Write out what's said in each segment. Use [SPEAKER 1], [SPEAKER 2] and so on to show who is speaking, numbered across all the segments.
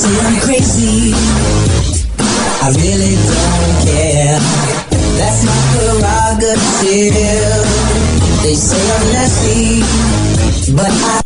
[SPEAKER 1] say I'm crazy, I really don't care. That's my prerogative. They say I'm nasty, but I...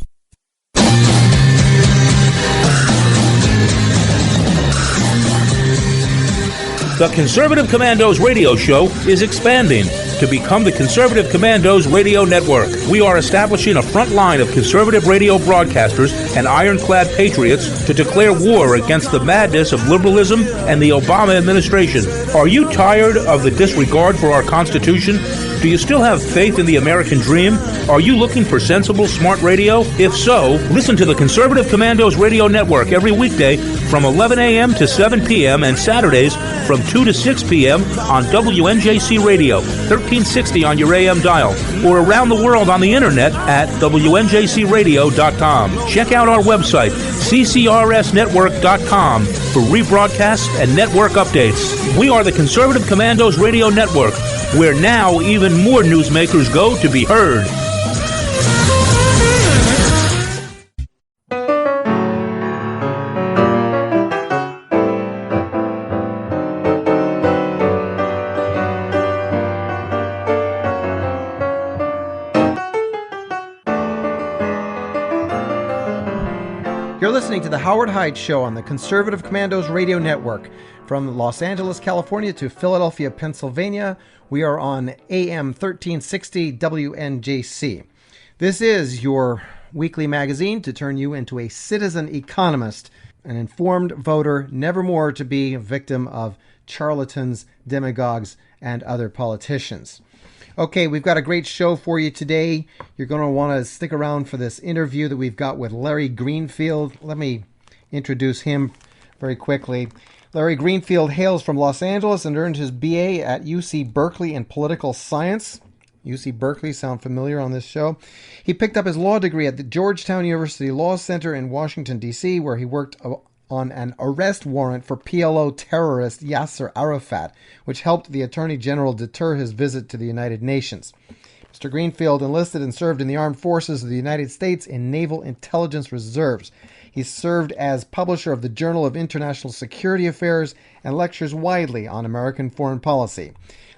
[SPEAKER 2] The Conservative Commandos radio show is expanding to become the Conservative Commandos Radio Network. We are establishing a front line of conservative radio broadcasters and ironclad patriots to declare war against the madness of liberalism and the Obama administration. Are you tired of the disregard for our Constitution? Do you still have faith in the American dream? Are you looking for sensible, smart radio? If so, listen to the Conservative Commandos Radio Network every weekday from 11 a.m. to 7 p.m. and Saturdays from 2 to 6 p.m. on WNJC Radio, 1360 on your AM dial, or around the world on the internet at WNJCradio.com. Check out our website, ccrsnetwork.com, for rebroadcasts and network updates. We are the Conservative Commandos Radio Network, where now even more newsmakers go to be heard.
[SPEAKER 3] You're listening to The Howard Hyde Show on the Conservative Commandos Radio Network. From Los Angeles, California to Philadelphia, Pennsylvania, we are on AM 1360 WNJC. This is your weekly magazine to turn you into a citizen economist, an informed voter, never more to be a victim of charlatans, demagogues, and other politicians. Okay, we've got a great show for you today. You're going to want to stick around for this interview that we've got with Larry Greenfield. Let me introduce him very quickly. Larry Greenfield hails from Los Angeles and earned his BA at UC Berkeley in political science. UC Berkeley, sound familiar on this show? He picked up his law degree at the Georgetown University Law Center in Washington, D.C., where he worked on an arrest warrant for PLO terrorist Yasser Arafat, which helped the Attorney General deter his visit to the United Nations. Mr. Greenfield enlisted and served in the Armed Forces of the United States in Naval Intelligence Reserves. He served as publisher of the Journal of International Security Affairs and lectures widely on American foreign policy.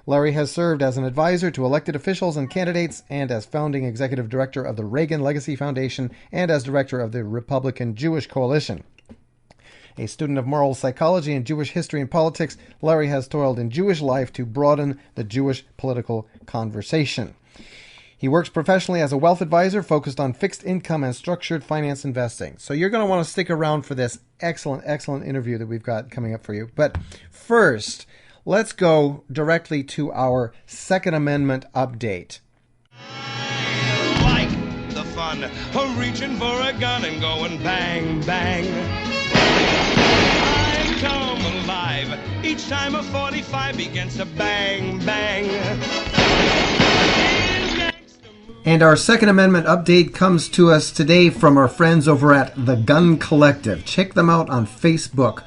[SPEAKER 3] Larry has served as an advisor to elected officials and candidates and as founding executive director of the Reagan Legacy Foundation and as director of the Republican Jewish Coalition. A student of moral psychology and Jewish history and politics, Larry has toiled in Jewish life to broaden the Jewish political conversation. He works professionally as a wealth advisor focused on fixed income and structured finance investing. So you're going to want to stick around for this excellent interview that we've got coming up for you. But first, let's go directly to our Second Amendment update.
[SPEAKER 4] Like the fun of reaching for a gun and going bang, bang. I come alive each time a 45 begins to bang, bang.
[SPEAKER 3] And our Second Amendment update comes to us today from our friends over at The Gun Collective. Check them out on Facebook,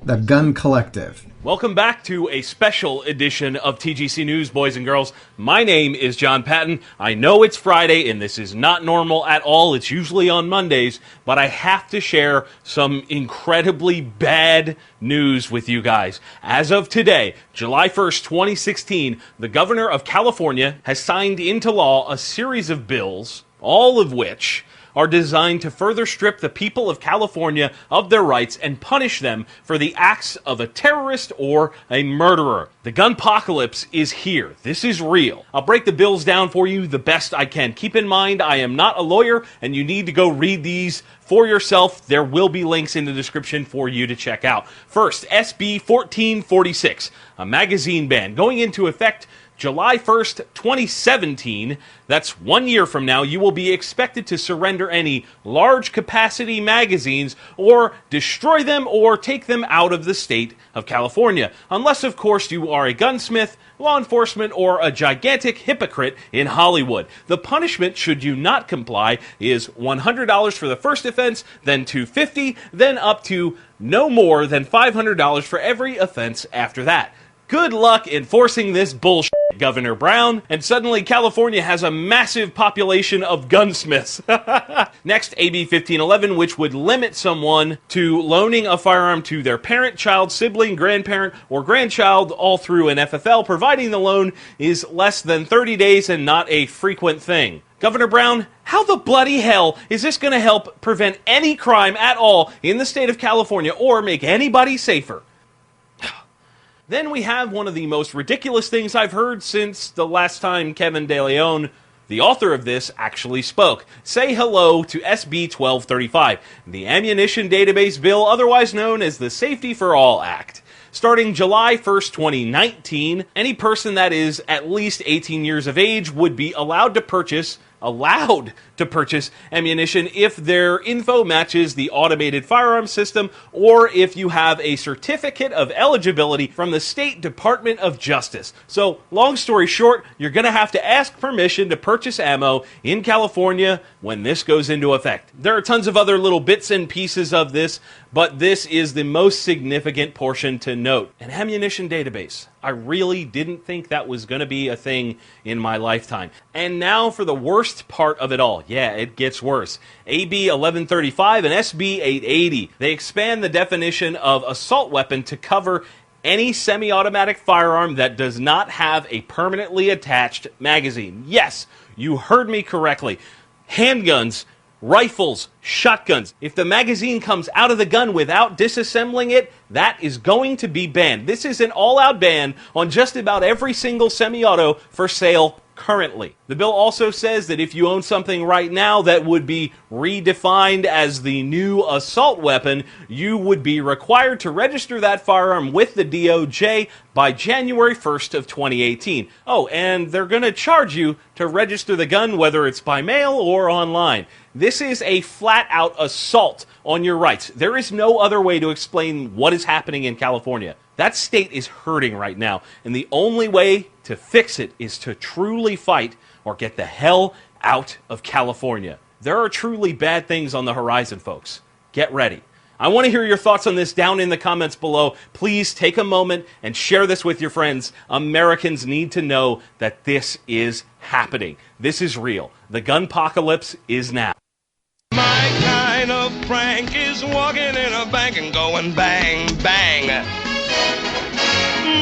[SPEAKER 3] The Gun Collective.
[SPEAKER 5] Welcome back to a special edition of TGC News, boys and girls. My name is John Patton. I know it's Friday, and this is not normal at all. It's usually on Mondays, but I have to share some incredibly bad news with you guys. As of today, July 1st, 2016, the governor of California has signed into law a series of bills, all of which are designed to further strip the people of California of their rights and punish them for the acts of a terrorist or a murderer. The gunpocalypse is here. This is real. I'll break the bills down for you the best I can. Keep in mind, I am not a lawyer, and you need to go read these for yourself. There will be links in the description for you to check out. First, SB 1446, a magazine ban going into effect July 1st, 2017, that's 1 year from now, you will be expected to surrender any large-capacity magazines or destroy them or take them out of the state of California. Unless, of course, you are a gunsmith, law enforcement, or a gigantic hypocrite in Hollywood. The punishment, should you not comply, is $100 for the first offense, then $250, then up to no more than $500 for every offense after that. Good luck enforcing this bullshit. Governor Brown, and suddenly California has a massive population of gunsmiths. Next, AB 1511, which would limit someone to loaning a firearm to their parent, child, sibling, grandparent, or grandchild all through an FFL, providing the loan is less than 30 days and not a frequent thing. Governor Brown, how the bloody hell is this going to help prevent any crime at all in the state of California or make anybody safer? Then we have one of the most ridiculous things I've heard since the last time Kevin De Leon, the author of this, actually spoke. Say hello to SB 1235, the Ammunition Database Bill, otherwise known as the Safety for All Act. Starting July 1st, 2019, any person that is at least 18 years of age would be allowed to purchase ammunition if their info matches the automated firearm system or if you have a certificate of eligibility from the State Department of Justice. So, long story short, you're going to have to ask permission to purchase ammo in California when this goes into effect. There are tons of other little bits and pieces of this, but this is the most significant portion to note. An ammunition database. I really didn't think that was going to be a thing in my lifetime. And now for the worst part of it all. Yeah, it gets worse. AB 1135 and SB 880. They expand the definition of assault weapon to cover any semi-automatic firearm that does not have a permanently attached magazine. Yes, you heard me correctly. Handguns, rifles, shotguns. If the magazine comes out of the gun without disassembling it, that is going to be banned. This is an all-out ban on just about every single semi-auto for sale currently. The bill also says that if you own something right now that would be redefined as the new assault weapon, you would be required to register that firearm with the DOJ by January 1st of 2018. Oh, and they're going to charge you to register the gun, whether it's by mail or online. This is a flat-out assault on your rights. There is no other way to explain what is happening in California. That state is hurting right now, and the only way to fix it is to truly fight or get the hell out of California. There are truly bad things on the horizon, folks. Get ready. I want to hear your thoughts on this down in the comments below. Please take a moment and share this with your friends. Americans need to know that this is happening. This is real. The gunpocalypse is now.
[SPEAKER 4] My kind of prank is walking in a bank and going bang, bang.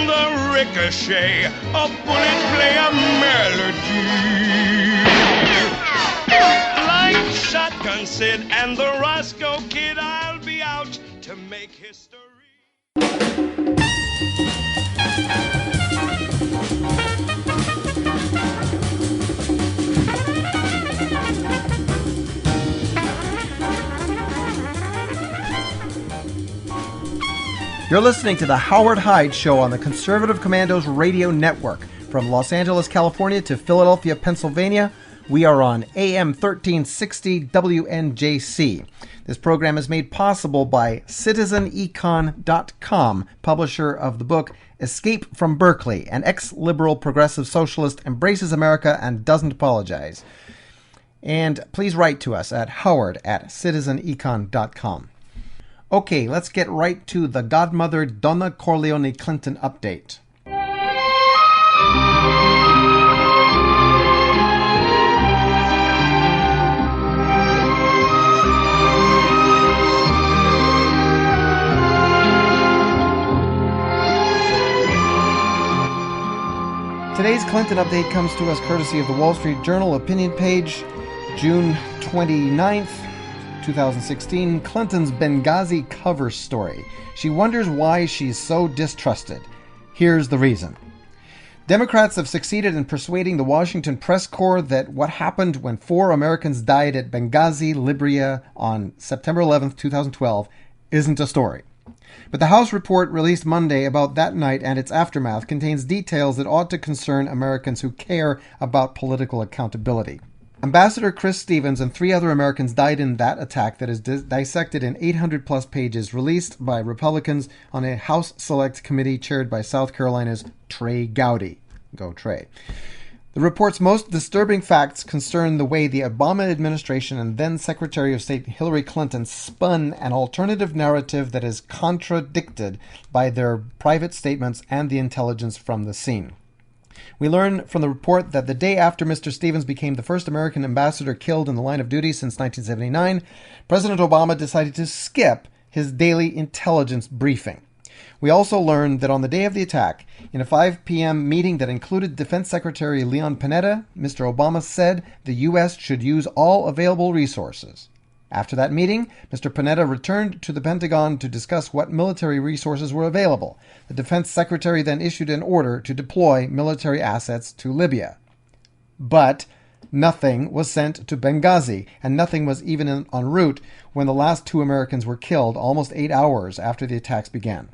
[SPEAKER 4] The ricochet, a bullet play a melody. Like Shotgun Sid and the Roscoe Kid, I'll be out to make history.
[SPEAKER 3] You're listening to the Howard Hyde Show on the Conservative Commandos Radio Network. From Los Angeles, California to Philadelphia, Pennsylvania, we are on AM 1360 WNJC. This program is made possible by CitizenEcon.com, publisher of the book Escape from Berkeley. An ex-liberal progressive socialist embraces America and doesn't apologize. And please write to us at howard@citizenecon.com. Okay, let's get right to the Godmother Donna Corleone Clinton update. Today's Clinton update comes to us courtesy of the Wall Street Journal opinion page, June 29th. 2016, Clinton's Benghazi cover story. She wonders why she's so distrusted. Here's the reason. Democrats have succeeded in persuading the Washington press corps that what happened when 4 Americans died at Benghazi, Libya on September 11th, 2012 isn't a story. But the House report released Monday about that night and its aftermath contains details that ought to concern Americans who care about political accountability. Ambassador Chris Stevens and 3 other Americans died in that attack that is dissected in 800-plus pages released by Republicans on a House Select Committee chaired by South Carolina's Trey Gowdy. Go Trey. The report's most disturbing facts concern the way the Obama administration and then Secretary of State Hillary Clinton spun an alternative narrative that is contradicted by their private statements and the intelligence from the scene. We learn from the report that the day after Mr. Stevens became the first American ambassador killed in the line of duty since 1979, President Obama decided to skip his daily intelligence briefing. We also learned that on the day of the attack, in a 5 p.m. meeting that included Defense Secretary Leon Panetta, Mr. Obama said the U.S. should use all available resources. After that meeting, Mr. Panetta returned to the Pentagon to discuss what military resources were available. The Defense Secretary then issued an order to deploy military assets to Libya. But nothing was sent to Benghazi, and nothing was even en route when the last 2 Americans were killed almost 8 hours after the attacks began.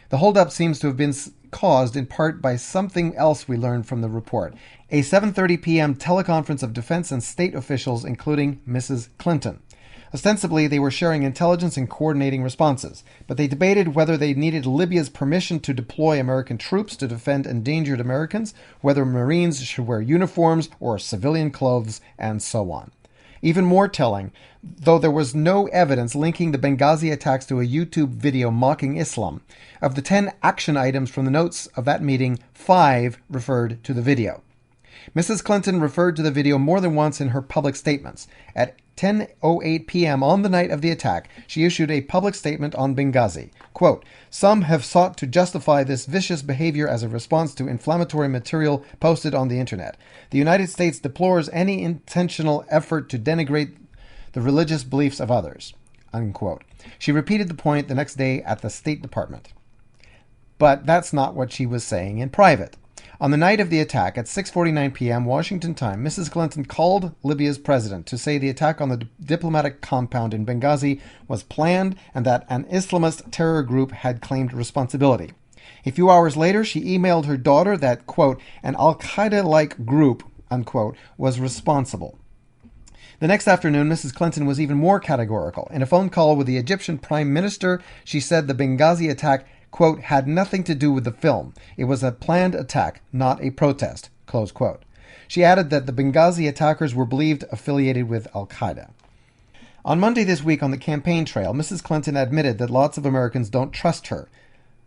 [SPEAKER 3] The holdup seems to have been caused in part by something else we learned from the report, a 7:30 p.m. teleconference of defense and state officials, including Mrs. Clinton. Ostensibly, they were sharing intelligence and coordinating responses, but they debated whether they needed Libya's permission to deploy American troops to defend endangered Americans, whether Marines should wear uniforms or civilian clothes, and so on. Even more telling, though there was no evidence linking the Benghazi attacks to a YouTube video mocking Islam, of the 10 action items from the notes of that meeting, 5 referred to the video. Mrs. Clinton referred to the video more than once in her public statements. At 10:08 p.m. on the night of the attack, she issued a public statement on Benghazi. Quote, "Some have sought to justify this vicious behavior as a response to inflammatory material posted on the internet. The United States deplores any intentional effort to denigrate the religious beliefs of others." Unquote. She repeated the point the next day at the State Department. But that's not what she was saying in private. On the night of the attack, at 6:49 p.m. Washington time, Mrs. Clinton called Libya's president to say the attack on the diplomatic compound in Benghazi was planned and that an Islamist terror group had claimed responsibility. A few hours later, she emailed her daughter that, quote, "an al-Qaeda-like group," unquote, was responsible. The next afternoon, Mrs. Clinton was even more categorical. In a phone call with the Egyptian Prime Minister, she said the Benghazi attack, quote, "had nothing to do with the film. It was a planned attack, not a protest," close quote. She added that the Benghazi attackers were believed affiliated with al-Qaeda. On Monday this week on the campaign trail, Mrs. Clinton admitted that lots of Americans don't trust her.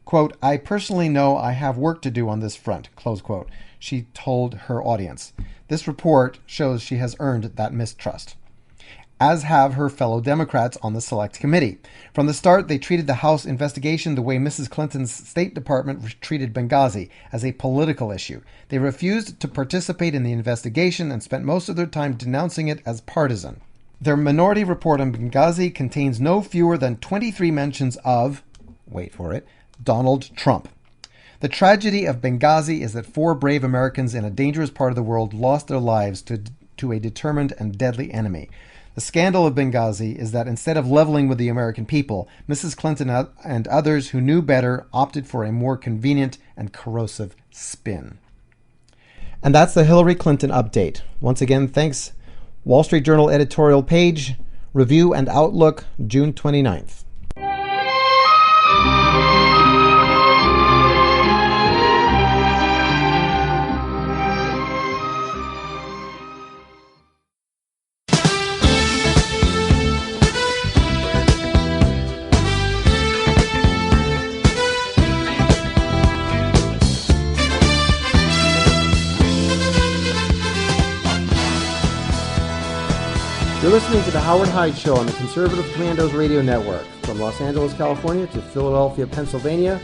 [SPEAKER 3] Quote, "I personally know I have work to do on this front," close quote, she told her audience. This report shows she has earned that mistrust, as have her fellow Democrats on the Select Committee. From the start, they treated the House investigation the way Mrs. Clinton's State Department treated Benghazi, as a political issue. They refused to participate in the investigation and spent most of their time denouncing it as partisan. Their minority report on Benghazi contains no fewer than 23 mentions of, wait for it, Donald Trump. The tragedy of Benghazi is that 4 brave Americans in a dangerous part of the world lost their lives to a determined and deadly enemy. The scandal of Benghazi is that instead of leveling with the American people, Mrs. Clinton and others who knew better opted for a more convenient and corrosive spin. And that's the Hillary Clinton update. Once again, thanks. Wall Street Journal editorial page, review and outlook, June 29th. You're listening to the Howard Hyde Show on the Conservative Commandos Radio Network. From Los Angeles, California to Philadelphia, Pennsylvania,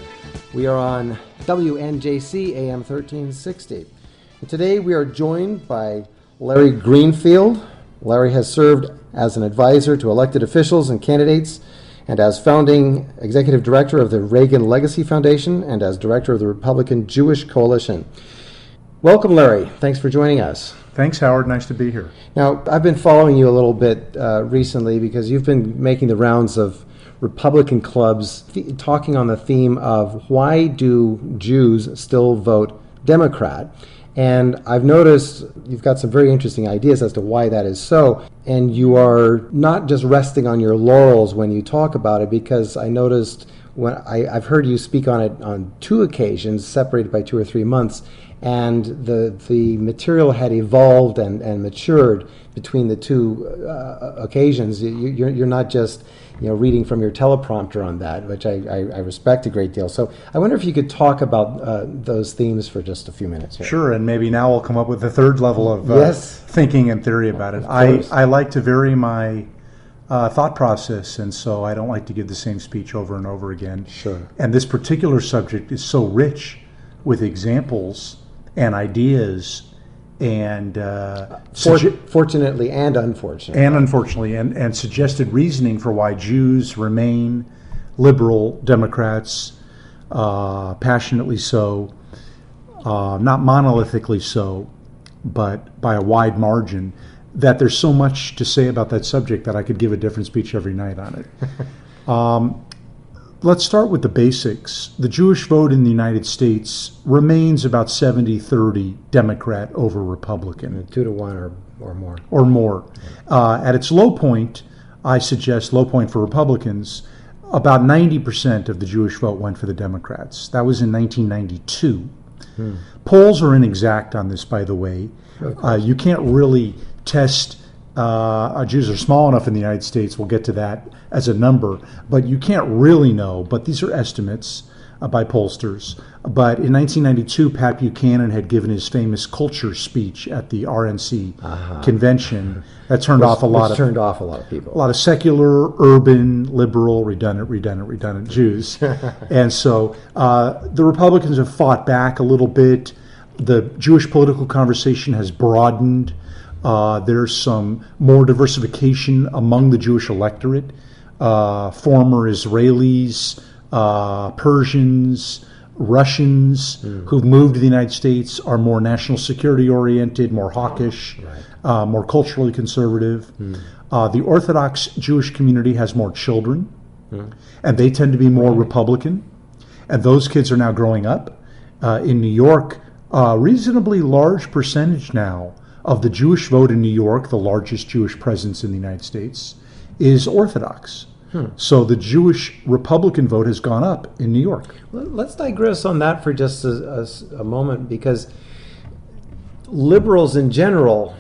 [SPEAKER 3] we are on WNJC AM 1360. And today we are joined by Larry Greenfield. Larry has served as an advisor to elected officials and candidates, and as founding executive director of the Reagan Legacy Foundation, and as director of the Republican Jewish Coalition. Welcome, Larry. Thanks for joining us.
[SPEAKER 6] Thanks, Howard. Nice to be here.
[SPEAKER 3] Now, I've been following you a little bit recently because you've been making the rounds of Republican clubs talking on the theme of why do Jews still vote Democrat? And I've noticed you've got some very interesting ideas as to why that is so. And you are not just resting on your laurels when you talk about it, because I noticed when I've heard you speak on it on 2 occasions, separated by 2 or 3 months, and the material had evolved and matured between the two occasions. You're not just reading from your teleprompter on that, which I respect a great deal. So I wonder if you could talk about those themes for just a few minutes here.
[SPEAKER 6] Sure, and maybe now we'll come up with a third level of
[SPEAKER 3] Yes.
[SPEAKER 6] thinking and theory about it. I like to vary my thought process, and so I don't like to give the same speech over and over again.
[SPEAKER 3] Sure.
[SPEAKER 6] And this particular subject is so rich with examples and ideas and
[SPEAKER 3] Fortunately and unfortunately.
[SPEAKER 6] and suggested reasoning for why Jews remain liberal Democrats, passionately so, not monolithically so, but by a wide margin, that there's so much to say about that subject that I could give a different speech every night on it. Let's start with the basics. The Jewish vote in the United States remains about 70-30 Democrat over Republican.
[SPEAKER 3] 2-1 or more.
[SPEAKER 6] Or more. At its low point, I suggest low point for Republicans, about 90% of the Jewish vote went for the Democrats. That was in 1992. Polls are inexact on this, by the way. You can't really test, Jews are small enough in the United States, we'll get to that as a number, but you can't really know, but these are estimates by pollsters. But in 1992, Pat Buchanan had given his famous culture speech at the RNC convention that turned off a lot of
[SPEAKER 3] people.
[SPEAKER 6] A lot of secular, urban, liberal, redundant Jews. And so the Republicans have fought back a little bit. The Jewish political conversation has broadened. There's some more diversification among the Jewish electorate. Former Israelis, Persians, Russians who've moved to the United States are more national security oriented, more hawkish, more culturally conservative. The Orthodox Jewish community has more children, and they tend to be more Republican. And those kids are now growing up. In New York, a reasonably large percentage now of the Jewish vote in New York, the largest Jewish presence in the United States, is Orthodox. So the Jewish Republican vote has gone up in New York.
[SPEAKER 3] Let's digress on that for just a moment, because liberals in general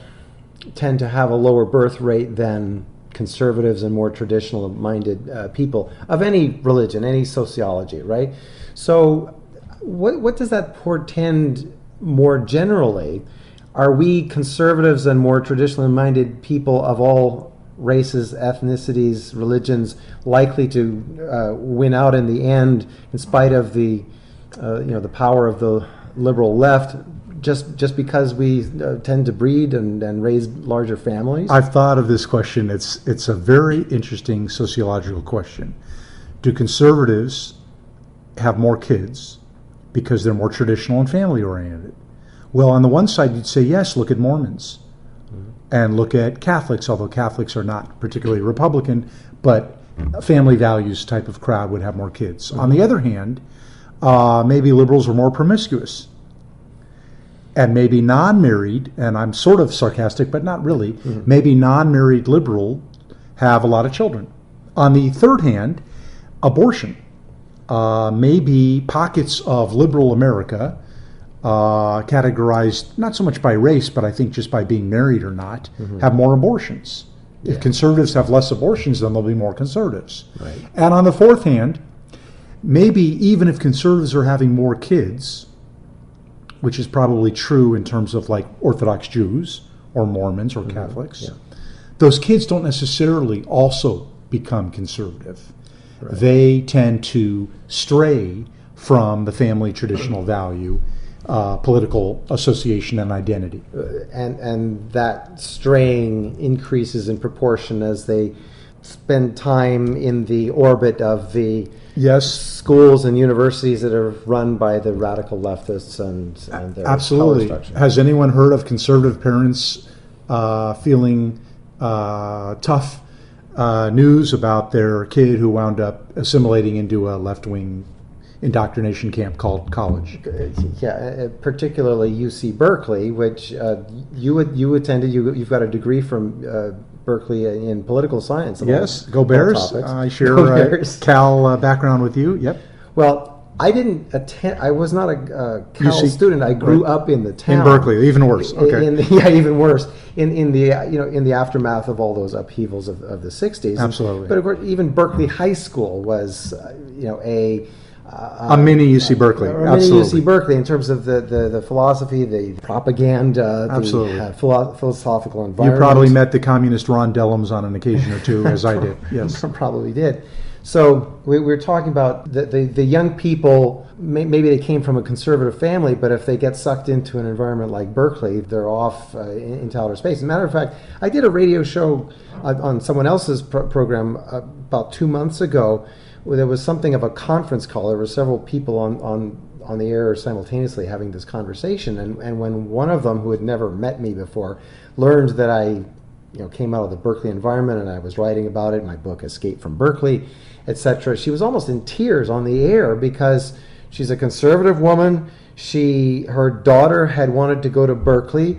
[SPEAKER 3] tend to have a lower birth rate than conservatives and more traditional-minded people of any religion, any sociology, right? So what does that portend more generally? Are we conservatives and more traditionally-minded people of all races, ethnicities, religions likely to win out in the end, in spite of the power of the liberal left, just because we tend to breed and raise larger families?
[SPEAKER 6] I've thought of this question. It's a very interesting sociological question. Do conservatives have more kids because they're more traditional and family oriented? Well, on the one side, you'd say yes. Look at Mormons. And look at Catholics, although Catholics are not particularly Republican, but a family values type of crowd would have more kids. On the other hand, maybe liberals are more promiscuous. And maybe non-married, and I'm sort of sarcastic, but not really, maybe non-married liberal have a lot of children. On the third hand, abortion. Maybe pockets of liberal America, categorized not so much by race, but I think just by being married or not, have more abortions. If conservatives have less abortions, then there'll be more conservatives.
[SPEAKER 3] Right.
[SPEAKER 6] And on the fourth hand, maybe even if conservatives are having more kids, which is probably true in terms of like Orthodox Jews or Mormons or Catholics, those kids don't necessarily also become conservative. They tend to stray from the family traditional value, political association and identity.
[SPEAKER 3] And that straying increases in proportion as they spend time in the orbit of the schools and universities that are run by the radical leftists and their
[SPEAKER 6] Absolutely.
[SPEAKER 3] power structure.
[SPEAKER 6] Has anyone heard of conservative parents feeling tough news about their kid who wound up assimilating into a left-wing indoctrination camp called college?
[SPEAKER 3] Yeah, particularly UC Berkeley, which you attended. You've got a degree from Berkeley in political science.
[SPEAKER 6] Yes, go Bears. I share
[SPEAKER 3] Go Bears.
[SPEAKER 6] Cal background with you. Yep.
[SPEAKER 3] Well, I didn't attend. I was not a Cal
[SPEAKER 6] UC
[SPEAKER 3] student. I grew up in the town
[SPEAKER 6] in Berkeley. Even worse. Okay.
[SPEAKER 3] Even worse. In the in the aftermath of all those upheavals of the '60s.
[SPEAKER 6] Absolutely.
[SPEAKER 3] But of course, even Berkeley High School was
[SPEAKER 6] a mini UC Berkeley.
[SPEAKER 3] Or a
[SPEAKER 6] Absolutely.
[SPEAKER 3] mini UC Berkeley in terms of the philosophy, the propaganda,
[SPEAKER 6] Absolutely.
[SPEAKER 3] the philosophical environment.
[SPEAKER 6] You probably met the communist Ron Dellums on an occasion or two, as I did. Yes.
[SPEAKER 3] Probably did. So we were talking about the young people, maybe they came from a conservative family, but if they get sucked into an environment like Berkeley, they're off into outer space. As a matter of fact, I did a radio show on someone else's program about 2 months ago, where there was something of a conference call. There were several people on the air simultaneously having this conversation, and when one of them, who had never met me before, learned that I came out of the Berkeley environment and I was writing about it, my book Escape from Berkeley, etc., she was almost in tears on the air because she's a conservative woman. Her daughter had wanted to go to Berkeley.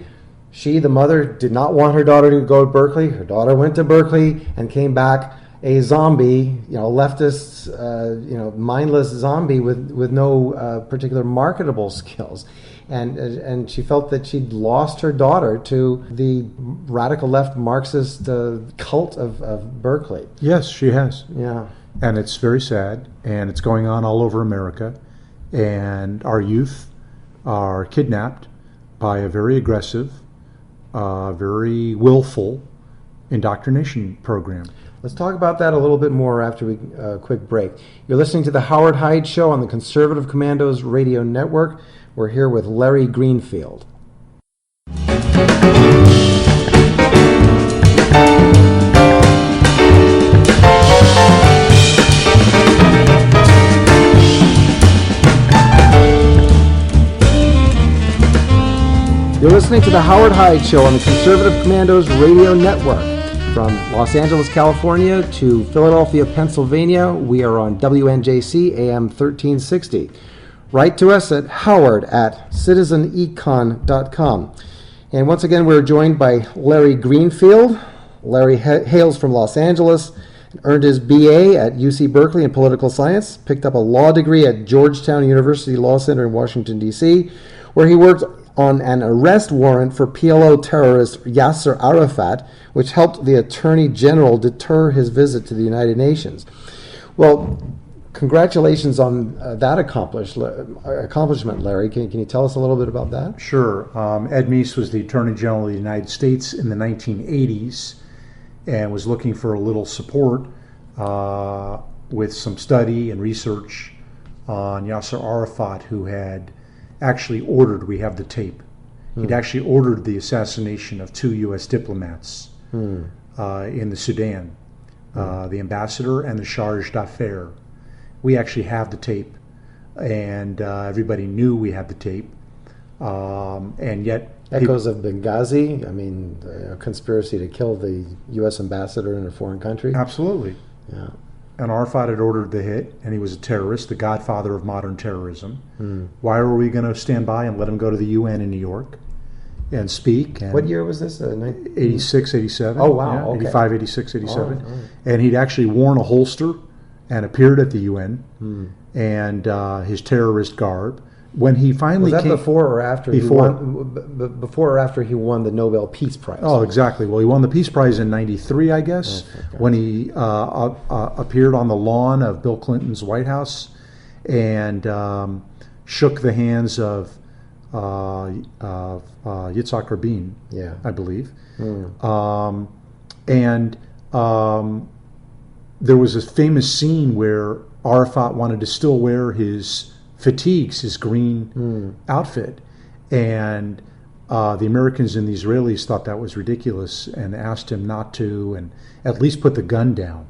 [SPEAKER 3] The mother, did not want her daughter to go to Berkeley. Her daughter went to Berkeley and came back a zombie, leftist, mindless zombie with no particular marketable skills. And she felt that she'd lost her daughter to the radical left Marxist cult of Berkeley.
[SPEAKER 6] Yes, she has.
[SPEAKER 3] Yeah.
[SPEAKER 6] And it's very sad, and it's going on all over America. And our youth are kidnapped by a very aggressive, very willful indoctrination program.
[SPEAKER 3] Let's talk about that a little bit more after we quick break. You're listening to the Howard Hyde Show on the Conservative Commandos Radio Network. We're here with Larry Greenfield. You're listening to the Howard Hyde Show on the Conservative Commandos Radio Network. From Los Angeles, California to Philadelphia, Pennsylvania, we are on WNJC AM 1360. Write to us at howard@citizenecon.com. And once again, we're joined by Larry Greenfield. Larry hails from Los Angeles, earned his BA at UC Berkeley in political science, picked up a law degree at Georgetown University Law Center in Washington, D.C., where he worked on an arrest warrant for PLO terrorist Yasser Arafat, which helped the Attorney General deter his visit to the United Nations. Well, congratulations on that accomplishment, Larry. Can you tell us a little bit about that?
[SPEAKER 6] Sure. Ed Meese was the Attorney General of the United States in the 1980s and was looking for a little support with some study and research on Yasser Arafat, who had actually ordered, we have the tape, he'd actually ordered the assassination of 2 U.S. diplomats in the Sudan, the ambassador and the charge d'affaires. We actually have the tape, and everybody knew we had the tape, and yet...
[SPEAKER 3] Echoes of Benghazi, I mean, a conspiracy to kill the U.S. ambassador in a foreign country.
[SPEAKER 6] Absolutely.
[SPEAKER 3] Yeah.
[SPEAKER 6] And Arafat had ordered the hit, and he was a terrorist, the godfather of modern terrorism. Why were we going to stand by and let him go to the UN in New York and speak? And
[SPEAKER 3] what year was this?
[SPEAKER 6] 86, 87.
[SPEAKER 3] Oh, wow.
[SPEAKER 6] Yeah,
[SPEAKER 3] Okay.
[SPEAKER 6] 85, 86, 87.
[SPEAKER 3] All right.
[SPEAKER 6] And he'd actually worn a holster and appeared at the UN and his terrorist garb. When he finally
[SPEAKER 3] was that
[SPEAKER 6] came,
[SPEAKER 3] before or after
[SPEAKER 6] before.
[SPEAKER 3] before or after he won the Nobel Peace Prize?
[SPEAKER 6] Oh, exactly. Well, he won the Peace Prize in '93, I guess, when he appeared on the lawn of Bill Clinton's White House and shook the hands of Yitzhak Rabin, I believe. And there was a famous scene where Arafat wanted to still wear his fatigues, his green outfit, and the Americans and the Israelis thought that was ridiculous and asked him not to, and at least put the gun down,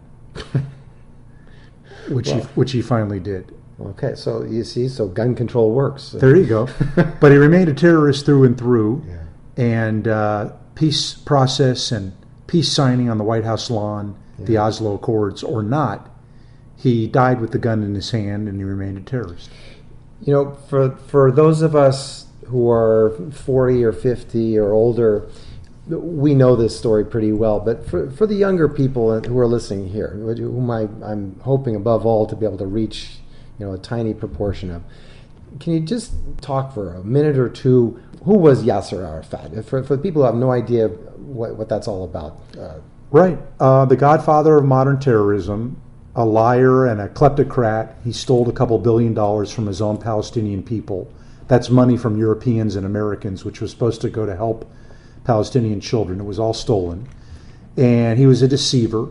[SPEAKER 6] which he finally did.
[SPEAKER 3] Okay, so you see, so gun control works.
[SPEAKER 6] There you go. But he remained a terrorist through and through, and peace process and peace signing on the White House lawn, the Oslo Accords or not, he died with the gun in his hand, and he remained a terrorist.
[SPEAKER 3] You know, for those of us who are 40 or 50 or older, we know this story pretty well. But for the younger people who are listening here, whom I'm hoping above all to be able to reach a tiny proportion of. Can you just talk for a minute or two? Who was Yasser Arafat? For people who have no idea what that's all about.
[SPEAKER 6] Right. The godfather of modern terrorism, a liar and a kleptocrat. He stole a couple $2 billion from his own Palestinian people. That's money from Europeans and Americans, which was supposed to go to help Palestinian children. It was all stolen. And he was a deceiver.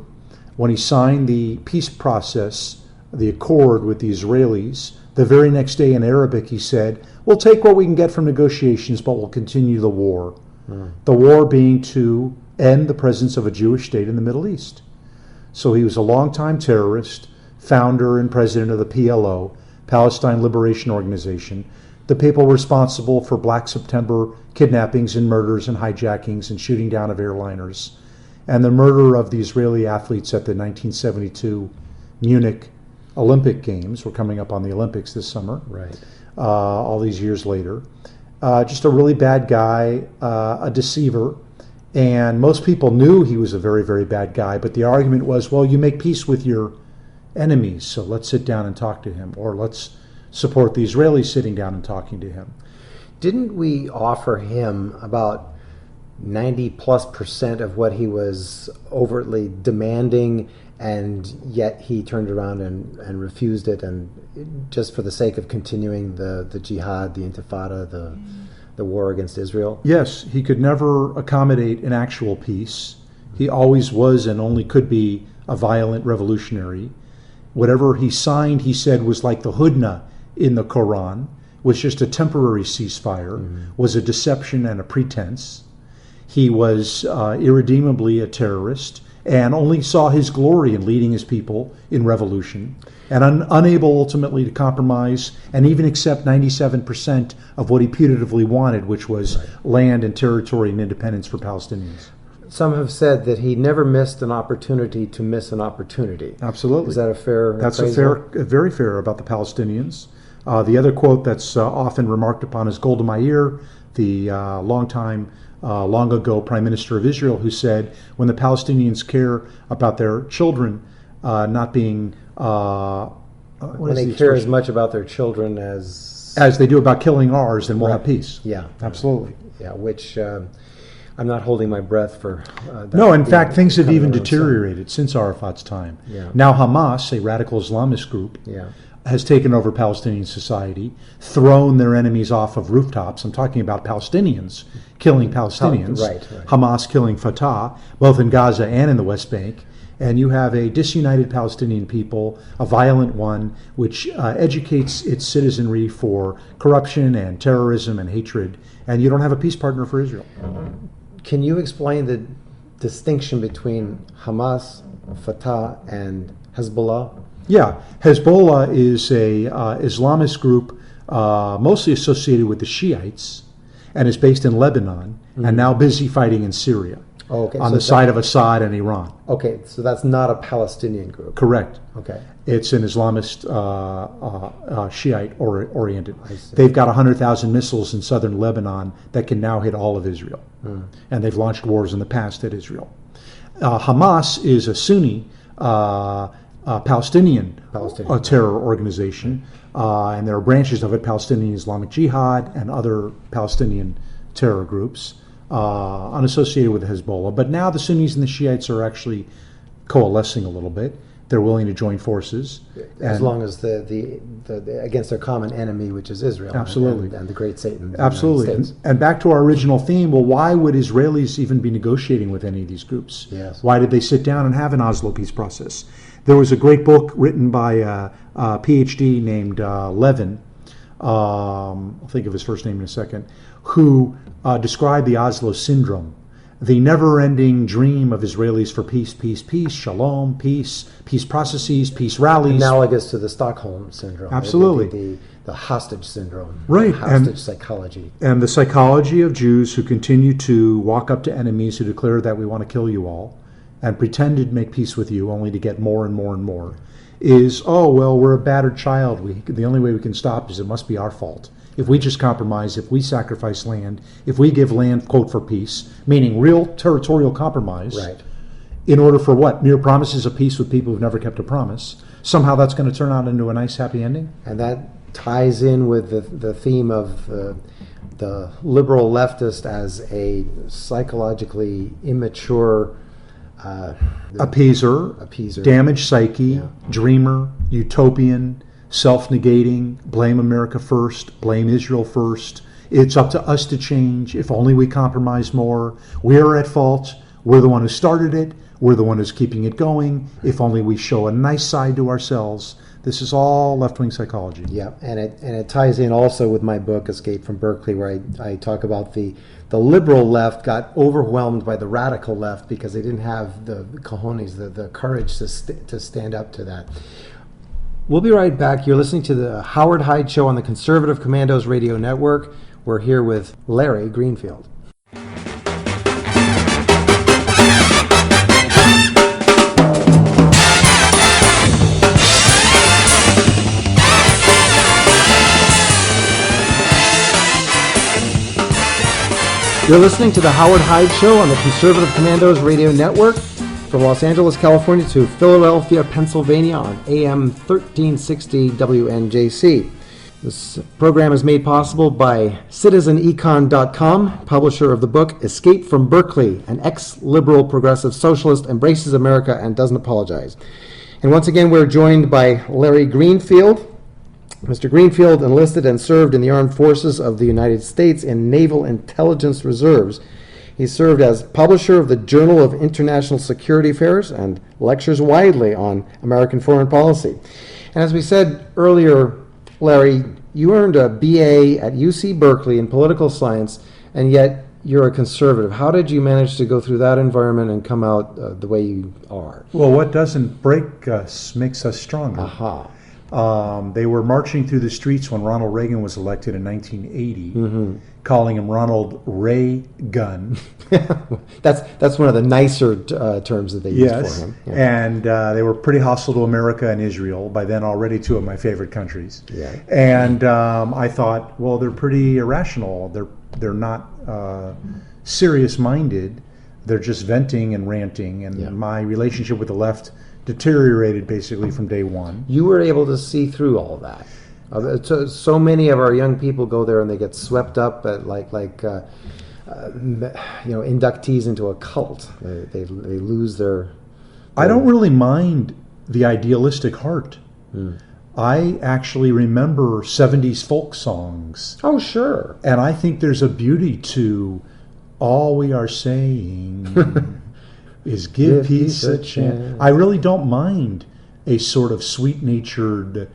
[SPEAKER 6] When he signed the peace process, the accord with the Israelis, the very next day in Arabic he said, we'll take what we can get from negotiations, but we'll continue the war. The war being to end the presence of a Jewish state in the Middle East. So he was a longtime terrorist, founder and president of the PLO, Palestine Liberation Organization, the people responsible for Black September kidnappings and murders and hijackings and shooting down of airliners, and the murder of the Israeli athletes at the 1972 Munich Olympic Games. We're coming up on the Olympics this summer.
[SPEAKER 3] Right.
[SPEAKER 6] All these years later. Just a really bad guy, a deceiver. And most people knew he was a very, very bad guy, but the argument was, well, you make peace with your enemies, so let's sit down and talk to him, or let's support the Israelis sitting down and talking to him.
[SPEAKER 3] Didn't we offer him about 90+% of what he was overtly demanding, and yet he turned around and refused it, and just for the sake of continuing the jihad, the intifada, the war against Israel?
[SPEAKER 6] Yes, he could never accommodate an actual peace. He always was and only could be a violent revolutionary. Whatever he signed, he said, was like the Hudna in the Quran, was just a temporary ceasefire, was a deception and a pretense. He was irredeemably a terrorist and only saw his glory in leading his people in revolution, and unable ultimately to compromise and even accept 97% of what he putatively wanted, which was land and territory and independence for Palestinians.
[SPEAKER 3] Some have said that he never missed an opportunity to miss an opportunity.
[SPEAKER 6] Absolutely.
[SPEAKER 3] Is that a fair
[SPEAKER 6] That's
[SPEAKER 3] appraisal?
[SPEAKER 6] very fair about the Palestinians. The other quote that's often remarked upon is Golda Meir, the long ago Prime Minister of Israel, who said, when the Palestinians care about their children not being...
[SPEAKER 3] when they care as much about their children as
[SPEAKER 6] they do about killing ours, then we'll have peace.
[SPEAKER 3] Yeah.
[SPEAKER 6] Absolutely.
[SPEAKER 3] Yeah, which I'm not holding my breath for.
[SPEAKER 6] No, in fact, things have even
[SPEAKER 3] coming around
[SPEAKER 6] deteriorated since Arafat's time.
[SPEAKER 3] Yeah.
[SPEAKER 6] Now Hamas, a radical Islamist group, has taken over Palestinian society, thrown their enemies off of rooftops. I'm talking about Palestinians killing Palestinians.
[SPEAKER 3] Right.
[SPEAKER 6] Hamas killing Fatah, both in Gaza and in the West Bank. And you have a disunited Palestinian people, a violent one, which educates its citizenry for corruption and terrorism and hatred. And you don't have a peace partner for Israel.
[SPEAKER 3] Can you explain the distinction between Hamas, Fatah, and Hezbollah?
[SPEAKER 6] Yeah, Hezbollah is a Islamist group mostly associated with the Shiites and is based in Lebanon and now busy fighting in Syria on the side of Assad and Iran.
[SPEAKER 3] Okay, so that's not a Palestinian group.
[SPEAKER 6] Correct.
[SPEAKER 3] Okay.
[SPEAKER 6] It's an Islamist Shiite oriented. They've got 100,000 missiles in southern Lebanon that can now hit all of Israel. And they've launched wars in the past at Israel. Hamas is a Sunni Palestinian terror organization, and there are branches of it, Palestinian Islamic Jihad and other Palestinian terror groups, unassociated with Hezbollah. But now the Sunnis and the Shiites are actually coalescing a little bit. They're willing to join forces,
[SPEAKER 3] as long as the against their common enemy, which is Israel.
[SPEAKER 6] Absolutely.
[SPEAKER 3] And the great Satan.
[SPEAKER 6] Absolutely. And back to our original theme, well, why would Israelis even be negotiating with any of these groups?
[SPEAKER 3] Yes.
[SPEAKER 6] Why did they sit down and have an Oslo peace process? There was a great book written by a PhD named Levin, I'll think of his first name in a second, who described the Oslo syndrome, the never-ending dream of Israelis for peace, peace, peace, shalom, peace processes, peace rallies.
[SPEAKER 3] Analogous to the Stockholm syndrome.
[SPEAKER 6] Absolutely.
[SPEAKER 3] The hostage syndrome.
[SPEAKER 6] Right.
[SPEAKER 3] The hostage psychology.
[SPEAKER 6] And the psychology of Jews who continue to walk up to enemies who declare that we want to kill you all and pretend to make peace with you only to get more and more and more is, oh, well, we're a battered child. The only way we can stop is it must be our fault. If we just compromise, if we sacrifice land, if we give land, quote, for peace, meaning real territorial compromise,
[SPEAKER 3] right,
[SPEAKER 6] in order for what? Mere promises of peace with people who've never kept a promise. Somehow that's going to turn out into a nice, happy ending?
[SPEAKER 3] And that ties in with the theme of the liberal leftist as a psychologically immature
[SPEAKER 6] appeaser, damaged psyche, dreamer, utopian, self-negating, blame America first, blame Israel first. It's up to us to change. If only we compromise more. We're at fault. We're the one who started it. We're the one who's keeping it going. If only we show a nice side to ourselves. This is all left-wing psychology.
[SPEAKER 3] Yeah, and it ties in also with my book, Escape from Berkeley, where I talk about the liberal left got overwhelmed by the radical left because they didn't have the cojones, the courage to stand up to that. We'll be right back. You're listening to the Howard Hyde Show on the Conservative Commandos Radio Network. We're here with Larry Greenfield. You're listening to the Howard Hyde Show on the Conservative Commandos Radio Network from Los Angeles, California to Philadelphia, Pennsylvania on AM 1360 WNJC. This program is made possible by CitizenEcon.com, publisher of the book Escape from Berkeley, an ex-liberal progressive socialist embraces America and doesn't apologize. And once again, we're joined by Larry Greenfield. Mr. Greenfield enlisted and served in the armed forces of the United States in Naval Intelligence Reserves. He served as publisher of the Journal of International Security Affairs and lectures widely on American foreign policy. And as we said earlier, Larry, you earned a BA at UC Berkeley in political science, and yet you're a conservative. How did you manage to go through that environment and come out the way you are?
[SPEAKER 6] Well, what doesn't break us makes us stronger.
[SPEAKER 3] Aha.
[SPEAKER 6] They were marching through the streets when Ronald Reagan was elected in 1980, calling him Ronald Ray Gun.
[SPEAKER 3] That's one of the nicer terms that they used for him.
[SPEAKER 6] Yeah. And they were pretty hostile to America and Israel, by then already two of my favorite countries.
[SPEAKER 3] Yeah.
[SPEAKER 6] And I thought, well, they're pretty irrational. They're not serious-minded. They're just venting and ranting. And my relationship with the left deteriorated basically from day one.
[SPEAKER 3] You were able to see through all of that. So many of our young people go there and they get swept up at like inductees into a cult. They lose their.
[SPEAKER 6] I don't really mind the idealistic heart. I actually remember 70s folk songs.
[SPEAKER 3] Oh, sure.
[SPEAKER 6] And I think there's a beauty to all we are saying is give peace a chance. I really don't mind a sort of sweet-natured.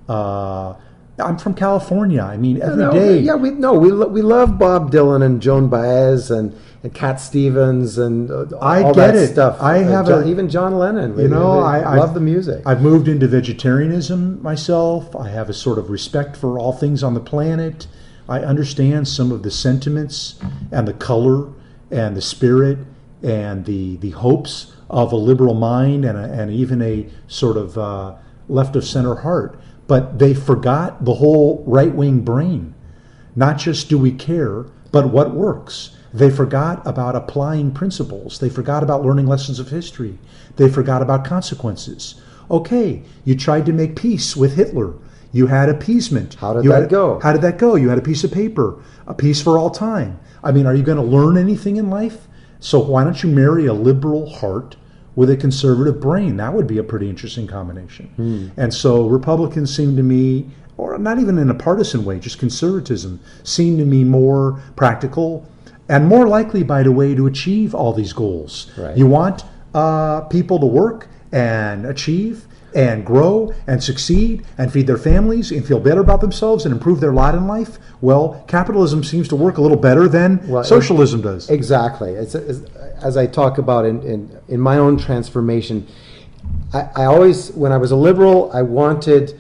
[SPEAKER 6] I'm from California. I mean, every day.
[SPEAKER 3] Yeah, we love Bob Dylan and Joan Baez and Cat Stevens and all that stuff.
[SPEAKER 6] I have
[SPEAKER 3] even John Lennon.
[SPEAKER 6] I
[SPEAKER 3] love the music.
[SPEAKER 6] I've moved into vegetarianism myself. I have a sort of respect for all things on the planet. I understand some of the sentiments and the color and the spirit and the hopes of a liberal mind and even a sort of left of center heart. But they forgot the whole right-wing brain. Not just do we care, but what works. They forgot about applying principles. They forgot about learning lessons of history. They forgot about consequences. Okay, you tried to make peace with Hitler. You had appeasement.
[SPEAKER 3] How did that go?
[SPEAKER 6] How did that go? You had a piece of paper, a peace for all time. I mean, are you going to learn anything in life? So why don't you marry a liberal heart with a conservative brain? That would be a pretty interesting combination. And so Republicans seem to me, or not even in a partisan way, just conservatism, seem to me more practical and more likely, by the way, to achieve all these goals.
[SPEAKER 3] Right.
[SPEAKER 6] You want people to work and achieve and grow and succeed and feed their families and feel better about themselves and improve their lot in life. Well, capitalism seems to work a little better than socialism does.
[SPEAKER 3] Exactly. It's, as I talk about in my own transformation, I always, when I was a liberal, I wanted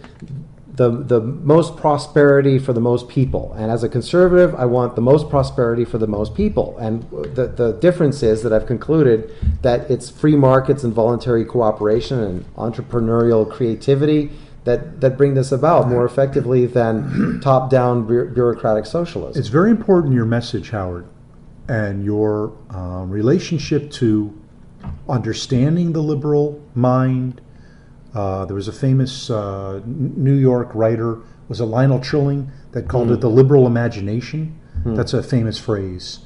[SPEAKER 3] the most prosperity for the most people. And as a conservative, I want the most prosperity for the most people. And the difference is that I've concluded that it's free markets and voluntary cooperation and entrepreneurial creativity that bring this about more effectively than top-down bureaucratic socialism.
[SPEAKER 6] It's very important, your message, Howard, and your relationship to understanding the liberal mind. There was a famous New York writer, was it Lionel Trilling, that called it the liberal imagination. That's a famous phrase.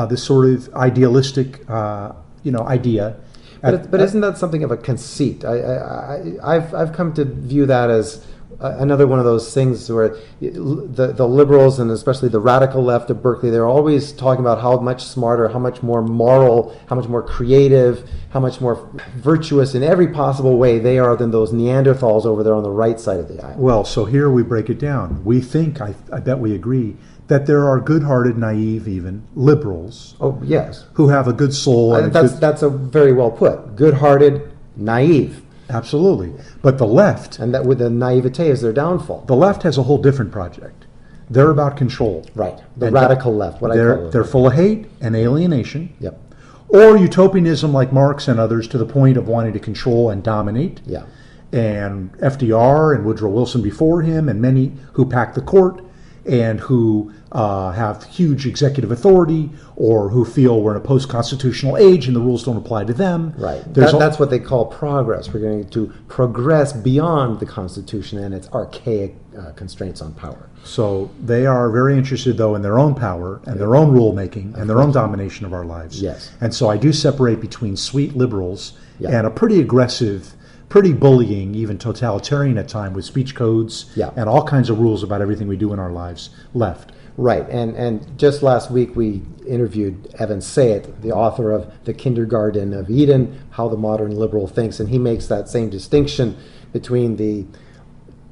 [SPEAKER 6] This sort of idealistic, idea.
[SPEAKER 3] But isn't that something of a conceit? I've come to view that as another one of those things where the liberals, and especially the radical left of Berkeley, they're always talking about how much smarter, how much more moral, how much more creative, how much more virtuous in every possible way they are than those Neanderthals over there on the right side of the aisle.
[SPEAKER 6] Well, so here we break it down. We think, I bet we agree, that there are good-hearted, naive, even liberals.
[SPEAKER 3] Oh, yes.
[SPEAKER 6] Who have a good soul. And
[SPEAKER 3] that's a very well put. Good-hearted, naive.
[SPEAKER 6] Absolutely. But the left...
[SPEAKER 3] And that with the naivete is their downfall.
[SPEAKER 6] The left has a whole different project. They're about control.
[SPEAKER 3] Right. The radical left, what I call it.
[SPEAKER 6] They're full of hate and alienation.
[SPEAKER 3] Yep.
[SPEAKER 6] Or utopianism like Marx and others to the point of wanting to control and dominate.
[SPEAKER 3] Yeah.
[SPEAKER 6] And FDR and Woodrow Wilson before him and many who packed the court and who have huge executive authority, or who feel we're in a post-constitutional age and the rules don't apply to them.
[SPEAKER 3] Right. That's what they call progress. We're going to progress beyond the Constitution and its archaic constraints on power.
[SPEAKER 6] So they are very interested, though, in their own power and their own rule-making and their own domination of our lives.
[SPEAKER 3] Yes.
[SPEAKER 6] And so I do separate between sweet liberals
[SPEAKER 3] Yeah.
[SPEAKER 6] and a pretty aggressive, pretty bullying, even totalitarian at times, with speech codes and all kinds of rules about everything we do in our lives left.
[SPEAKER 3] Right, and just last week we interviewed Evan Sayet, the author of The Kindergarten of Eden, How the Modern Liberal Thinks, and he makes that same distinction between the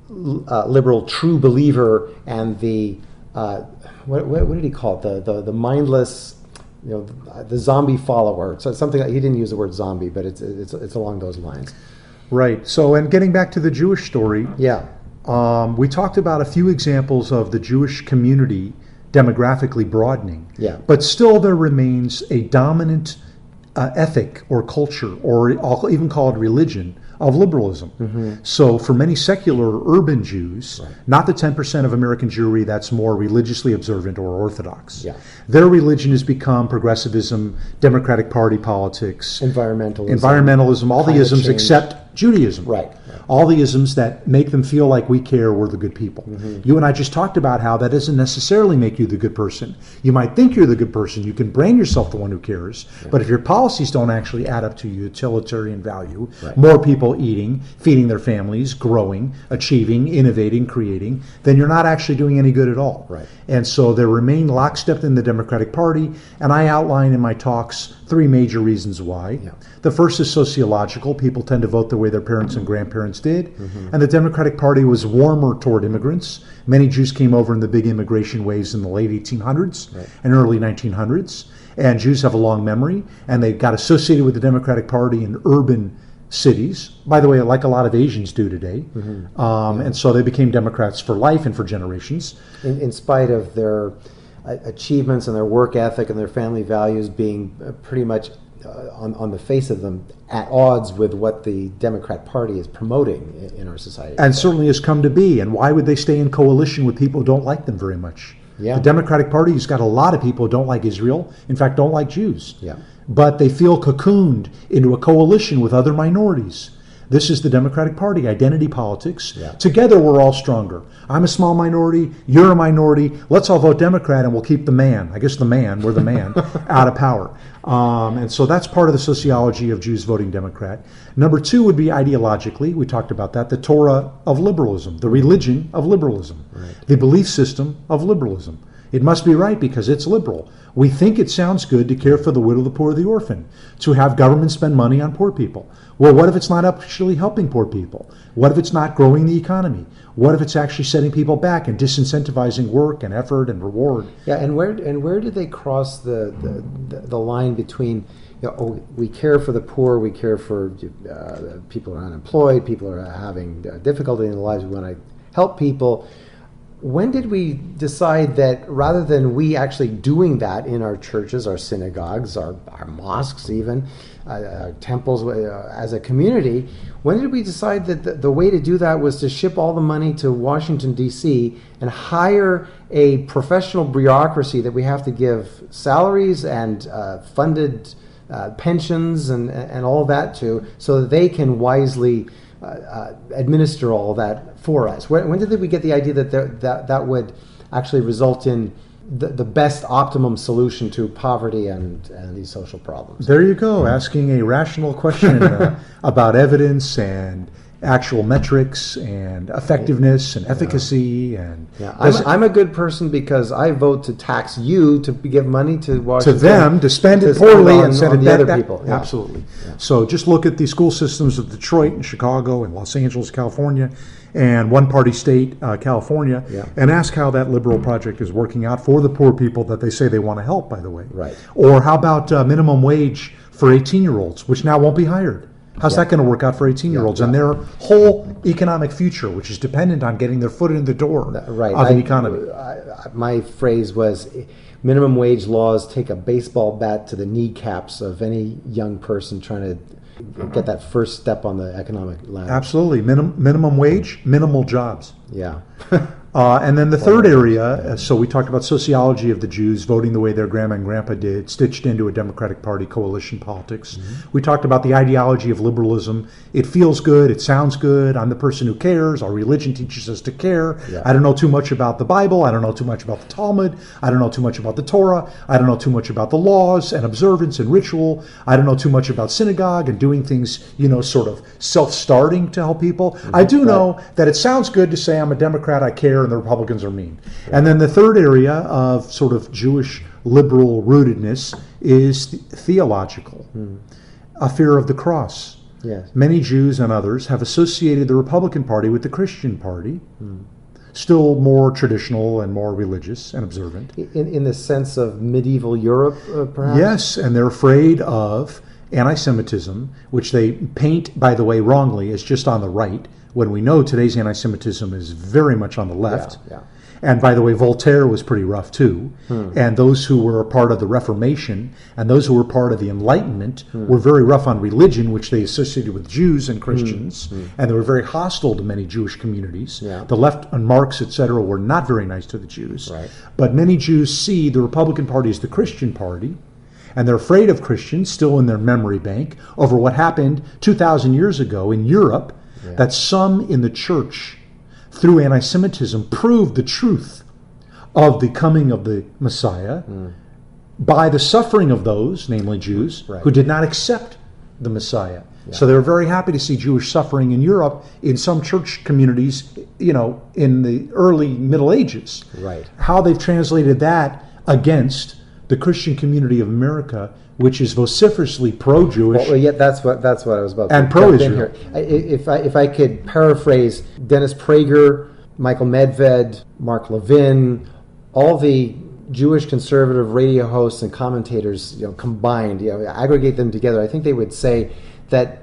[SPEAKER 3] liberal true believer and the, what did he call it, the mindless, the zombie follower. So something, he didn't use the word zombie, but it's along those lines.
[SPEAKER 6] Right, so and getting back to the Jewish story.
[SPEAKER 3] Yeah.
[SPEAKER 6] We talked about a few examples of the Jewish community demographically broadening.
[SPEAKER 3] Yeah.
[SPEAKER 6] But still there remains a dominant ethic or culture, or I'll even call it religion, of liberalism.
[SPEAKER 3] Mm-hmm.
[SPEAKER 6] So for many secular urban Jews, not the 10% of American Jewry that's more religiously observant or orthodox, their religion has become progressivism, Democratic Party politics, environmentalism, all the isms except Judaism.
[SPEAKER 3] Right.
[SPEAKER 6] All the isms that make them feel like we care, we're the good people. Mm-hmm. You and I just talked about how that doesn't necessarily make you the good person. You might think you're the good person. You can brand yourself the one who cares. But if your policies don't actually add up to utilitarian value, more people eating, feeding their families, growing, achieving, innovating, creating, then you're not actually doing any good at all.
[SPEAKER 3] Right.
[SPEAKER 6] And so there remain lockstep in the Democratic Party, and I outline in my talks 3 major reasons why. Yeah. The first is sociological. People tend to vote the way their parents and grandparents did. Mm-hmm. And the Democratic Party was warmer toward immigrants. Many Jews came over in the big immigration waves in the late 1800s and early 1900s. And Jews have a long memory, and they got associated with the Democratic Party in urban cities, by the way, like a lot of Asians do today. Mm-hmm. And so they became Democrats for life and for generations.
[SPEAKER 3] In spite of their achievements and their work ethic and their family values being pretty much on the face of them at odds with what the Democrat Party is promoting in our society.
[SPEAKER 6] And certainly has come to be. And why would they stay in coalition with people who don't like them very much?
[SPEAKER 3] Yeah.
[SPEAKER 6] The Democratic Party has got a lot of people who don't like Israel, in fact, don't like Jews.
[SPEAKER 3] Yeah.
[SPEAKER 6] But they feel cocooned into a coalition with other minorities. This is the Democratic Party, identity politics.
[SPEAKER 3] Yeah.
[SPEAKER 6] Together we're all stronger. I'm a small minority, you're a minority, let's all vote Democrat and we'll keep the man, I guess the man, we're the man, out of power. And so that's part of the sociology of Jews voting Democrat. Number 2 would be ideologically, we talked about that, the Torah of liberalism, the religion of liberalism, the belief system of liberalism. It must be right because it's liberal. We think it sounds good to care for the widow, the poor, the orphan, to have government spend money on poor people. Well, what if it's not actually helping poor people? What if it's not growing the economy? What if it's actually setting people back and disincentivizing work and effort and reward?
[SPEAKER 3] Yeah, and where do they cross the line between, we care for the poor, we care for people who are unemployed, people who are having difficulty in their lives, we want to help people. When did we decide that rather than we actually doing that in our churches, our synagogues, our mosques even, our temples as a community, when did we decide that the way to do that was to ship all the money to Washington, D.C. and hire a professional bureaucracy that we have to give salaries and funded pensions and all that too, so that they can wisely administer all that for us. When did we get the idea that would actually result in the best optimum solution to poverty and these social problems?
[SPEAKER 6] There you go, asking a rational question about evidence and actual metrics and effectiveness and efficacy. And
[SPEAKER 3] I'm a good person because I vote to tax you to give money to Washington,
[SPEAKER 6] to them to spend it poorly and send it
[SPEAKER 3] the other people. Yeah.
[SPEAKER 6] Absolutely. Yeah. So just look at the school systems of Detroit and Chicago and Los Angeles, California, and one-party state, California, and ask how that liberal project is working out for the poor people that they say they want to help, by the way.
[SPEAKER 3] Right.
[SPEAKER 6] Or how about minimum wage for 18-year-olds, which now won't be hired? How's that going to work out for 18-year-olds and their whole economic future, which is dependent on getting their foot in the door of the economy?
[SPEAKER 3] My phrase was, minimum wage laws take a baseball bat to the kneecaps of any young person trying to get that first step on the economic ladder.
[SPEAKER 6] Absolutely. Minimum wage, minimal jobs.
[SPEAKER 3] Yeah.
[SPEAKER 6] And then the third area, so we talked about sociology of the Jews, voting the way their grandma and grandpa did, stitched into a Democratic Party coalition politics. Mm-hmm. We talked about the ideology of liberalism. It feels good. It sounds good. I'm the person who cares. Our religion teaches us to care. Yeah. I don't know too much about the Bible. I don't know too much about the Talmud. I don't know too much about the Torah. I don't know too much about the laws and observance and ritual. I don't know too much about synagogue and doing things, sort of self-starting to help people. Mm-hmm. I do know that it sounds good to say I'm a Democrat, I care, and the Republicans are mean. Yeah. And then the third area of sort of Jewish liberal rootedness is theological, a fear of the cross.
[SPEAKER 3] Yes.
[SPEAKER 6] Many Jews and others have associated the Republican Party with the Christian Party, still more traditional and more religious and observant.
[SPEAKER 3] In the sense of medieval Europe, perhaps?
[SPEAKER 6] Yes, and they're afraid of anti-Semitism, which they paint, by the way, wrongly as just on the right, when we know today's anti-Semitism is very much on the left.
[SPEAKER 3] Yeah.
[SPEAKER 6] And by the way, Voltaire was pretty rough too. And those who were a part of the Reformation and those who were part of the Enlightenment were very rough on religion, which they associated with Jews and Christians. And they were very hostile to many Jewish communities.
[SPEAKER 3] Yeah.
[SPEAKER 6] The left and Marx, etc., were not very nice to the Jews.
[SPEAKER 3] Right.
[SPEAKER 6] But many Jews see the Republican Party as the Christian Party. And they're afraid of Christians, still in their memory bank, over what happened 2,000 years ago in Europe, that some in the church, through anti-Semitism, proved the truth of the coming of the Messiah by the suffering of those, namely Jews, who did not accept the Messiah. Yeah. So they were very happy to see Jewish suffering in Europe in some church communities, in the early Middle Ages.
[SPEAKER 3] Right. How
[SPEAKER 6] they've translated that against the Christian community of America, which is vociferously pro-Jewish.
[SPEAKER 3] Well, yeah, that's what I was about to
[SPEAKER 6] and pro-Israel.
[SPEAKER 3] If I could paraphrase Dennis Prager, Michael Medved, Mark Levin, all the Jewish conservative radio hosts and commentators, combined, aggregate them together, I think they would say that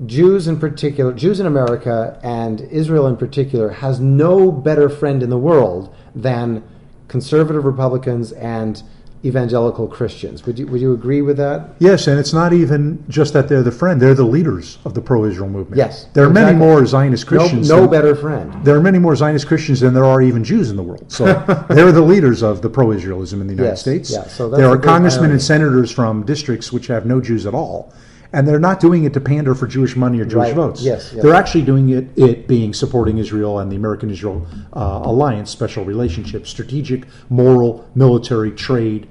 [SPEAKER 3] Jews in particular, Jews in America and Israel in particular, has no better friend in the world than conservative Republicans and evangelical Christians. Would you agree with that?
[SPEAKER 6] Yes, and it's not even just that they're the friend; they're the leaders of the pro-Israel movement.
[SPEAKER 3] Yes,
[SPEAKER 6] there are many more Zionist Christians.
[SPEAKER 3] No better friend.
[SPEAKER 6] There are many more Zionist Christians than there are even Jews in the world. So they're the leaders of the pro-Israelism in the United States.
[SPEAKER 3] Yeah, so
[SPEAKER 6] there are congressmen and senators from districts which have no Jews at all. And they're not doing it to pander for Jewish money or Jewish votes.
[SPEAKER 3] Yes.
[SPEAKER 6] They're actually doing it being supporting Israel and the American-Israel alliance, special relationship, strategic, moral, military, trade,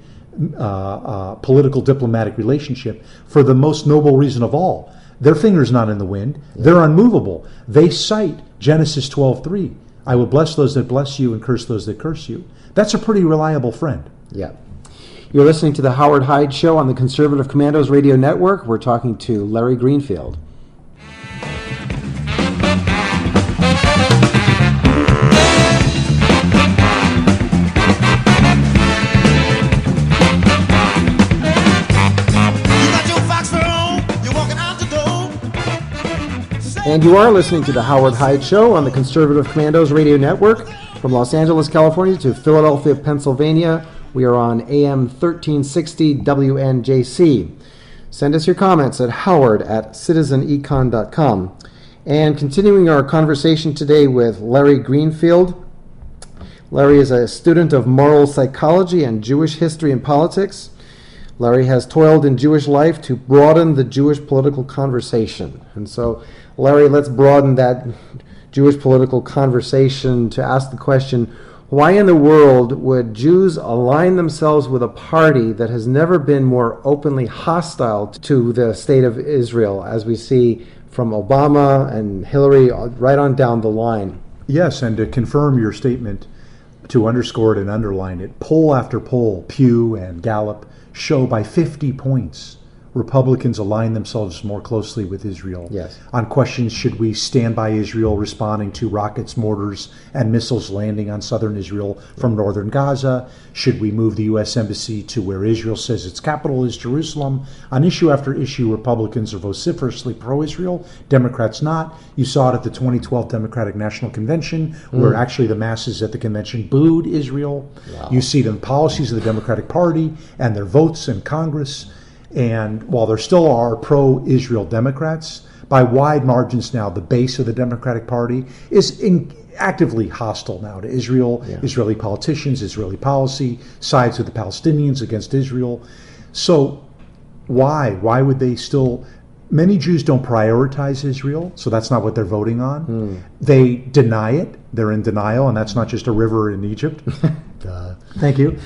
[SPEAKER 6] political, diplomatic relationship for the most noble reason of all. Their finger's not in the wind. They're unmovable. They cite Genesis 12:3. I will bless those that bless you and curse those that curse you. That's a pretty reliable friend.
[SPEAKER 3] Yeah. You're listening to the Howard Hyde Show on the Conservative Commandos Radio Network. We're talking to Larry Greenfield. And you are listening to the Howard Hyde Show on the Conservative Commandos Radio Network. From Los Angeles, California to Philadelphia, Pennsylvania, we are on AM 1360 WNJC. Send us your comments at howard@citizenecon.com. And continuing our conversation today with Larry Greenfield. Larry is a student of moral psychology and Jewish history and politics. Larry has toiled in Jewish life to broaden the Jewish political conversation. And so, Larry, let's broaden that Jewish political conversation to ask the question, why in the world would Jews align themselves with a party that has never been more openly hostile to the state of Israel, as we see from Obama and Hillary right on down the line?
[SPEAKER 6] Yes, and to confirm your statement, to underscore it and underline it, poll after poll, Pew and Gallup, show by 50 points Republicans align themselves more closely with Israel.
[SPEAKER 3] Yes.
[SPEAKER 6] On questions, should we stand by Israel responding to rockets, mortars, and missiles landing on southern Israel from northern Gaza? Should we move the U.S. Embassy to where Israel says its capital is Jerusalem? On issue after issue, Republicans are vociferously pro-Israel, Democrats not. You saw it at the 2012 Democratic National Convention, where actually the masses at the convention booed Israel.
[SPEAKER 3] Wow.
[SPEAKER 6] You see the policies of the Democratic Party and their votes in Congress. And while there still are pro-Israel Democrats, by wide margins now, the base of the Democratic Party is actively hostile now to Israel, Israeli politicians, Israeli policy, sides with the Palestinians against Israel. So why? Why would they still... Many Jews don't prioritize Israel, so that's not what they're voting on. They deny it. They're in denial, and that's not just a river in Egypt. Thank you.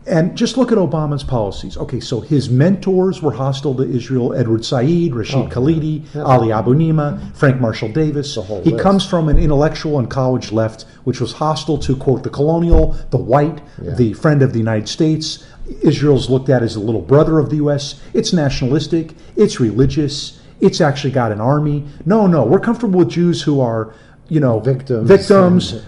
[SPEAKER 6] And just look at Obama's policies. Okay, so his mentors were hostile to Israel: Edward Said, Rashid Khalidi, Ali Abu Nima, Frank Marshall Davis. He comes from an intellectual and college left, which was hostile to, quote, the colonial, the white, the friend of the United States. Israel's looked at as a little brother of the U.S. It's nationalistic. It's religious. It's actually got an army. No, we're comfortable with Jews who are... victims.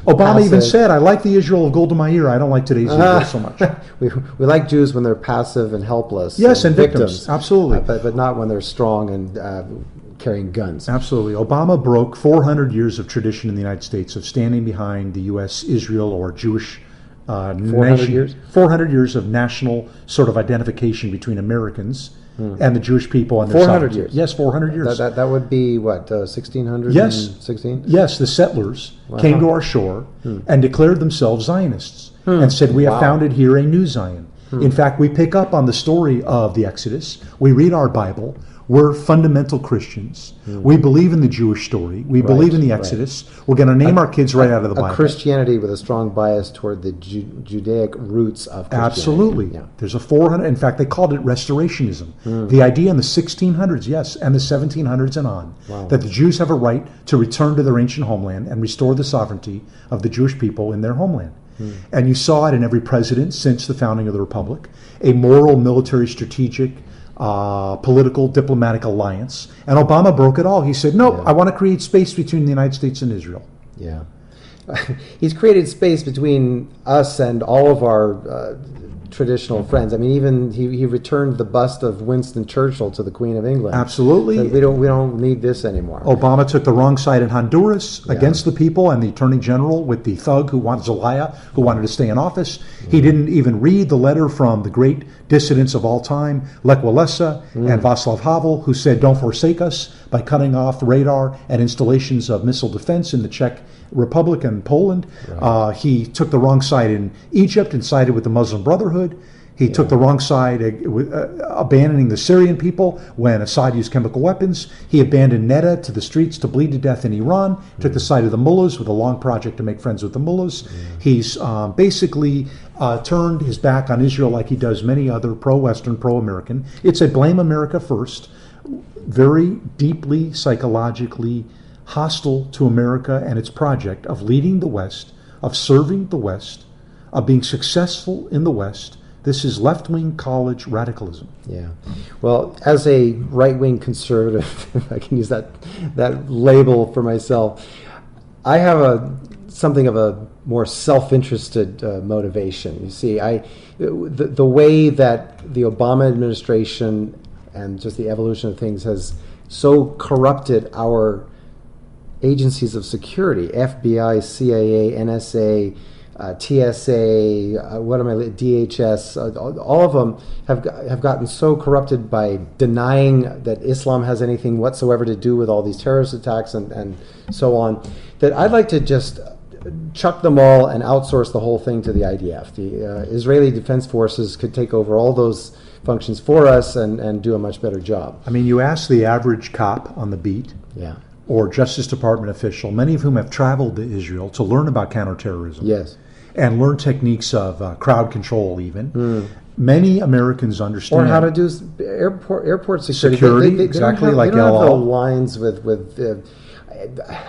[SPEAKER 6] Obama even said, I like the Israel of Golda Meir. I don't like today's Israel so much.
[SPEAKER 3] we like Jews when they're passive and helpless.
[SPEAKER 6] Yes, and victims. Absolutely.
[SPEAKER 3] But not when they're strong and carrying guns.
[SPEAKER 6] Absolutely. Obama broke 400 years of tradition in the United States of standing behind the U.S., Israel, or Jewish
[SPEAKER 3] 400 years?
[SPEAKER 6] 400 years of national sort of identification between Americans and the Jewish people and their
[SPEAKER 3] 400
[SPEAKER 6] sovereignty.
[SPEAKER 3] years?
[SPEAKER 6] Yes, 400 years.
[SPEAKER 3] That would be, what, 1600?
[SPEAKER 6] Yes.
[SPEAKER 3] 16?
[SPEAKER 6] Yes, the settlers came to our shore and declared themselves Zionists and said, we have founded here a new Zion. In fact, we pick up on the story of the Exodus. We read our Bible. We're fundamental Christians. We believe in the Jewish story. We believe in the Exodus. We're going to name our kids right out of the Bible.
[SPEAKER 3] A Christianity with a strong bias toward the Judaic roots of Christianity.
[SPEAKER 6] Absolutely. Yeah. There's a 400. In fact, they called it restorationism. The idea in the 1600s, yes, and the 1700s and on, that the Jews have a right to return to their ancient homeland and restore the sovereignty of the Jewish people in their homeland. And you saw it in every president since the founding of the Republic, a moral, military, strategic, political, diplomatic alliance. And Obama broke it all. He said, no, I want to create space between the United States and Israel.
[SPEAKER 3] Yeah. He's created space between us and all of our traditional friends. I mean, even he returned the bust of Winston Churchill to the Queen of England.
[SPEAKER 6] Absolutely.
[SPEAKER 3] So we don't need this anymore.
[SPEAKER 6] Obama took the wrong side in Honduras against the people and the Attorney General with the thug Zelaya, who wanted to stay in office. He didn't even read the letter from the great dissidents of all time, Lech Walesa and Václav Havel, who said, don't forsake us, by cutting off radar and installations of missile defense in the Czech Republic and Poland. He took the wrong side in Egypt and sided with the Muslim Brotherhood. He took the wrong side, abandoning the Syrian people when Assad used chemical weapons. He abandoned Netta to the streets to bleed to death in Iran. Took the side of the mullahs with a long project to make friends with the mullahs. He's basically turned his back on Israel like he does many other pro-Western, pro-American. It's a blame America first, very deeply psychologically hostile to America and its project of leading the West, of serving the West, of being successful in the West. This is left-wing college radicalism.
[SPEAKER 3] Yeah. Well, as a right-wing conservative, if I can use that label for myself, I have something of a more self-interested motivation. You see, the way that the Obama administration and just the evolution of things has so corrupted our agencies of security, FBI, CIA, NSA, TSA, DHS, all of them have gotten so corrupted by denying that Islam has anything whatsoever to do with all these terrorist attacks and so on, that I'd like to just chuck them all and outsource the whole thing to the IDF. The Israeli Defense Forces could take over all those functions for us and do a much better job.
[SPEAKER 6] I mean, you ask the average cop on the beat
[SPEAKER 3] Yeah.
[SPEAKER 6] or Justice Department official, many of whom have traveled to Israel to learn about counterterrorism.
[SPEAKER 3] Yes.
[SPEAKER 6] And learn techniques of crowd control even. Many Americans understand.
[SPEAKER 3] Or how to do airport security. They
[SPEAKER 6] exactly,
[SPEAKER 3] don't have,
[SPEAKER 6] like
[SPEAKER 3] they don't have the
[SPEAKER 6] LL.
[SPEAKER 3] lines with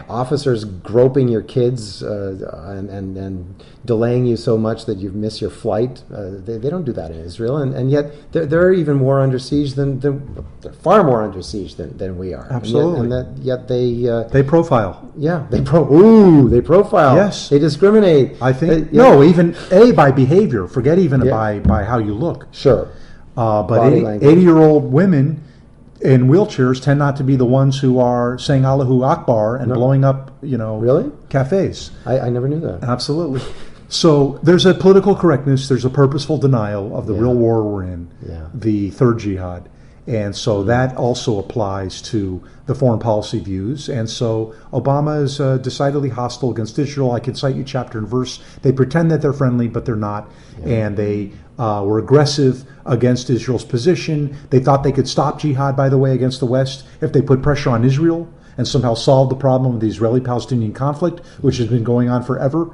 [SPEAKER 3] officers groping your kids and delaying you so much that you miss your flight. They don't do that in Israel, and yet they're even more under siege than they're far more under siege than we are.
[SPEAKER 6] Absolutely.
[SPEAKER 3] And yet they
[SPEAKER 6] They profile.
[SPEAKER 3] yeah they profile.
[SPEAKER 6] Yes.
[SPEAKER 3] They discriminate.
[SPEAKER 6] I think
[SPEAKER 3] Yeah.
[SPEAKER 6] no, even by behavior. Forget even by how you look.
[SPEAKER 3] Sure.
[SPEAKER 6] But
[SPEAKER 3] Body language.
[SPEAKER 6] 80-year-old women in wheelchairs tend not to be the ones who are saying Allahu Akbar and blowing up,
[SPEAKER 3] Really?
[SPEAKER 6] cafes.
[SPEAKER 3] I never knew that.
[SPEAKER 6] Absolutely. So there's a political correctness. There's a purposeful denial of the real war we're in,
[SPEAKER 3] Yeah.
[SPEAKER 6] the third jihad. And so that also applies to the foreign policy views. And so Obama is decidedly hostile against Israel. I can cite you chapter and verse. They pretend that they're friendly, but they're not. And they were aggressive against Israel's position. They thought they could stop jihad, by the way, against the West if they put pressure on Israel and somehow solve the problem of the Israeli-Palestinian conflict, which has been going on forever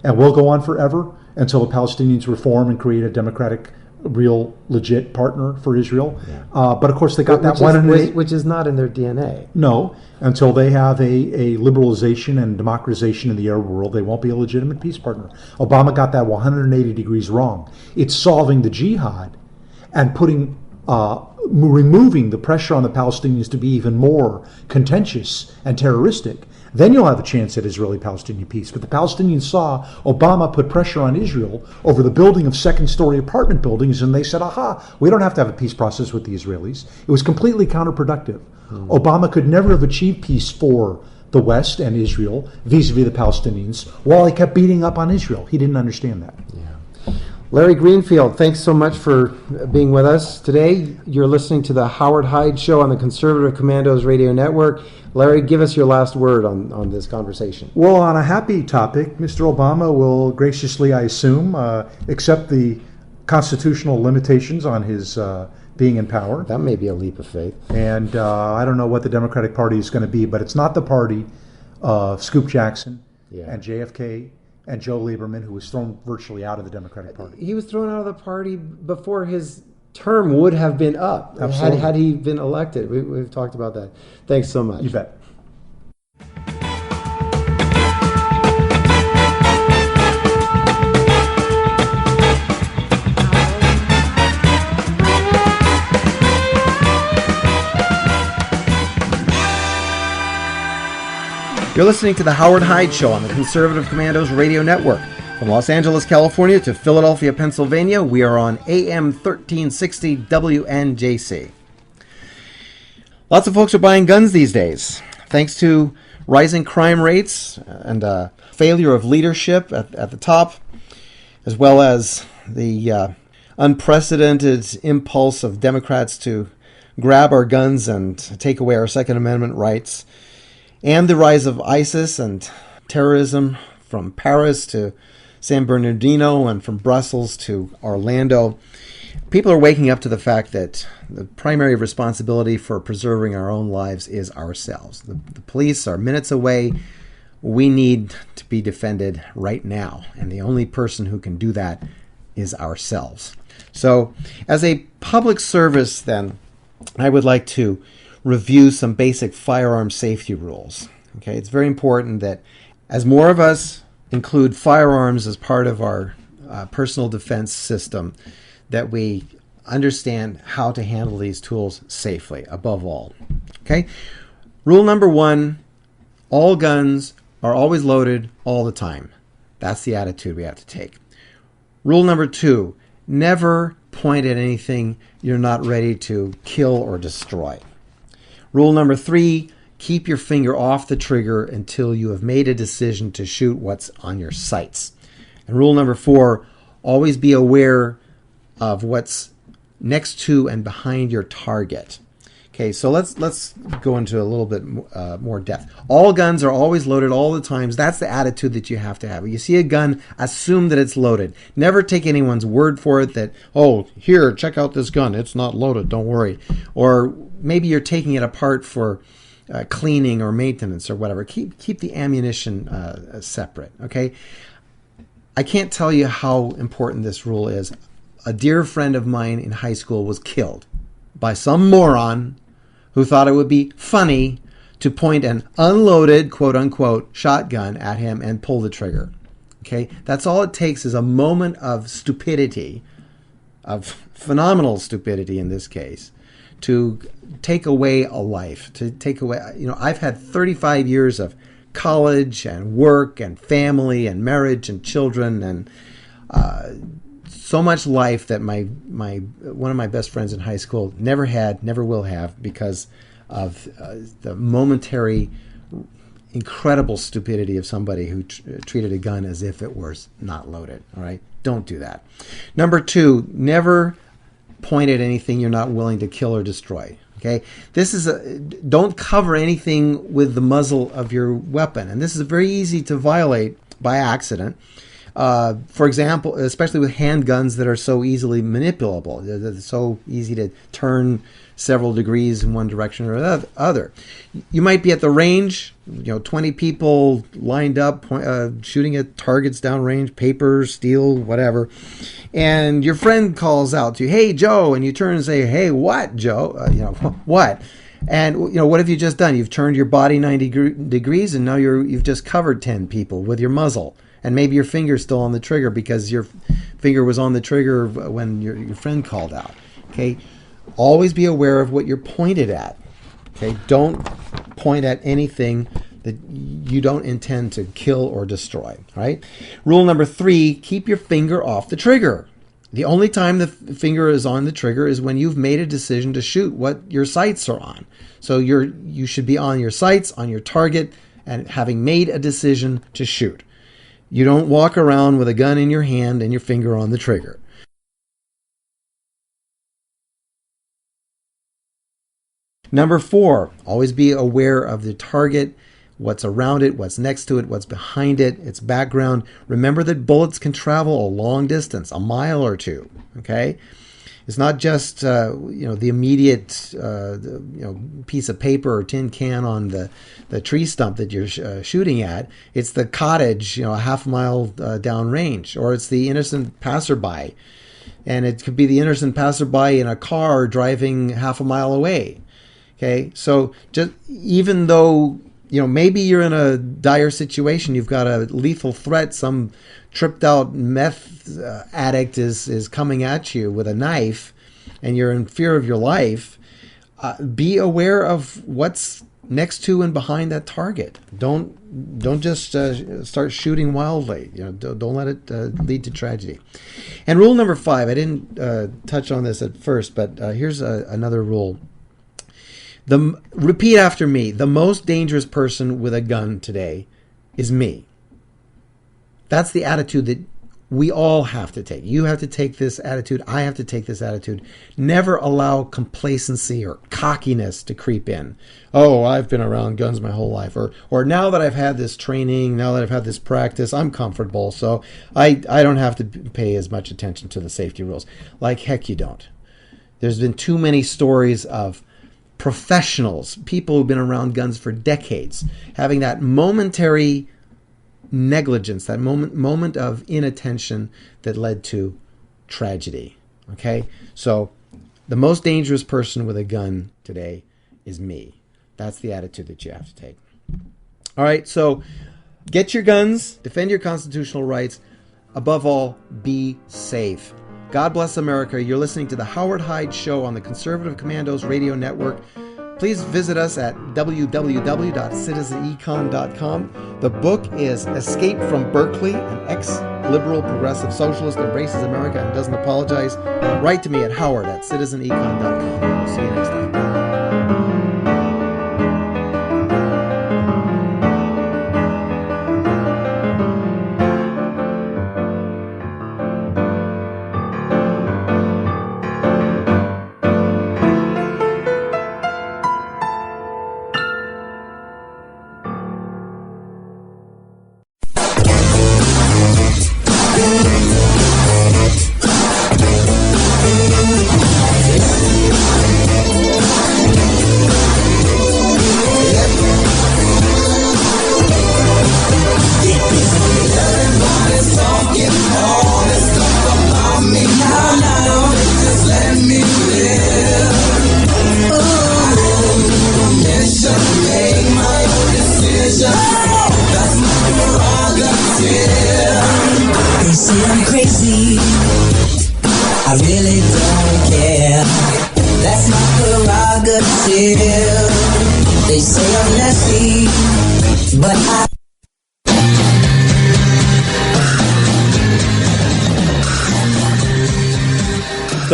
[SPEAKER 6] and will go on forever until the Palestinians reform and create a democratic, real, legit partner for Israel. But of course, they got that
[SPEAKER 3] which is not in their DNA.
[SPEAKER 6] No, until they have a liberalization and democratization in the Arab world, they won't be a legitimate peace partner. Obama got that 180 degrees wrong. It's solving the jihad and putting removing the pressure on the Palestinians to be even more contentious and terroristic. Then you'll have a chance at Israeli-Palestinian peace. But the Palestinians saw Obama put pressure on Israel over the building of second-story apartment buildings, and they said, aha, we don't have to have a peace process with the Israelis. It was completely counterproductive. Obama could never have achieved peace for the West and Israel vis-a-vis the Palestinians while he kept beating up on Israel. He didn't understand that.
[SPEAKER 3] Larry Greenfield, thanks so much for being with us today. You're listening to the Howard Hyde Show on the Conservative Commandos Radio Network. Larry, give us your last word on this conversation.
[SPEAKER 6] Well, on a happy topic, Mr. Obama will graciously, I assume, accept the constitutional limitations on his being in power.
[SPEAKER 3] That may be a leap of faith.
[SPEAKER 6] And I don't know what the Democratic Party is going to be, but it's not the party of Scoop Jackson and JFK and Joe Lieberman, who was thrown virtually out of the Democratic Party.
[SPEAKER 3] He was thrown out of the party before his term would have been up.
[SPEAKER 6] Absolutely.
[SPEAKER 3] Had he been elected. We've talked about that. Thanks so much.
[SPEAKER 6] You bet.
[SPEAKER 3] You're listening to the Howard Hyde Show on the Conservative Commandos Radio Network. From Los Angeles, California to Philadelphia, Pennsylvania, we are on AM 1360 WNJC. Lots of folks are buying guns these days, thanks to rising crime rates and failure of leadership at the top, as well as the unprecedented impulse of Democrats to grab our guns and take away our Second Amendment rights, and the rise of ISIS and terrorism from Paris to San Bernardino and from Brussels to Orlando. People are waking up to the fact that the primary responsibility for preserving our own lives is ourselves. The police are minutes away. We need to be defended right now. And the only person who can do that is ourselves. So as a public service, then, I would like to review some basic firearm safety rules. Okay, it's very important that as more of us include firearms as part of our personal defense system, that we understand how to handle these tools safely, above all. Okay, rule number one, all guns are always loaded all the time. That's the attitude we have to take. Rule number two, never point at anything you're not ready to kill or destroy. Rule number three, keep your finger off the trigger until you have made a decision to shoot what's on your sights. And rule number four, always be aware of what's next to and behind your target. Okay, so let's go into a little bit more depth. All guns are always loaded all the times. That's the attitude that you have to have. When you see a gun, assume that it's loaded. Never take anyone's word for it that, oh, here, check out this gun. It's not loaded. Don't worry. Or maybe you're taking it apart for cleaning or maintenance or whatever. Keep the ammunition separate. Okay. I can't tell you how important this rule is. A dear friend of mine in high school was killed by some moron who thought it would be funny to point an unloaded, quote unquote, shotgun at him and pull the trigger. Okay, that's all it takes is a moment of stupidity, of phenomenal stupidity in this case, to take away a life, to take away, I've had 35 years of college and work and family and marriage and children and so much life that my one of my best friends in high school never had, never will have, because of the momentary incredible stupidity of somebody who treated a gun as if it was not loaded. All right, don't do that. Number 2, never point at anything you're not willing to kill or destroy. Okay, don't cover anything with the muzzle of your weapon, and this is very easy to violate by accident. For example, especially with handguns that are so easily manipulable, they're so easy to turn several degrees in one direction or the other. You might be at the range, 20 people lined up, shooting at targets downrange, paper, steel, whatever, and your friend calls out to you, "Hey, Joe," and you turn and say, "Hey, what, Joe?" What? And what have you just done? You've turned your body 90 degrees, and now you've just covered 10 people with your muzzle. And maybe your finger's still on the trigger because your finger was on the trigger when your friend called out. Okay, always be aware of what you're pointed at. Okay, don't point at anything that you don't intend to kill or destroy. Right? Rule number 3: keep your finger off the trigger. The only time the finger is on the trigger is when you've made a decision to shoot what your sights are on. So you should be on your sights, on your target, and having made a decision to shoot. You don't walk around with a gun in your hand and your finger on the trigger. Number 4, always be aware of the target, what's around it, what's next to it, what's behind it, its background. Remember that bullets can travel a long distance, a mile or two. Okay? It's not just the immediate piece of paper or tin can on the tree stump that you're shooting at. It's the cottage, a half mile downrange, or it's the innocent passerby, and it could be the innocent passerby in a car driving half a mile away. Okay, so just even though maybe you're in a dire situation, you've got a lethal threat, some tripped out meth addict is coming at you with a knife and you're in fear of your life, be aware of what's next to and behind that target. Don't just start shooting wildly. Don't let it lead to tragedy. And rule number 5, I didn't touch on this at first, but here's another rule. Repeat after me. The most dangerous person with a gun today is me. That's the attitude that we all have to take. You have to take this attitude. I have to take this attitude. Never allow complacency or cockiness to creep in. Oh, I've been around guns my whole life. Or now that I've had this training, now that I've had this practice, I'm comfortable, so I don't have to pay as much attention to the safety rules. Like heck you don't. There's been too many stories of professionals, people who've been around guns for decades, having that momentary negligence, that moment of inattention that led to tragedy. Okay? So the most dangerous person with a gun today is me. That's the attitude that you have to take. All right, so get your guns, defend your constitutional rights. Above all, be safe. God bless America. You're listening to The Howard Hyde Show on the Conservative Commandos Radio Network. Please visit us at www.citizenecon.com. The book is Escape from Berkeley, an ex-liberal progressive socialist embraces America and doesn't apologize. Write to me at howard@citizenecon.com. We'll see you next time.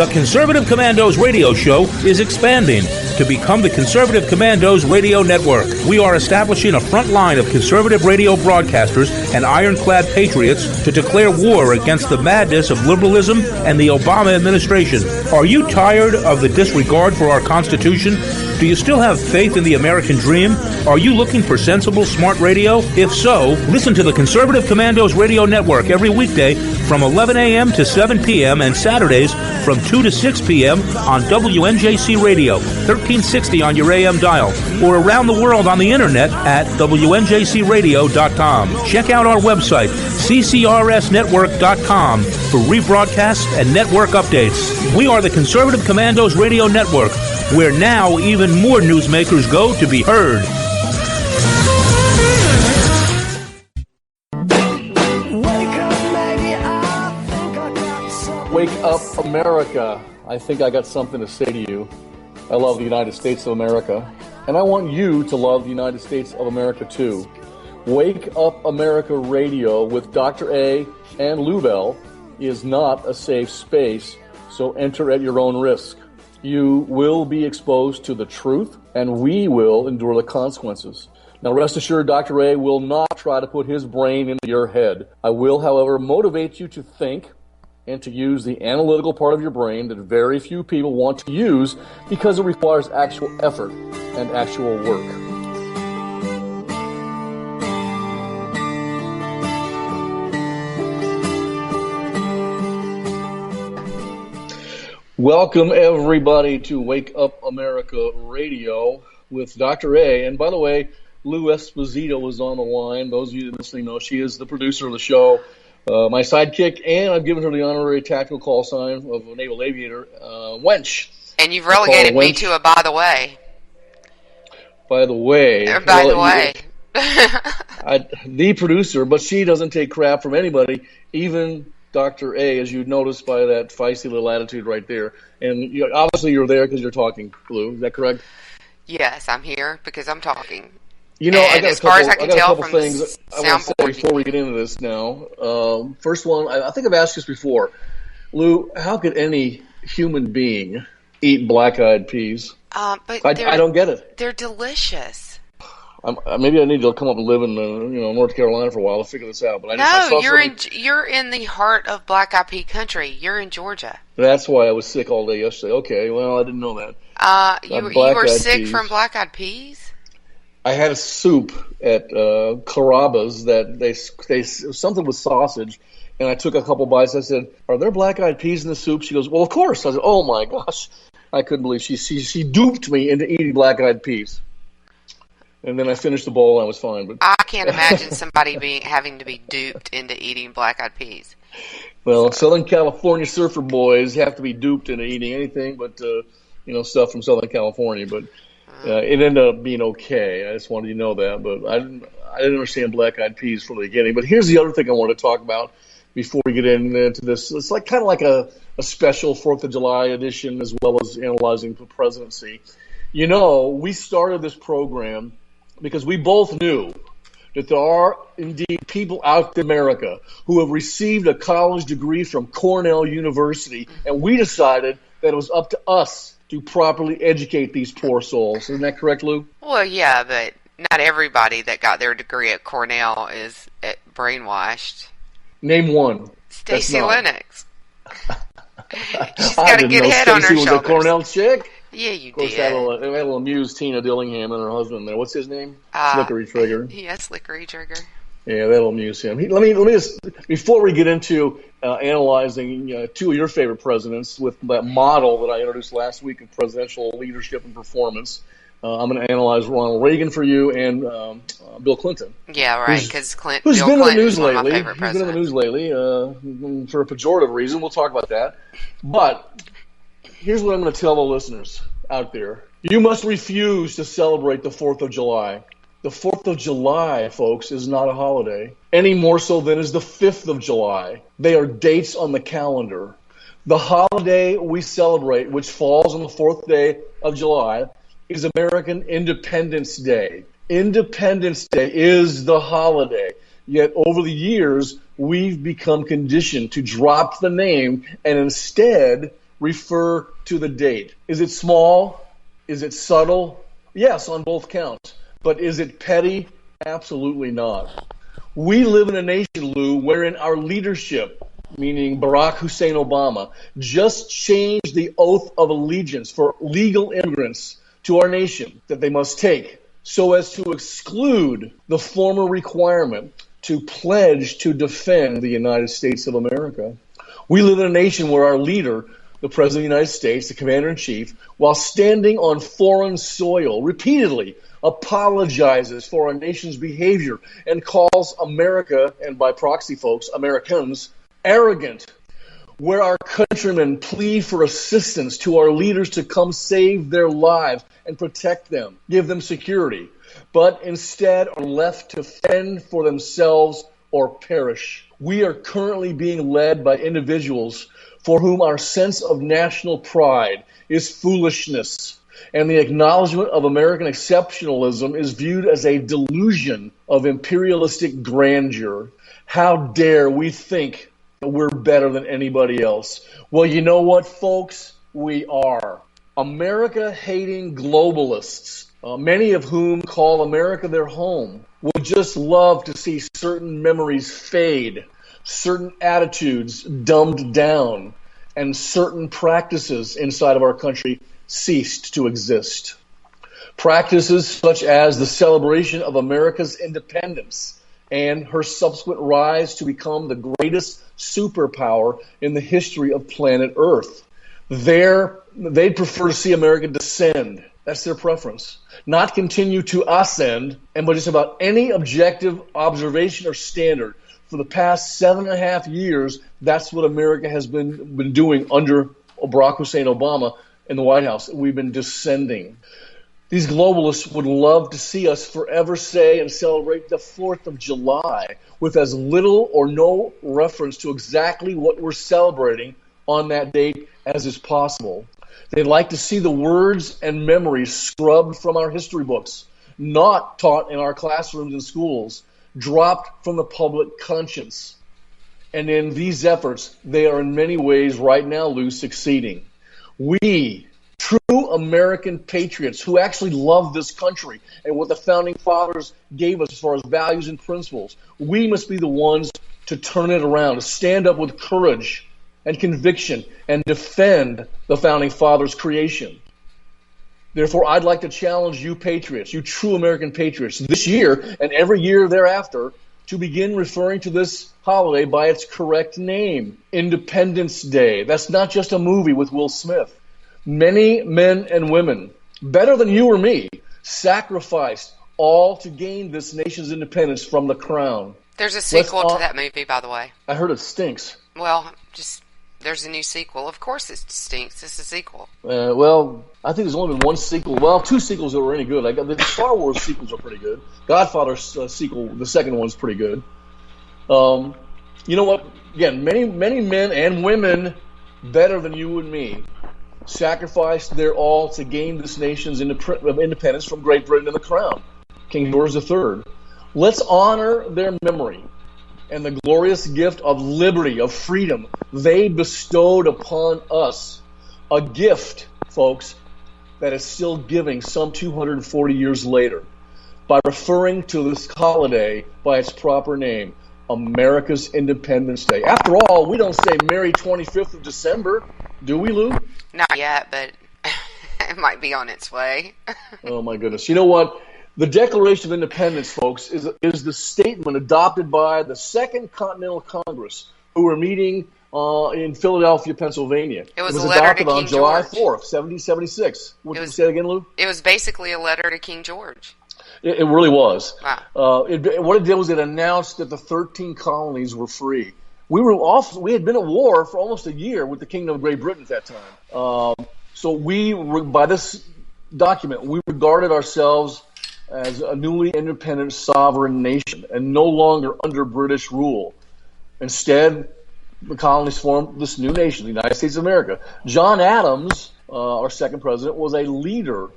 [SPEAKER 2] The Conservative Commandos radio show is expanding to become the Conservative Commandos radio network. We are establishing a front line of conservative radio broadcasters and ironclad patriots to declare war against the madness of liberalism and the Obama administration. Are you tired of the disregard for our Constitution? Do you still have faith in the American dream? Are you looking for sensible, smart radio? If so, listen to the Conservative Commandos radio network every weekday from 11 a.m. to 7 p.m. and Saturdays from 2 to 6 p.m. on WNJC Radio, 1360 on your AM dial, or around the world on the internet at WNJCradio.com. Check out our website, ccrsnetwork.com, for rebroadcasts and network updates. We are the Conservative Commandos Radio Network, where now even more newsmakers go to be heard.
[SPEAKER 7] Wake up, America. I think I got something to say to you. I love the United States of America, and I want you to love the United States of America too. Wake Up America Radio with Dr. A and Lubell is not a safe space, so enter at your own risk. You will be exposed to the truth, and we will endure the consequences. Now, rest assured, Dr. A will not try to put his brain into your head. I will, however, motivate you to think and to use the analytical part of your brain that very few people want to use because it requires actual effort and actual work. Welcome, everybody, to Wake Up America Radio with Dr. A. And by the way, Lou Esposito is on the line. Those of you listening know she is the producer of the show, my sidekick, and I've given her the honorary tactical call sign of a naval aviator, Wench.
[SPEAKER 8] And you've relegated me to a by the way.
[SPEAKER 7] By the way.
[SPEAKER 8] By the way.
[SPEAKER 7] The producer, but she doesn't take crap from anybody, even Dr. A, as you noticed by that feisty little attitude right there. And obviously you're there because you're talking, Lou. Is that correct?
[SPEAKER 8] Yes, I'm here because I'm talking.
[SPEAKER 7] You know,
[SPEAKER 8] and
[SPEAKER 7] I got
[SPEAKER 8] as far as I can tell
[SPEAKER 7] couple
[SPEAKER 8] from
[SPEAKER 7] things I want to say before we get into this now. First one, I think I've asked this before. Lou, how could any human being eat black-eyed peas?
[SPEAKER 8] But
[SPEAKER 7] I don't get it.
[SPEAKER 8] They're delicious.
[SPEAKER 7] Maybe I need to come up and live in North Carolina for a while to figure this out. But
[SPEAKER 8] you're in the heart of black-eyed pea country. You're in Georgia.
[SPEAKER 7] That's why I was sick all day yesterday. Okay, well, I didn't know that.
[SPEAKER 8] You were sick from black-eyed peas?
[SPEAKER 7] I had a soup at Carrabba's that they something with sausage, and I took a couple bites. I said, "Are there black-eyed peas in the soup?" She goes, "Well, of course." I said, "Oh my gosh!" I couldn't believe she duped me into eating black-eyed peas. And then I finished the bowl and I was fine. But
[SPEAKER 8] I can't imagine somebody having to be duped into eating black-eyed peas.
[SPEAKER 7] Well, Southern California surfer boys have to be duped into eating anything but stuff from Southern California. But it ended up being okay. I just wanted you to know that. But I didn't understand black-eyed peas from the beginning. But here's the other thing I want to talk about before we get into this. It's kind of like a special 4th of July edition as well as analyzing the presidency. You know, we started this program because we both knew that there are indeed people out in America who have received a college degree from Cornell University, and we decided that it was up to us to properly educate these poor souls. Isn't that correct, Lou?
[SPEAKER 8] Well, yeah, but not everybody that got their degree at Cornell is brainwashed.
[SPEAKER 7] Name one.
[SPEAKER 8] Stacey Lennox. She's got a good head on her
[SPEAKER 7] Stacey was
[SPEAKER 8] shoulders.
[SPEAKER 7] a Cornell chick?
[SPEAKER 8] Yeah, you
[SPEAKER 7] did. Of course, that'll amuse Tina Dillingham and her husband there. What's his name? Slickery Trigger.
[SPEAKER 8] Yeah, Slickery Trigger.
[SPEAKER 7] Yeah, that'll amuse him. Let me just, before we get into analyzing two of your favorite presidents with that model that I introduced last week of presidential leadership and performance, I'm going to analyze Ronald Reagan for you and Bill Clinton.
[SPEAKER 8] Yeah, right, because
[SPEAKER 7] who's been in the news lately.
[SPEAKER 8] He's been in the
[SPEAKER 7] news lately for a pejorative reason. We'll talk about that. But here's what I'm going to tell the listeners out there. You must refuse to celebrate the 4th of July. The 4th of July, folks, is not a holiday, any more so than is the 5th of July. They are dates on the calendar. The holiday we celebrate, which falls on the 4th day of July, is American Independence Day. Independence Day is the holiday. Yet over the years, we've become conditioned to drop the name and instead refer to the date. Is it small? Is it subtle? Yes, on both counts. But is it petty? Absolutely not. We live in a nation, Lou, wherein our leadership, meaning Barack Hussein Obama, just changed the oath of allegiance for legal immigrants to our nation that they must take so as to exclude the former requirement to pledge to defend the United States of America. We live in a nation where our leader, the President of the United States, the Commander-in-Chief, while standing on foreign soil, repeatedly apologizes for our nation's behavior and calls America, and by proxy folks, Americans, arrogant, where our countrymen plead for assistance to our leaders to come save their lives and protect them, give them security, but instead are left to fend for themselves or perish. We are currently being led by individuals for whom our sense of national pride is foolishness, and the acknowledgement of American exceptionalism is viewed as a delusion of imperialistic grandeur. How dare we think that we're better than anybody else? Well, you know what, folks? We are. America-hating globalists, many of whom call America their home, would just love to see certain memories fade, certain attitudes dumbed down, and certain practices inside of our country ceased to exist. Practices such as the celebration of America's independence and her subsequent rise to become the greatest superpower in the history of planet Earth. They'd prefer to see America descend. That's their preference. Not continue to ascend, and by just about any objective observation or standard. For the past 7.5 years, that's what America has been doing under Barack Hussein Obama in the White House. We've been descending. These globalists would love to see us forever say and celebrate the 4th of July with as little or no reference to exactly what we're celebrating on that date as is possible. They'd like to see the words and memories scrubbed from our history books, not taught in our classrooms and schools, dropped from the public conscience. And in these efforts, they are in many ways right now, Lou, succeeding. We, true American patriots who actually love this country and what the Founding Fathers gave us as far as values and principles, we must be the ones to turn it around, to stand up with courage and conviction and defend the Founding Fathers' creation. Therefore, I'd like to challenge you patriots, you true American patriots, this year and every year thereafter, to begin referring to this holiday by its correct name, Independence Day. That's not just a movie with Will Smith. Many men and women, better than you or me, sacrificed all to gain this nation's independence from the crown.
[SPEAKER 8] There's a sequel to that movie, by the way.
[SPEAKER 7] I heard it stinks.
[SPEAKER 8] Well, there's a new sequel. Of course it stinks. It's a sequel.
[SPEAKER 7] Well, I think there's only been one sequel. Well, 2 sequels that were any good. The Star Wars sequels are pretty good. Godfather's sequel, the second one's pretty good. You know what? Again, many men and women better than you and me sacrificed their all to gain this nation's independence from Great Britain and the Crown, King George III. Let's honor their memory and the glorious gift of liberty, of freedom they bestowed upon us. A gift, folks, that is still giving some 240 years later by referring to this holiday by its proper name, America's Independence Day. After all, we don't say Merry 25th of December, do we, Lou?
[SPEAKER 8] Not yet, but it might be on its way.
[SPEAKER 7] Oh, my goodness. You know what? The Declaration of Independence, folks, is the statement adopted by the Second Continental Congress, who were meeting in Philadelphia, Pennsylvania.
[SPEAKER 8] It was a letter
[SPEAKER 7] adopted
[SPEAKER 8] to King
[SPEAKER 7] on July
[SPEAKER 8] George.
[SPEAKER 7] 4th, 1776. Would you say it again, Lou?
[SPEAKER 8] It was basically a letter to King George.
[SPEAKER 7] It really was.
[SPEAKER 8] Wow.
[SPEAKER 7] What it did was it announced that the 13 colonies were free. We had been at war for almost a year with the Kingdom of Great Britain at that time. So by this document, we regarded ourselves as a newly independent sovereign nation and no longer under British rule. Instead, the colonies formed this new nation, the United States of America. John Adams, our second president, was a leader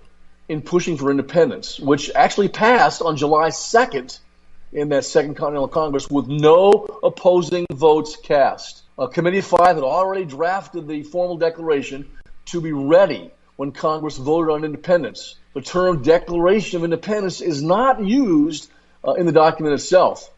[SPEAKER 7] in pushing for independence, which actually passed on July 2nd in that Second Continental Congress with no opposing votes cast. Committee 5 had already drafted the formal declaration to be ready when Congress voted on independence. The term Declaration of Independence is not used in the document itself.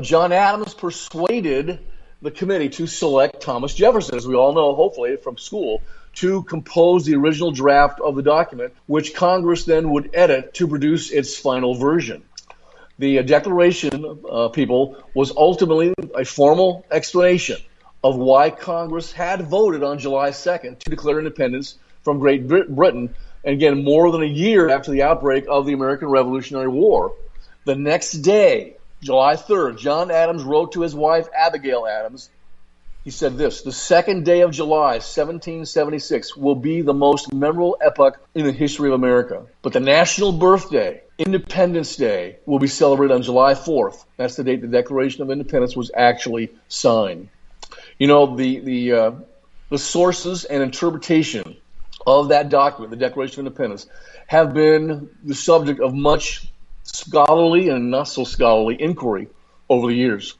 [SPEAKER 7] John Adams persuaded the committee to select Thomas Jefferson, as we all know, hopefully, from school, to compose the original draft of the document, which Congress then would edit to produce its final version. The Declaration, people, was ultimately a formal explanation of why Congress had voted on July 2nd to declare independence from Great Britain, and again, more than a year after the outbreak of the American Revolutionary War. The next day, July 3rd, John Adams wrote to his wife, Abigail Adams. He said this: "The second day of July, 1776, will be the most memorable epoch in the history of America. But the national birthday, Independence Day, will be celebrated on July 4th. That's the date the Declaration of Independence was actually signed." You know, the sources and interpretation of that document, the Declaration of Independence, have been the subject of much scholarly and not so scholarly inquiry over the years.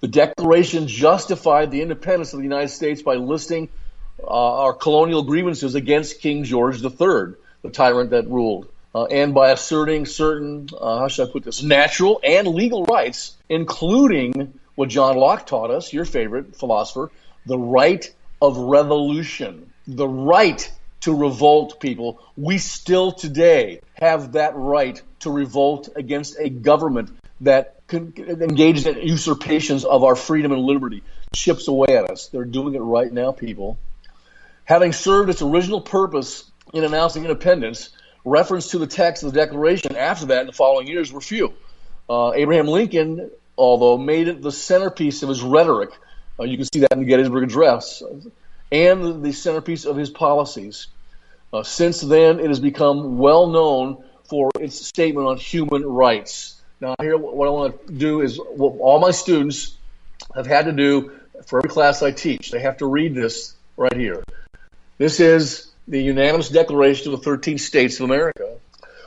[SPEAKER 7] The Declaration justified the independence of the United States by listing our colonial grievances against King George III, the tyrant that ruled, and by asserting certain, how should I put this, natural and legal rights, including what John Locke taught us, your favorite philosopher, the right of revolution, the right to revolt, people. We still today have that right to revolt against a government that engaged in usurpations of our freedom and liberty, chips away at us. They're doing it right now, people. Having served its original purpose in announcing independence, reference to the text of the Declaration after that in the following years were few. Abraham Lincoln, although, made it the centerpiece of his rhetoric. You can see that in the Gettysburg Address, and the centerpiece of his policies. Since then, it has become well known for its statement on human rights. Now, here, what I want to do is what all my students have had to do for every class I teach. They have to read this right here. This is the unanimous declaration of the 13 states of America.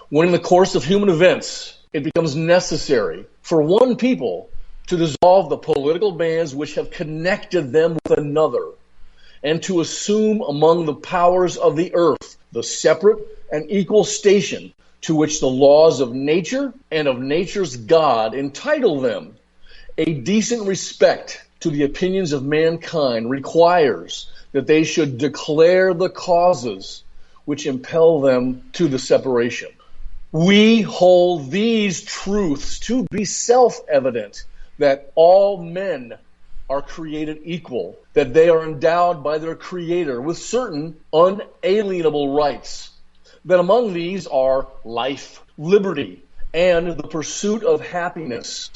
[SPEAKER 7] When in the course of human events, it becomes necessary for one people to dissolve the political bands which have connected them with another, and to assume among the powers of the earth the separate and equal station to which the laws of nature and of nature's God entitle them. A decent respect to the opinions of mankind requires that they should declare the causes which impel them to the separation. We hold these truths to be self-evident, that all men are created equal, that they are endowed by their Creator with certain unalienable rights, that among these are life, liberty, and the pursuit of happiness,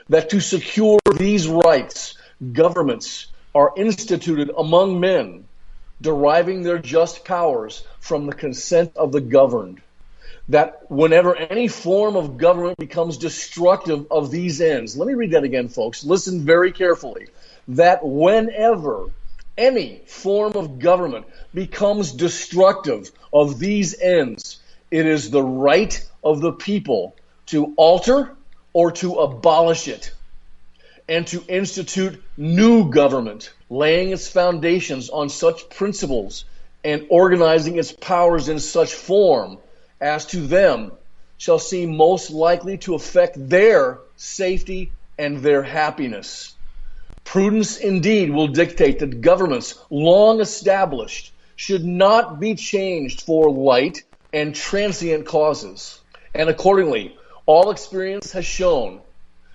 [SPEAKER 7] that to secure these rights, governments are instituted among men, deriving their just powers from the consent of the governed, that whenever any form of government becomes destructive of these ends, let me read that again, folks, listen very carefully, that whenever any form of government becomes destructive of these ends, it is the right of the people to alter or to abolish it, and to institute new government, laying its foundations on such principles and organizing its powers in such form as to them shall seem most likely to affect their safety and their happiness. Prudence indeed will dictate that governments long established should not be changed for light and transient causes. And accordingly, all experience has shown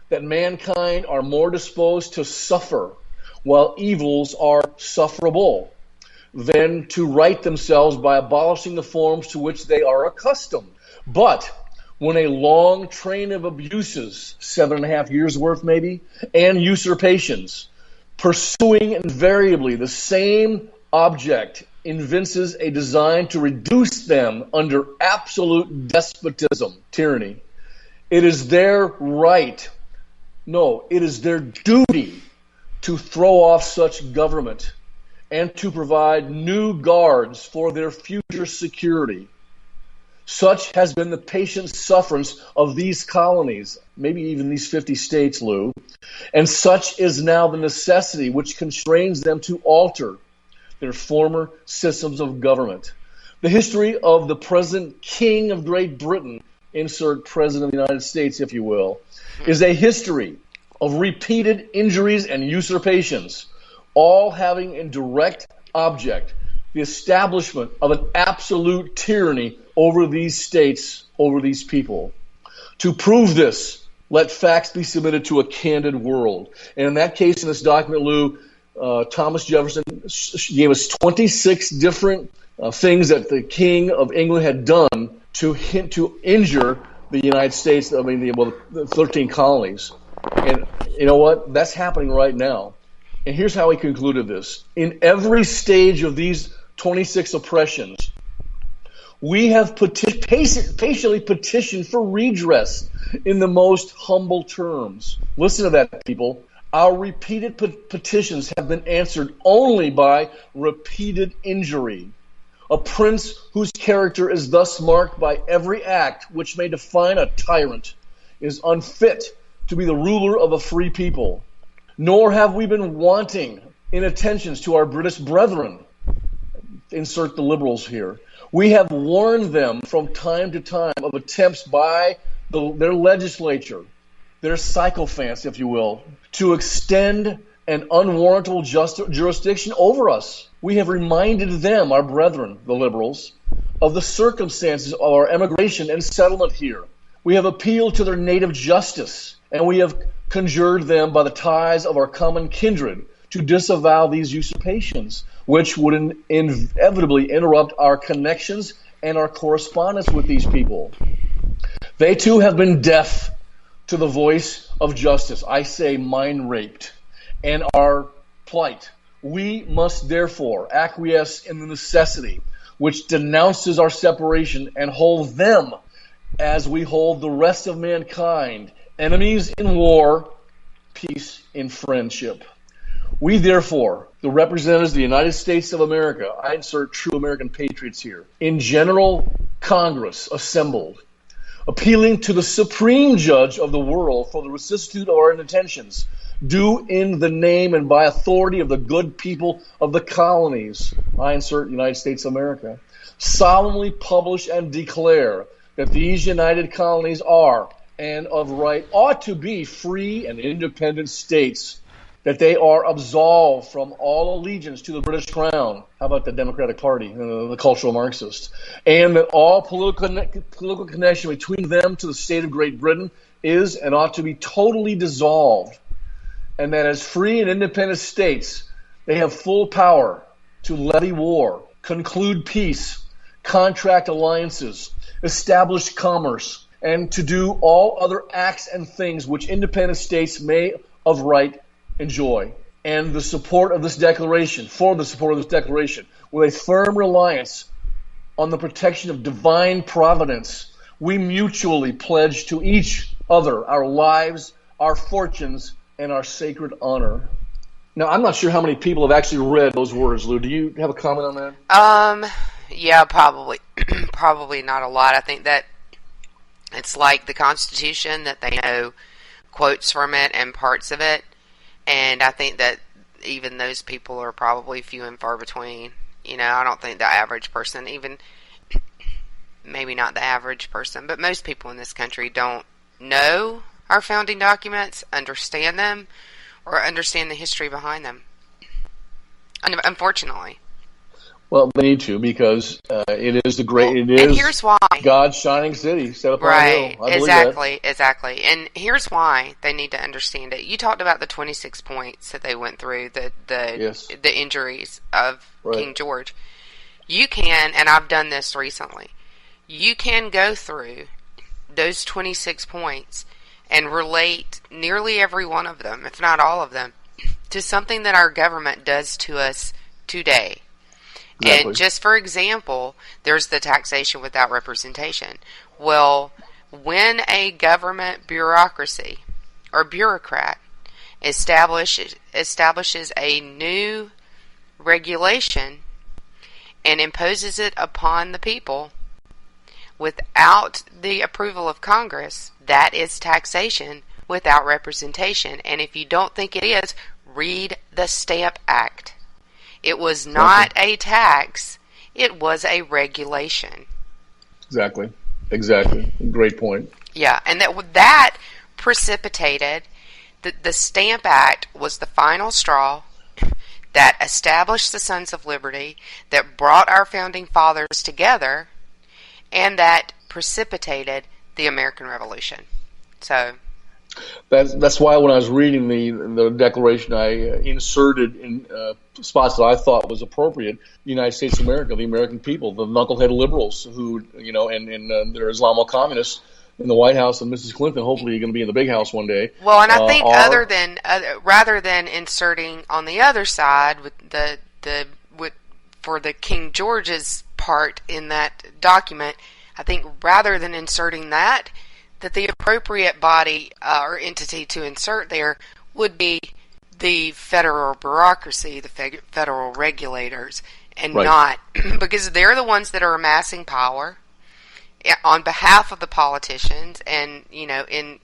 [SPEAKER 7] that mankind are more disposed to suffer while evils are sufferable than to right themselves by abolishing the forms to which they are accustomed. But when a long train of abuses, 7.5 years worth maybe, and usurpations, pursuing invariably the same object, evinces a design to reduce them under absolute despotism, tyranny, it is their right, no, it is their duty to throw off such government and to provide new guards for their future security, Such has been the patient sufferance of these colonies, maybe even these 50 states, Lou, and such is now the necessity which constrains them to alter their former systems of government. The history of the present King of Great Britain, insert President of the United States, if you will, is a history of repeated injuries and usurpations, all having in direct object the establishment of an absolute tyranny over these states, over these people. To prove this, let facts be submitted to a candid world. And in that case, in this document, Lou, Thomas Jefferson gave us 26 different things that the King of England had done to injure the United States, the 13 colonies. And you know what? That's happening right now. And here's how he concluded this. In every stage of these 26 oppressions, we have patiently petitioned for redress in the most humble terms. Listen to that, people. Our repeated petitions have been answered only by repeated injury. A prince whose character is thus marked by every act which may define a tyrant is unfit to be the ruler of a free people. Nor have we been wanting in attentions to our British brethren. Insert the liberals here. We have warned them from time to time of attempts by their legislature, their sycophants, if you will, to extend an unwarrantable jurisdiction over us. We have reminded them, our brethren, the liberals, of the circumstances of our emigration and settlement here. We have appealed to their native justice, and we have conjured them by the ties of our common kindred to disavow these usurpations, which would inevitably interrupt our connections and our correspondence with these people. They too have been deaf to the voice of justice, I say mind raped, and our plight. We must therefore acquiesce in the necessity which denounces our separation and hold them as we hold the rest of mankind, enemies in war, peace in friendship. We therefore, the representatives of the United States of America, I insert true American patriots here, in General Congress assembled, appealing to the supreme judge of the world for the vicissitude of our intentions, do in the name and by authority of the good people of the colonies, I insert United States of America, solemnly publish and declare that these united colonies are, and of right ought to be, free and independent states, that they are absolved from all allegiance to the British Crown. How about the Democratic Party, the cultural Marxists? And that all political connection between them to the state of Great Britain is and ought to be totally dissolved. And that as free and independent states, they have full power to levy war, conclude peace, contract alliances, establish commerce, and to do all other acts and things which independent states may of right enjoy. And the support of this declaration, with a firm reliance on the protection of divine providence, we mutually pledge to each other our lives, our fortunes, and our sacred honor. Now, I'm not sure how many people have actually read those words, Lou. Do you have a comment on that?
[SPEAKER 8] Yeah, probably. Probably not a lot. I think that it's like the Constitution, that they know quotes from it and parts of it. And I think that even those people are probably few and far between. You know, I don't think the average person, even maybe not the average person, but most people in this country don't know our founding documents, understand them, or understand the history behind them. Unfortunately.
[SPEAKER 7] Well, they need to, because it is
[SPEAKER 8] and here's why.
[SPEAKER 7] God's shining city set upon a hill. I believe
[SPEAKER 8] Exactly. And here's why they need to understand it. You talked about the 26 points that they went through, the injuries of King George. You can, and I've done this recently, you can go through those 26 points and relate nearly every one of them, if not all of them, to something that our government does to us today. Exactly. And just for example, there's the taxation without representation. Well, when a government bureaucracy or bureaucrat establishes a new regulation and imposes it upon the people, without the approval of Congress, that is taxation without representation. And if you don't think it is, read the Stamp Act. It was not a tax, it was a regulation.
[SPEAKER 7] Exactly. Great point.
[SPEAKER 8] Yeah, and that precipitated, the Stamp Act was the final straw that established the Sons of Liberty, that brought our founding fathers together, and that precipitated the American Revolution. So
[SPEAKER 7] that's why when I was reading the Declaration, I inserted in spots that I thought was appropriate: the United States of America, the American people, the knucklehead liberals who, and they're Islamo-communists in the White House, and Mrs. Clinton hopefully going to be in the big house one day.
[SPEAKER 8] Well, and I think rather than inserting on the other side with for the King George's part in that document, I think rather than inserting that the appropriate body or entity to insert there would be the federal bureaucracy, the federal regulators, and not because they're the ones that are amassing power on behalf of the politicians, and in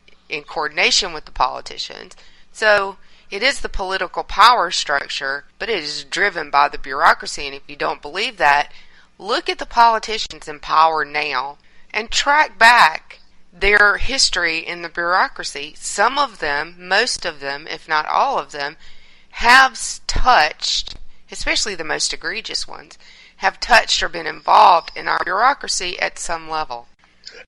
[SPEAKER 8] coordination with the politicians. So it is the political power structure, but it is driven by the bureaucracy. And if you don't believe that, look at the politicians in power now and track back their history in the bureaucracy. Some of them, most of them, if not all of them, have touched, especially the most egregious ones, have touched or been involved in our bureaucracy at some level.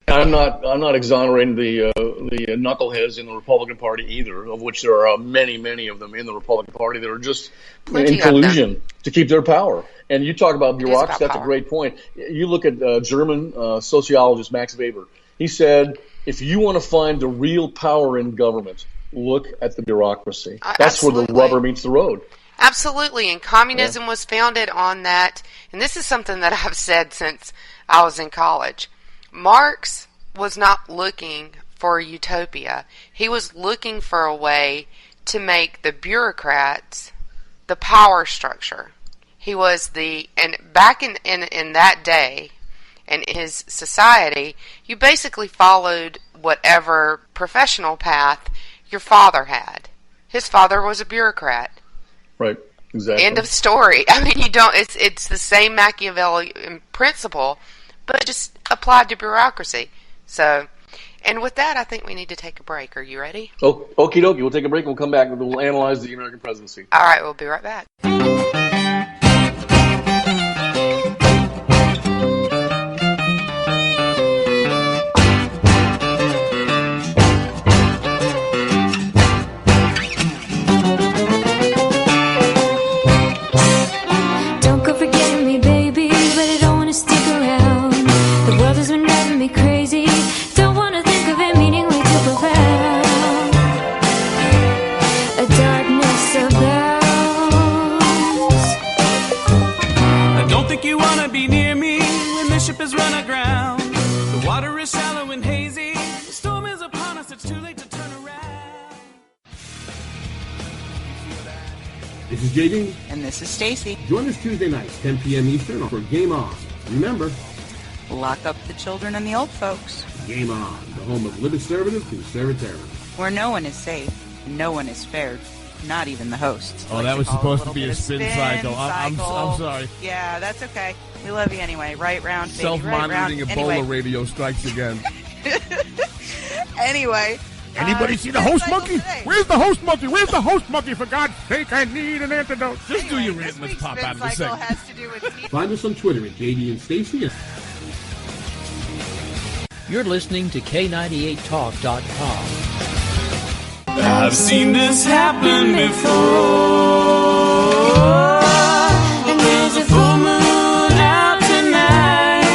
[SPEAKER 7] I'm not exonerating the knuckleheads in the Republican Party either, of which there are many of them in the Republican Party that are just in collusion to keep their power. And you talk about bureaucracy, that's a great point. You look at German sociologist Max Weber. He said, if you want to find the real power in government, look at the bureaucracy. That's where the rubber meets the road.
[SPEAKER 8] Absolutely, and communism was founded on that. And this is something that I've said since I was in college. Marx was not looking for a utopia. He was looking for a way to make the bureaucrats the power structure. He was and back in that day and in his society, you basically followed whatever professional path your father had. His father was a bureaucrat.
[SPEAKER 7] Right, exactly.
[SPEAKER 8] End of story. I mean, it's the same Machiavellian principle, but just applied to bureaucracy. So, and with that, I think we need to take a break. Are you ready?
[SPEAKER 7] Oh, okie dokie. We'll take a break and we'll come back and we'll analyze the American presidency.
[SPEAKER 8] All right, we'll be right back.
[SPEAKER 9] This is JD.
[SPEAKER 10] And this is Stacy.
[SPEAKER 9] Join us Tuesday nights, 10 p.m. Eastern, for Game On. Remember,
[SPEAKER 10] lock up the children and the old folks.
[SPEAKER 9] Game On, the home of conservative conservatism.
[SPEAKER 10] Where no one is safe, no one is spared, not even the hosts.
[SPEAKER 11] Oh, that was supposed to be a spin cycle. I'm sorry.
[SPEAKER 10] Yeah, that's okay. We love you anyway. Right round, baby.
[SPEAKER 11] Self-monitoring Ebola radio strikes again.
[SPEAKER 10] Anyway.
[SPEAKER 11] Anybody see the host monkey? Where's the host monkey? Where's the host monkey? For God's sake, I need an antidote. Just do your rant. Let's pop out of the segment.
[SPEAKER 9] Find us on Twitter at JD and Stacy.
[SPEAKER 12] You're listening to K98Talk.com.
[SPEAKER 13] I've seen this happen before. And there's a full moon out tonight.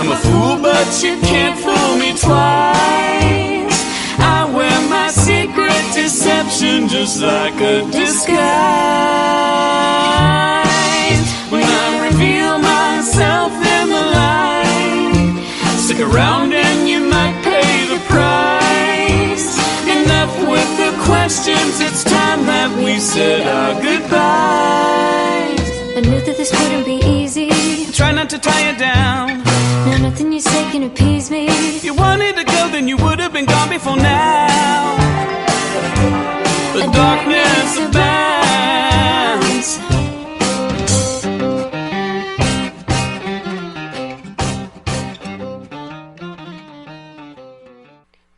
[SPEAKER 13] I'm a fool, but you can't fool me twice. I wear my secret deception just like a disguise. When I reveal myself in the light, stick around and you might pay the price. Enough with the questions, it's time that we said our goodbyes.
[SPEAKER 14] I knew that this wouldn't be easy.
[SPEAKER 13] Try not to tie it down. Now nothing you say can appease me.
[SPEAKER 14] If you wanted to go, then you would have been gone before now. The darkness abounds.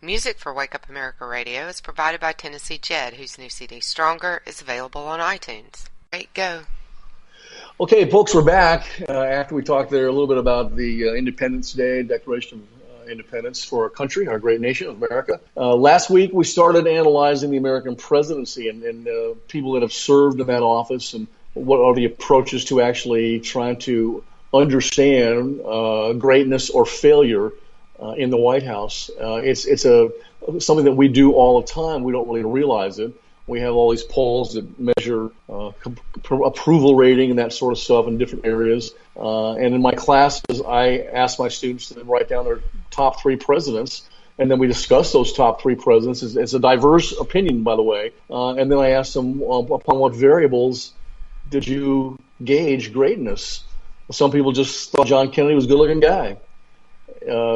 [SPEAKER 8] Music for Wake Up America Radio is provided by Tennessee Jed, whose new CD, Stronger, is available on iTunes. Great, go.
[SPEAKER 7] Okay, folks, we're back after we talked there a little bit about the Independence Day, Declaration of Independence for our country, our great nation of America. Last week, we started analyzing the American presidency and people that have served in that office and what are the approaches to actually trying to understand greatness or failure in the White House. It's something that we do all the time. We don't really realize it. We have all these polls that measure approval rating and that sort of stuff in different areas. And in my classes, I ask my students to write down their top 3 presidents, and then we discuss those top 3 presidents. It's a diverse opinion, by the way. And then I ask them, upon what variables did you gauge greatness? Some people just thought John Kennedy was a good-looking guy.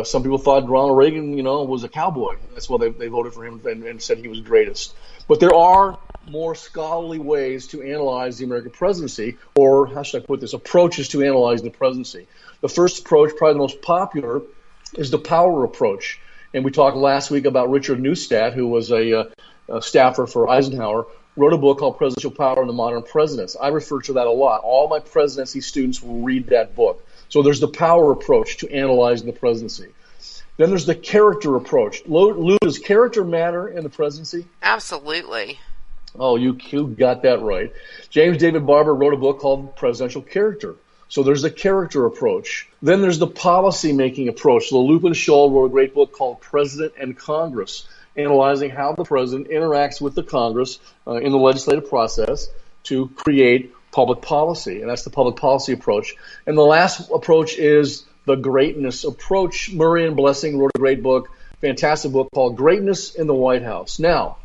[SPEAKER 7] Some people thought Ronald Reagan, was a cowboy. That's why they voted for him and said he was greatest. But there are more scholarly ways to analyze the American presidency, or how should I put this, approaches to analyzing the presidency. The first approach, probably the most popular, is the power approach. And we talked last week about Richard Neustadt, who was a staffer for Eisenhower, wrote a book called Presidential Power and the Modern Presidents. I refer to that a lot. All my presidency students will read that book. So there's the power approach to analyzing the presidency. Then there's the character approach. Lou, does character matter in the presidency?
[SPEAKER 8] Absolutely.
[SPEAKER 7] Oh, you got that right. James David Barber wrote a book called Presidential Character. So there's the character approach. Then there's the policy-making approach. So Lupin Scholl wrote a great book called President and Congress, analyzing how the president interacts with the Congress in the legislative process to create public policy, and that's the public policy approach. And the last approach is the greatness approach. Murray and Blessing wrote a great book, fantastic book called Greatness in the White House. Now,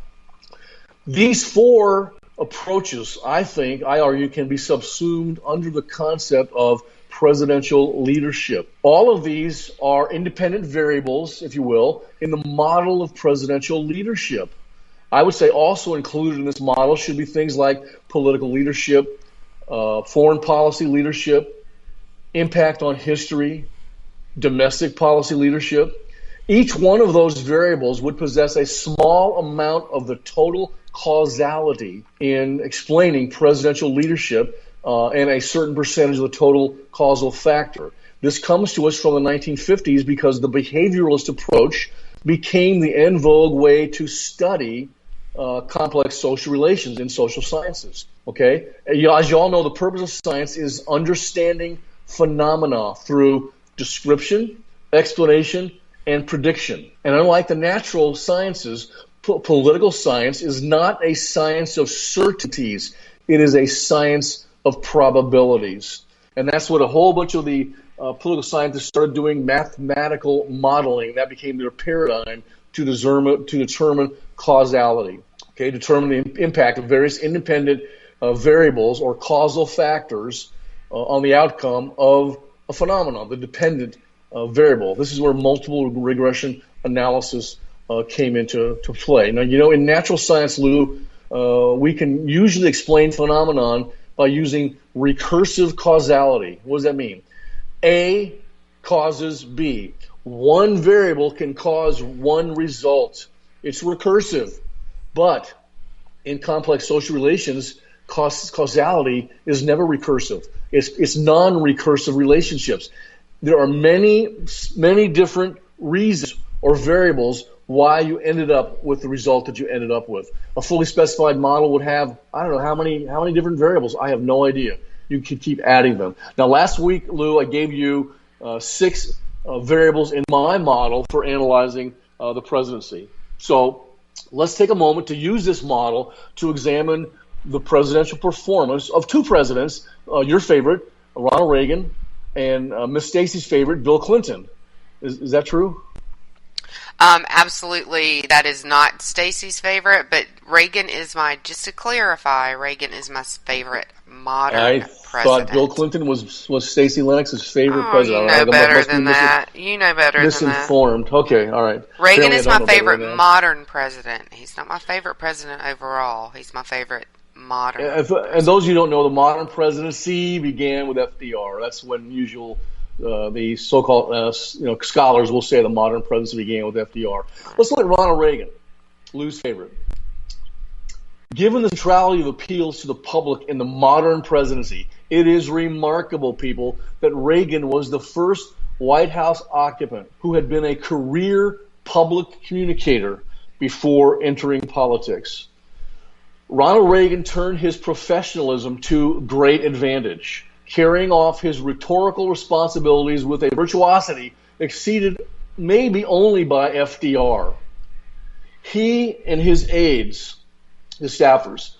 [SPEAKER 7] these 4 approaches, I argue, can be subsumed under the concept of presidential leadership. All of these are independent variables, if you will, in the model of presidential leadership. I would say also included in this model should be things like political leadership, foreign policy leadership, impact on history, domestic policy leadership. Each one of those variables would possess a small amount of the total causality in explaining presidential leadership and a certain percentage of the total causal factor. This comes to us from the 1950s because the behavioralist approach became the en vogue way to study complex social relations in social sciences. Okay? As you all know, the purpose of science is understanding phenomena through description, explanation, and prediction. And unlike the natural sciences, political science is not a science of certainties. It is a science of probabilities. And that's what a whole bunch of the political scientists started doing, mathematical modeling. That became their paradigm to determine causality. Okay, determine the impact of various independent variables or causal factors on the outcome of a phenomenon, the dependent variable. This is where multiple regression analysis came into play. Now, in natural science, Lou, we can usually explain phenomenon by using recursive causality. What does that mean? A causes B. One variable can cause one result. It's recursive. But in complex social relations, causality is never recursive. It's non-recursive relationships. There are many different reasons or variables why you ended up with the result that you ended up with. A fully specified model would have, I don't know how many different variables. I have no idea. You could keep adding them. Now, last week, Lou, I gave you 6 variables in my model for analyzing the presidency. So let's take a moment to use this model to examine the presidential performance of 2 presidents, your favorite, Ronald Reagan, and Miss Stacy's favorite, Bill Clinton. Is that true?
[SPEAKER 8] Absolutely. That is not Stacy's favorite, but Reagan is just to clarify, Reagan is my favorite modern president.
[SPEAKER 7] Thought Bill Clinton was Stacey Lennox's favorite president.
[SPEAKER 8] You know better than that. You know better than that.
[SPEAKER 7] Misinformed. Okay, all right.
[SPEAKER 8] Reagan is my favorite modern president. He's not my favorite president overall. He's my favorite modern.
[SPEAKER 7] And those who don't know, the modern presidency began with FDR. That's when the so-called scholars will say the modern presidency began with FDR. Let's look at Ronald Reagan, Lou's favorite. Given the centrality of appeals to the public in the modern presidency, it is remarkable, people, that Reagan was the first White House occupant who had been a career public communicator before entering politics. Ronald Reagan turned his professionalism to great advantage, carrying off his rhetorical responsibilities with a virtuosity exceeded maybe only by FDR. He and his aides, the staffers,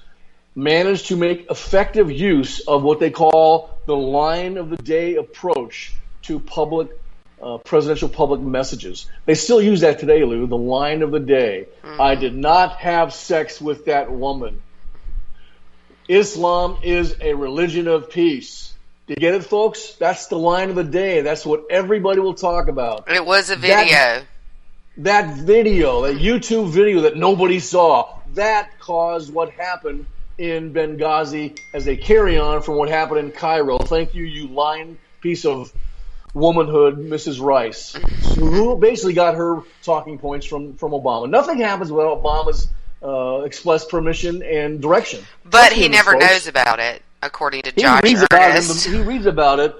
[SPEAKER 7] managed to make effective use of what they call the line of the day approach to presidential public messages. They still use that today, Lou, the line of the day. I did not have sex with that woman. Islam is a religion of peace. Do you get it, folks? That's the line of the day. That's what everybody will talk about.
[SPEAKER 8] It was a video.
[SPEAKER 7] That video, that YouTube video that nobody saw, that caused what happened in Benghazi as a carry-on from what happened in Cairo. Thank you, you lying piece of womanhood, Mrs. Rice, who basically got her talking points from Obama. Nothing happens without Obama's express permission and direction.
[SPEAKER 8] But he never knows about it, according to Josh Ernest.
[SPEAKER 7] He reads about it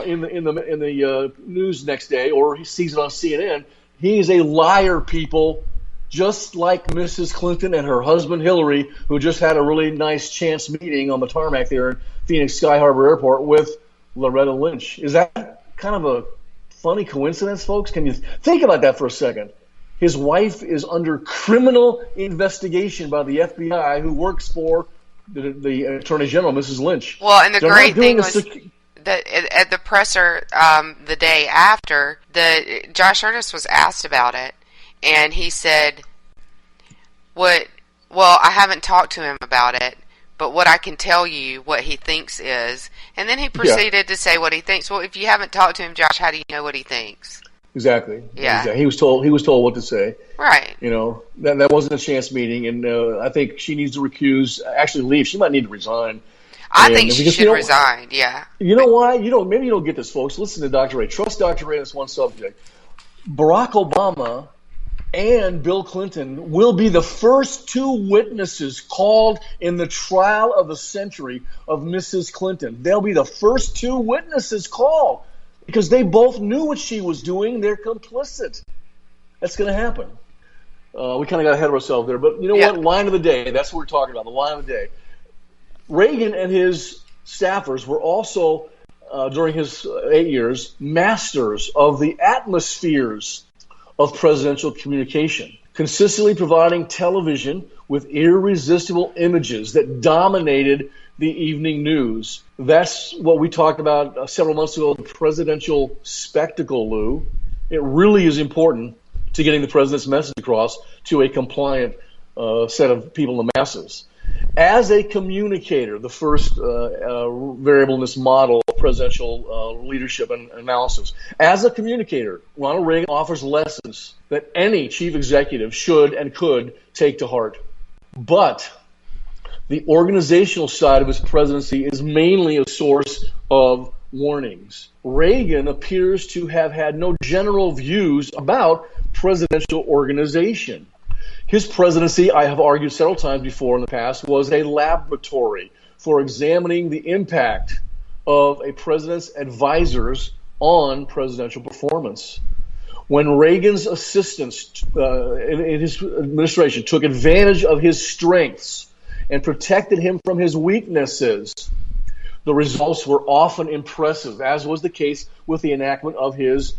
[SPEAKER 7] in the news next day, or he sees it on CNN. He's a liar, people. Just like Mrs. Clinton and her husband Hillary, who just had a really nice chance meeting on the tarmac there in Phoenix Sky Harbor Airport with Loretta Lynch. Is that kind of a funny coincidence, folks? Can you think about that for a second? His wife is under criminal investigation by the FBI, who works for the Attorney General, Mrs. Lynch.
[SPEAKER 8] Well, and the great thing was that at the presser the day after, Josh Ernest was asked about it. And he said, well, I haven't talked to him about it, but what I can tell you what he thinks is, and then he proceeded to say what he thinks. Well, if you haven't talked to him, Josh, how do you know what he thinks?
[SPEAKER 7] Exactly.
[SPEAKER 8] Yeah.
[SPEAKER 7] Exactly. He was told what to say.
[SPEAKER 8] Right.
[SPEAKER 7] You know, that wasn't a chance meeting, and I think she needs to actually leave. She might need to resign.
[SPEAKER 8] I think she should resign, yeah.
[SPEAKER 7] You know why? Maybe you don't get this, folks. Listen to Dr. Ray. Trust Dr. Ray on this one subject. Barack Obama and Bill Clinton will be the first two witnesses called in the trial of the century of Mrs. Clinton. They'll be the first two witnesses called because they both knew what she was doing. They're complicit. That's going to happen. We kind of got ahead of ourselves there. But you know what? Line of the day. That's what we're talking about, the line of the day. Reagan and his staffers were also, during his 8 years, masters of the atmospheres of presidential communication, consistently providing television with irresistible images that dominated the evening news. That's what we talked about several months ago, the presidential spectacle, Lou. It really is important to getting the president's message across to a compliant set of people in the masses. As a communicator, the first variable in this model of presidential leadership and analysis, as a communicator, Ronald Reagan offers lessons that any chief executive should and could take to heart. But the organizational side of his presidency is mainly a source of warnings. Reagan appears to have had no general views about presidential organization. His presidency, I have argued several times before in the past, was a laboratory for examining the impact of a president's advisors on presidential performance. When Reagan's assistants in his administration took advantage of his strengths and protected him from his weaknesses, the results were often impressive, as was the case with the enactment of his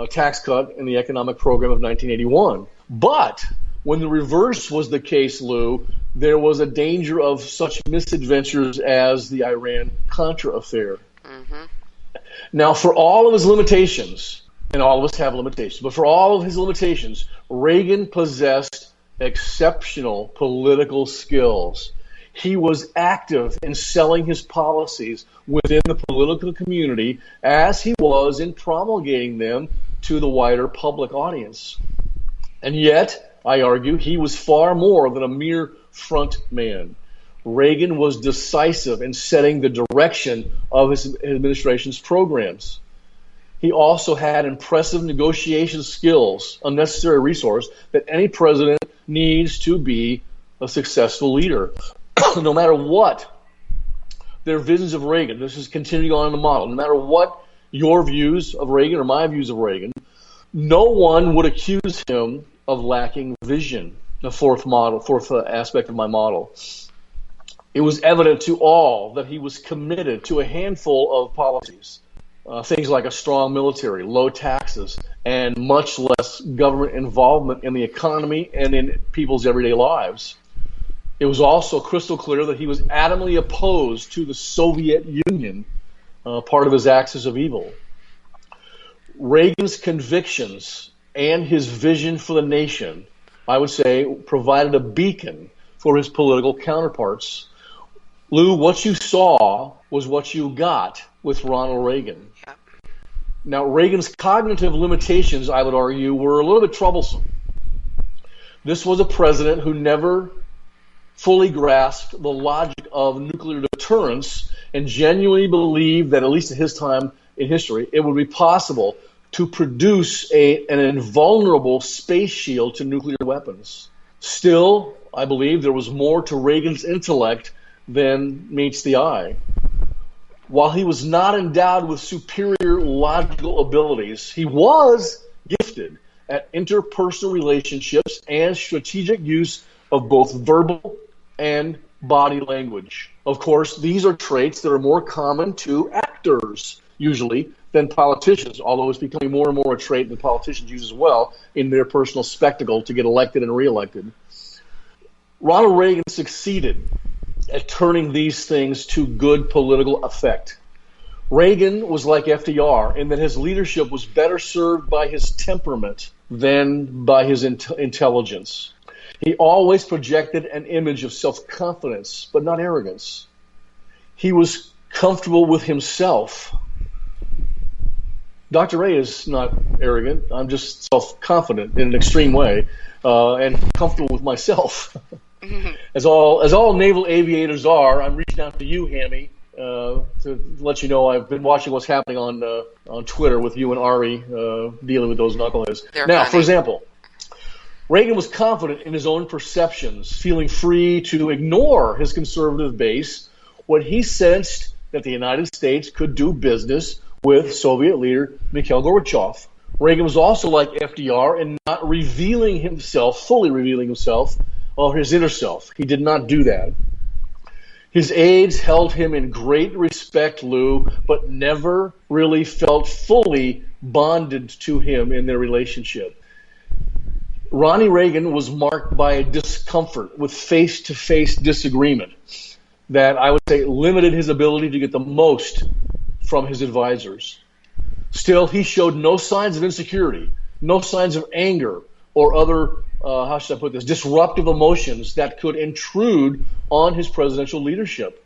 [SPEAKER 7] tax cut in the economic program of 1981. But when the reverse was the case, Lou, there was a danger of such misadventures as the Iran-Contra affair. Mm-hmm. Now, for all of his limitations, and all of us have limitations, but for all of his limitations, Reagan possessed exceptional political skills. He was active in selling his policies within the political community as he was in promulgating them to the wider public audience. And yet, I argue, he was far more than a mere front man. Reagan was decisive in setting the direction of his administration's programs. He also had impressive negotiation skills, a necessary resource that any president needs to be a successful leader. No matter what their visions of Reagan, this is continuing on in the model, no matter what your views of Reagan or my views of Reagan, no one would accuse him of lacking vision, the fourth aspect of my model. It was evident to all that he was committed to a handful of policies, things like a strong military, low taxes, and much less government involvement in the economy and in people's everyday lives. It was also crystal clear that he was adamantly opposed to the Soviet Union, part of his axis of evil. Reagan's convictions and his vision for the nation, I would say, provided a beacon for his political counterparts. Lou, what you saw was what you got with Ronald Reagan. Now, Reagan's cognitive limitations, I would argue, were a little bit troublesome. This was a president who never fully grasped the logic of nuclear deterrence and genuinely believed that, at least at his time in history, it would be possible to produce an invulnerable space shield to nuclear weapons. Still, I believe there was more to Reagan's intellect than meets the eye. While he was not endowed with superior logical abilities, he was gifted at interpersonal relationships and strategic use of both verbal and body language. Of course, these are traits that are more common to actors, usually, than politicians, although it's becoming more and more a trait that politicians use as well in their personal spectacle to get elected and reelected. Ronald Reagan succeeded at turning these things to good political effect. Reagan was like FDR in that his leadership was better served by his temperament than by his intelligence. He always projected an image of self-confidence, but not arrogance. He was comfortable with himself. Dr. Ray is not arrogant. I'm just self-confident in an extreme way, and comfortable with myself. As all naval aviators are, I'm reaching out to you, Hammy, to let you know I've been watching what's happening on Twitter with you and Ari dealing with those knuckleheads. Now, for example, Reagan was confident in his own perceptions, feeling free to ignore his conservative base when he sensed that the United States could do business with Soviet leader Mikhail Gorbachev. Reagan was also like FDR in not fully revealing himself or his inner self. He did not do that. His aides held him in great respect, Lou, but never really felt fully bonded to him in their relationship. Ronnie Reagan was marked by a discomfort with face-to-face disagreement that I would say limited his ability to get the most from his advisors. Still, he showed no signs of insecurity, no signs of anger or other, disruptive emotions that could intrude on his presidential leadership.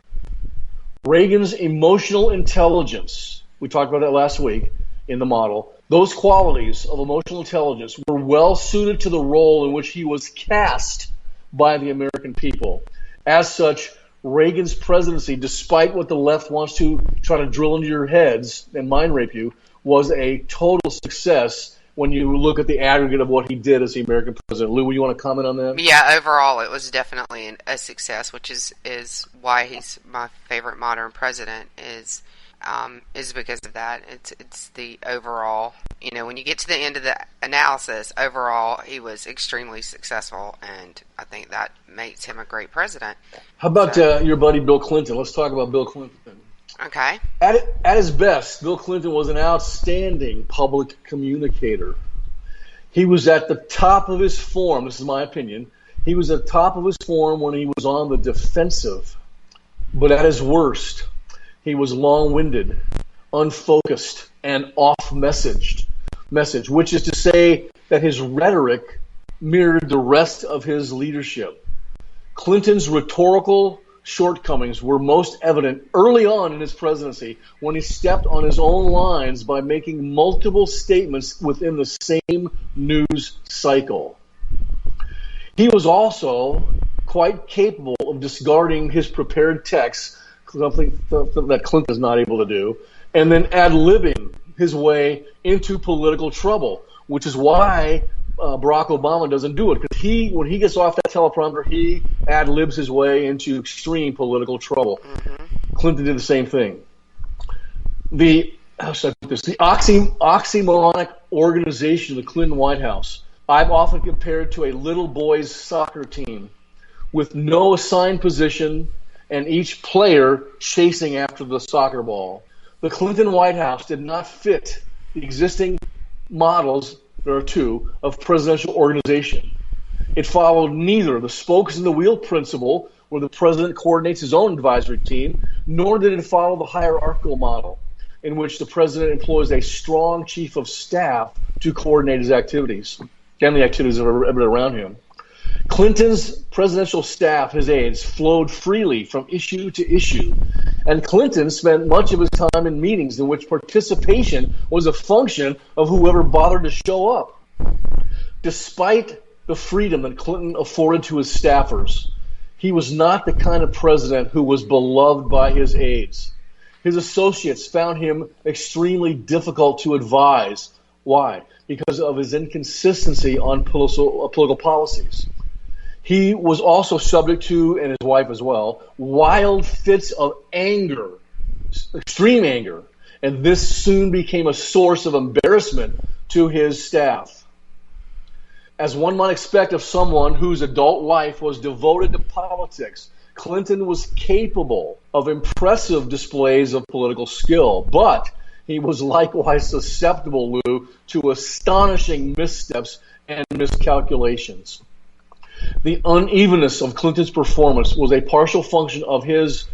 [SPEAKER 7] Reagan's emotional intelligence, we talked about that last week in the model, those qualities of emotional intelligence were well suited to the role in which he was cast by the American people. As such, Reagan's presidency, despite what the left wants to try to drill into your heads and mind rape you, was a total success when you look at the aggregate of what he did as the American president. Lou, you want to comment on that?
[SPEAKER 8] Yeah, overall it was definitely a success, which is why he's my favorite modern president, is because of that. It's the overall, when you get to the end of the analysis, overall he was extremely successful, and I think that makes him a great president.
[SPEAKER 7] How about your buddy Bill Clinton? Let's talk about Bill Clinton.
[SPEAKER 8] Okay.
[SPEAKER 7] At his best, Bill Clinton was an outstanding public communicator. He was at the top of his form. This is my opinion. He was at the top of his form when he was on the defensive. But at his worst, he was long-winded, unfocused, and off-message, which is to say that his rhetoric mirrored the rest of his leadership. Clinton's rhetorical shortcomings were most evident early on in his presidency when he stepped on his own lines by making multiple statements within the same news cycle. He was also quite capable of discarding his prepared texts, something that Clinton is not able to do, and then ad-libbing his way into political trouble, which is why Barack Obama doesn't do it, because when he gets off that teleprompter, he ad-libs his way into extreme political trouble. Clinton did the same thing. The oxymoronic organization of the Clinton White House, I've often compared to a little boy's soccer team with no assigned position and each player chasing after the soccer ball. The Clinton White House did not fit the existing models, there are two, of presidential organization. It followed neither the spokes in the wheel principle, where the president coordinates his own advisory team, nor did it follow the hierarchical model, in which the president employs a strong chief of staff to coordinate his activities and the activities of everybody around him. Clinton's presidential staff, his aides, flowed freely from issue to issue, and Clinton spent much of his time in meetings in which participation was a function of whoever bothered to show up. Despite the freedom that Clinton afforded to his staffers, he was not the kind of president who was beloved by his aides. His associates found him extremely difficult to advise. Why? Because of his inconsistency on political policies. He was also subject to, and his wife as well, wild fits of anger, extreme anger, and this soon became a source of embarrassment to his staff. As one might expect of someone whose adult life was devoted to politics, Clinton was capable of impressive displays of political skill, but he was likewise susceptible, Lou, to astonishing missteps and miscalculations. The unevenness of Clinton's performance was a partial function of his,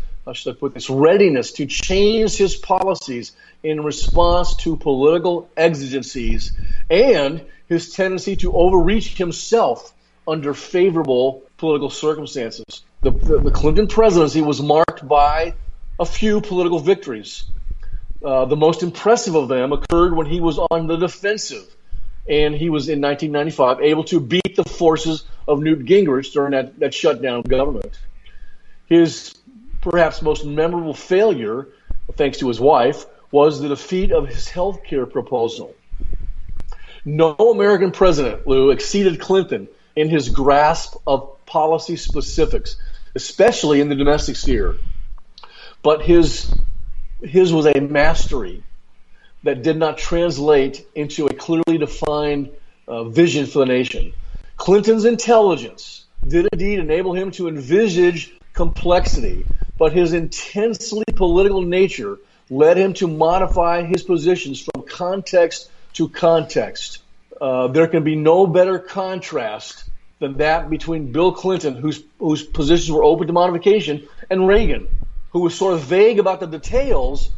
[SPEAKER 7] readiness to change his policies in response to political exigencies and his tendency to overreach himself under favorable political circumstances. The Clinton presidency was marked by a few political victories. The most impressive of them occurred when he was on the defensive, and he was in 1995 able to beat the forces of Newt Gingrich during that shutdown of government. His perhaps most memorable failure, thanks to his wife, was the defeat of his health care proposal. No American president, Lou, exceeded Clinton in his grasp of policy specifics, especially in the domestic sphere. But his was a mastery that did not translate into a clearly defined vision for the nation. Clinton's intelligence did indeed enable him to envisage complexity, but his intensely political nature led him to modify his positions from context to context. There can be no better contrast than that between Bill Clinton, whose positions were open to modification, and Reagan, who was sort of vague about the details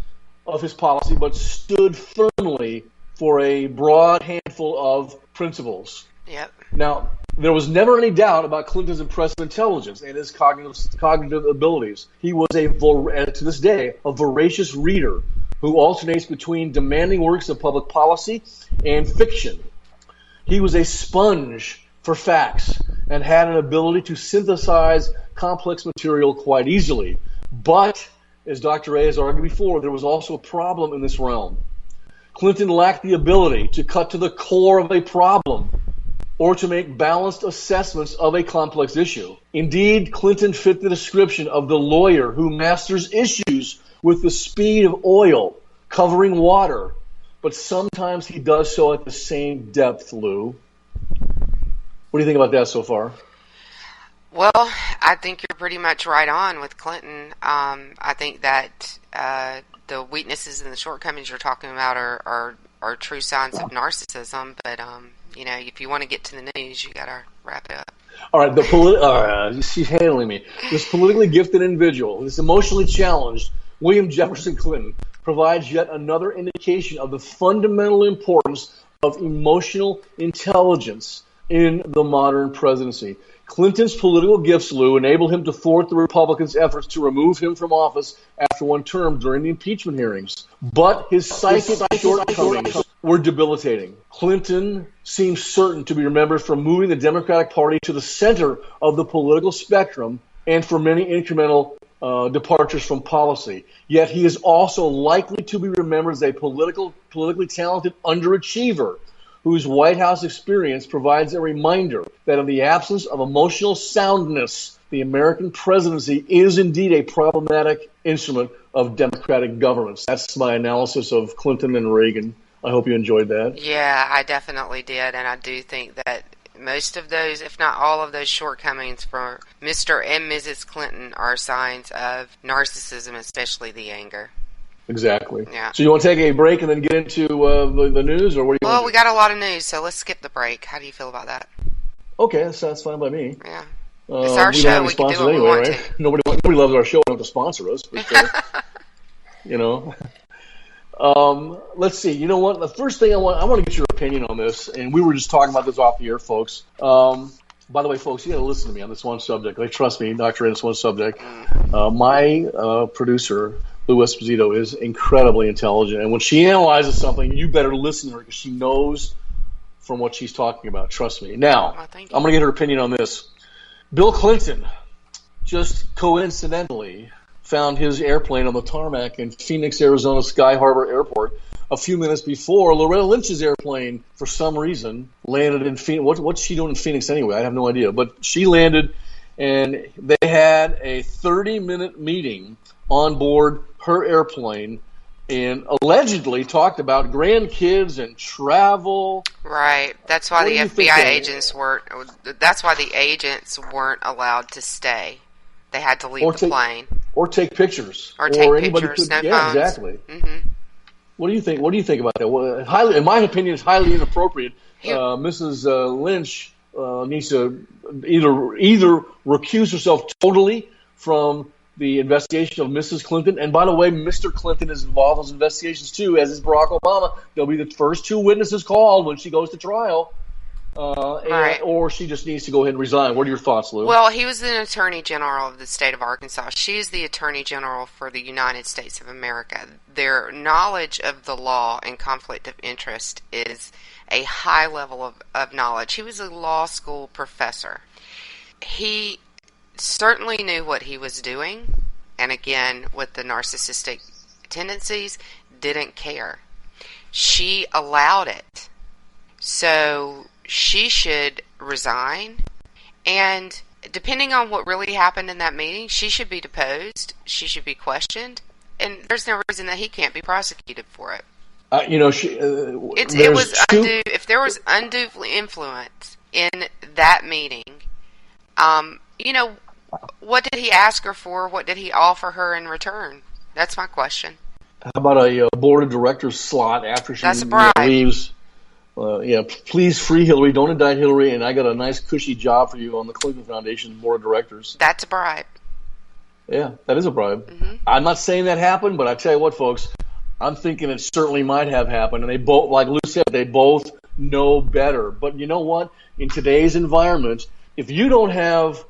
[SPEAKER 7] of his policy, but stood firmly for a broad handful of principles.
[SPEAKER 8] Yep.
[SPEAKER 7] Now, there was never any doubt about Clinton's impressive intelligence and his cognitive abilities. He was, to this day, a voracious reader who alternates between demanding works of public policy and fiction. He was a sponge for facts and had an ability to synthesize complex material quite easily. But, as Dr. A has argued before, there was also a problem in this realm. Clinton lacked the ability to cut to the core of a problem or to make balanced assessments of a complex issue. Indeed, Clinton fit the description of the lawyer who masters issues with the speed of oil covering water, but sometimes he does so at the same depth, Lou. What do you think about that so far?
[SPEAKER 8] Well, I think you're pretty much right on with Clinton. I think that the weaknesses and the shortcomings you're talking about are true signs of narcissism. But if you want to get to the news, you got to wrap it up.
[SPEAKER 7] All right, she's handling me. This politically gifted individual, this emotionally challenged William Jefferson Clinton, provides yet another indication of the fundamental importance of emotional intelligence in the modern presidency. Clinton's political gifts, Lou, enabled him to thwart the Republicans' efforts to remove him from office after one term during the impeachment hearings. But his psychic shortcomings were debilitating. Clinton seems certain to be remembered for moving the Democratic Party to the center of the political spectrum and for many incremental departures from policy. Yet he is also likely to be remembered as a politically talented underachiever whose White House experience provides a reminder that in the absence of emotional soundness, the American presidency is indeed a problematic instrument of democratic governance. That's my analysis of Clinton and Reagan. I hope you enjoyed that.
[SPEAKER 8] Yeah, I definitely did, and I do think that most of those, if not all of those shortcomings for Mr. and Mrs. Clinton are signs of narcissism, especially the anger.
[SPEAKER 7] Exactly.
[SPEAKER 8] Yeah.
[SPEAKER 7] So you want to take a break and then get into the news, or what do you want to do?
[SPEAKER 8] We got a lot of news, so let's skip the break. How do you feel about that?
[SPEAKER 7] Okay, that's fine by me.
[SPEAKER 8] Yeah. It's our
[SPEAKER 7] we
[SPEAKER 8] show.
[SPEAKER 7] Don't have
[SPEAKER 8] we can do what
[SPEAKER 7] anyway,
[SPEAKER 8] we want
[SPEAKER 7] right?
[SPEAKER 8] to.
[SPEAKER 7] Nobody loves our show. Don't have to sponsor us. But, you know. Let's see. You know what? The first thing I want to get your opinion on this, and we were just talking about this off the air, folks. By the way, folks, you got to listen to me on this one subject. Like, trust me, Dr. In this one subject. My producer, Lou Esposito, is incredibly intelligent, and when she analyzes something, you better listen to her because she knows from what she's talking about. Trust me. Now, I'm going to get her opinion on this. Bill Clinton just coincidentally found his airplane on the tarmac in Phoenix, Arizona Sky Harbor Airport a few minutes before Loretta Lynch's airplane, for some reason, landed in Phoenix. What's she doing in Phoenix anyway? I have no idea. But she landed, and they had a 30-minute meeting on board her airplane and allegedly talked about grandkids and travel.
[SPEAKER 8] Right. That's why the FBI agents weren't. That's why the agents weren't allowed to stay. They had to leave the plane.
[SPEAKER 7] Or take pictures.
[SPEAKER 8] Or take pictures. No phones.
[SPEAKER 7] Exactly.
[SPEAKER 8] Mm-hmm.
[SPEAKER 7] What do you think? What do you think about that? Well, in my opinion, it's highly inappropriate. Mrs. Lynch needs to either recuse herself totally from the investigation of Mrs. Clinton. And by the way, Mr. Clinton is involved in those investigations too, as is Barack Obama. They'll be the first two witnesses called when she goes to trial.
[SPEAKER 8] Right.
[SPEAKER 7] Or she just needs to go ahead and resign. What are your thoughts, Lou?
[SPEAKER 8] Well, he was the Attorney General of the state of Arkansas. She is the Attorney General for the United States of America. Their knowledge of the law and conflict of interest is a high level of knowledge. He was a law school professor. He certainly knew what he was doing, and again, with the narcissistic tendencies, didn't care. She allowed it. So she should resign, and depending on what really happened in that meeting, she should be deposed, she should be questioned, and there's no reason that he can't be prosecuted for it. If there was undue influence in that meeting, what did he ask her for? What did he offer her in return? That's my question.
[SPEAKER 7] How about a board of directors slot after she leaves? Please free Hillary. Don't indict Hillary, and I got a nice cushy job for you on the Clinton Foundation board of directors.
[SPEAKER 8] That's a bribe.
[SPEAKER 7] Yeah, that is a bribe.
[SPEAKER 8] Mm-hmm.
[SPEAKER 7] I'm not saying that happened, but I tell you what, folks, I'm thinking it certainly might have happened. And they both, like Lou said, they both know better. But you know what? In today's environment, if you don't have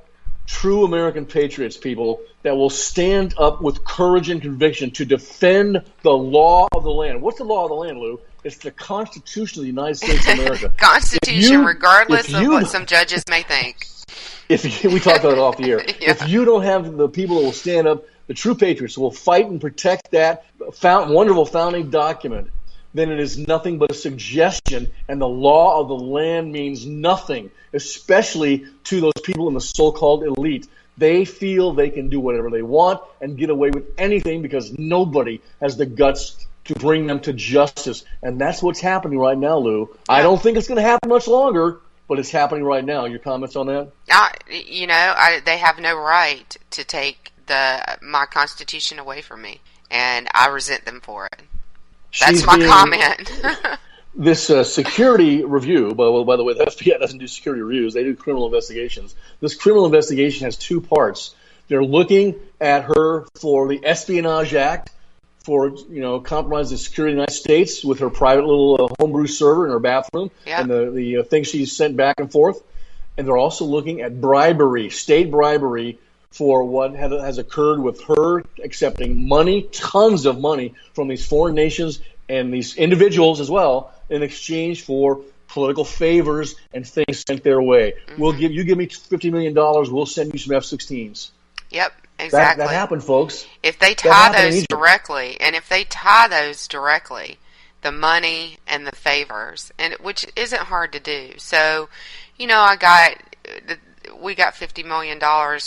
[SPEAKER 7] true American patriots, people that will stand up with courage and conviction to defend the law of the land. What's the law of the land, Lou? It's the Constitution of the United States of America.
[SPEAKER 8] Constitution, regardless of what some judges may think.
[SPEAKER 7] We talked about it off the air.
[SPEAKER 8] Yeah.
[SPEAKER 7] If you don't have the people that will stand up, the true patriots who will fight and protect that wonderful founding document, then it is nothing but a suggestion, and the law of the land means nothing, especially to those people in the so-called elite. They feel they can do whatever they want and get away with anything because nobody has the guts to bring them to justice. And that's what's happening right now, Lou. I don't think it's going to happen much longer, but it's happening right now. Your comments on that?
[SPEAKER 8] They have no right to take my Constitution away from me, and I resent them for it. That's my comment.
[SPEAKER 7] This security review, by the way, the FBI doesn't do security reviews. They do criminal investigations. This criminal investigation has two parts. They're looking at her for the Espionage Act for compromising the security of the United States with her private little homebrew server in her bathroom and the things she's sent back and forth. And they're also looking at bribery, state bribery, for what has occurred with her accepting money, tons of money from these foreign nations and these individuals as well, in exchange for political favors and things sent their way. Mm-hmm. You give me $50 million, we'll send you some F-16s.
[SPEAKER 8] Yep, exactly.
[SPEAKER 7] That happened, folks.
[SPEAKER 8] If they tie those directly, the money and the favors, which isn't hard to do. So, we got $50 million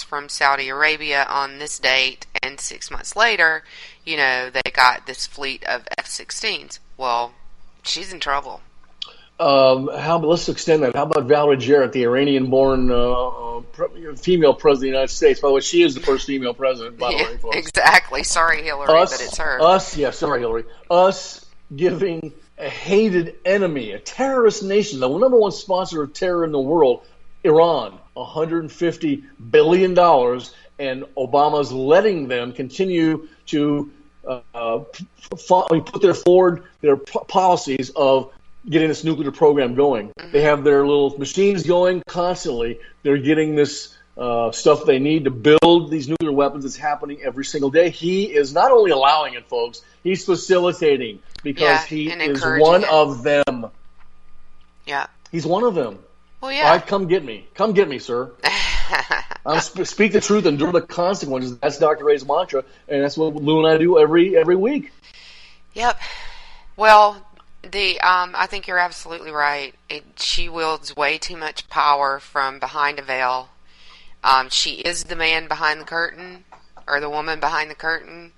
[SPEAKER 8] from Saudi Arabia on this date, and 6 months later, they got this fleet of F-16s. Well, she's in trouble.
[SPEAKER 7] Let's extend that. How about Valerie Jarrett, the Iranian-born female president of the United States? By the way, she is the first female president, by the way, folks.
[SPEAKER 8] Exactly. Sorry, Hillary, but it's her.
[SPEAKER 7] Sorry, Hillary. Us giving a hated enemy, a terrorist nation, the number one sponsor of terror in the world, Iran, $150 billion, and Obama's letting them continue to put their policies of getting this nuclear program going. Mm-hmm. They have their little machines going constantly. They're getting this stuff they need to build these nuclear weapons. It's happening every single day. He is not only allowing it, folks, he's facilitating, because he is one of them.
[SPEAKER 8] Yeah.
[SPEAKER 7] He's one of them.
[SPEAKER 8] Well, yeah.
[SPEAKER 7] All right, come get me. Come get me, sir. Speak the truth, endure the consequences. That's Dr. Ray's mantra, and that's what Lou and I do every week.
[SPEAKER 8] Yep. Well, I think you're absolutely right. She wields way too much power from behind a veil. She is the man behind the curtain, or the woman behind the curtain,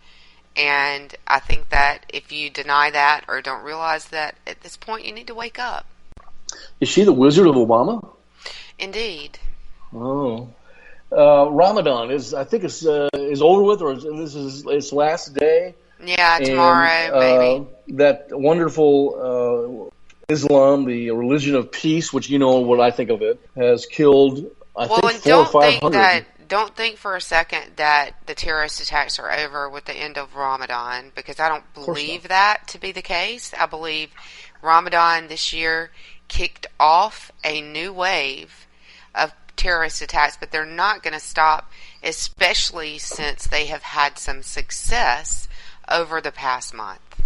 [SPEAKER 8] and I think that if you deny that or don't realize that at this point, you need to wake up.
[SPEAKER 7] Is she the Wizard of Obama?
[SPEAKER 8] Indeed.
[SPEAKER 7] Oh. Ramadan is over with, or this is its last day.
[SPEAKER 8] Yeah, tomorrow, maybe.
[SPEAKER 7] That wonderful Islam, the religion of peace, which you know what I think of it, has killed, I think, 400 or 500.
[SPEAKER 8] Don't think for a second that the terrorist attacks are over with the end of Ramadan, because I don't believe that to be the case. I believe Ramadan this year kicked off a new wave of terrorist attacks, but they're not going to stop, especially since they have had some success over the past month.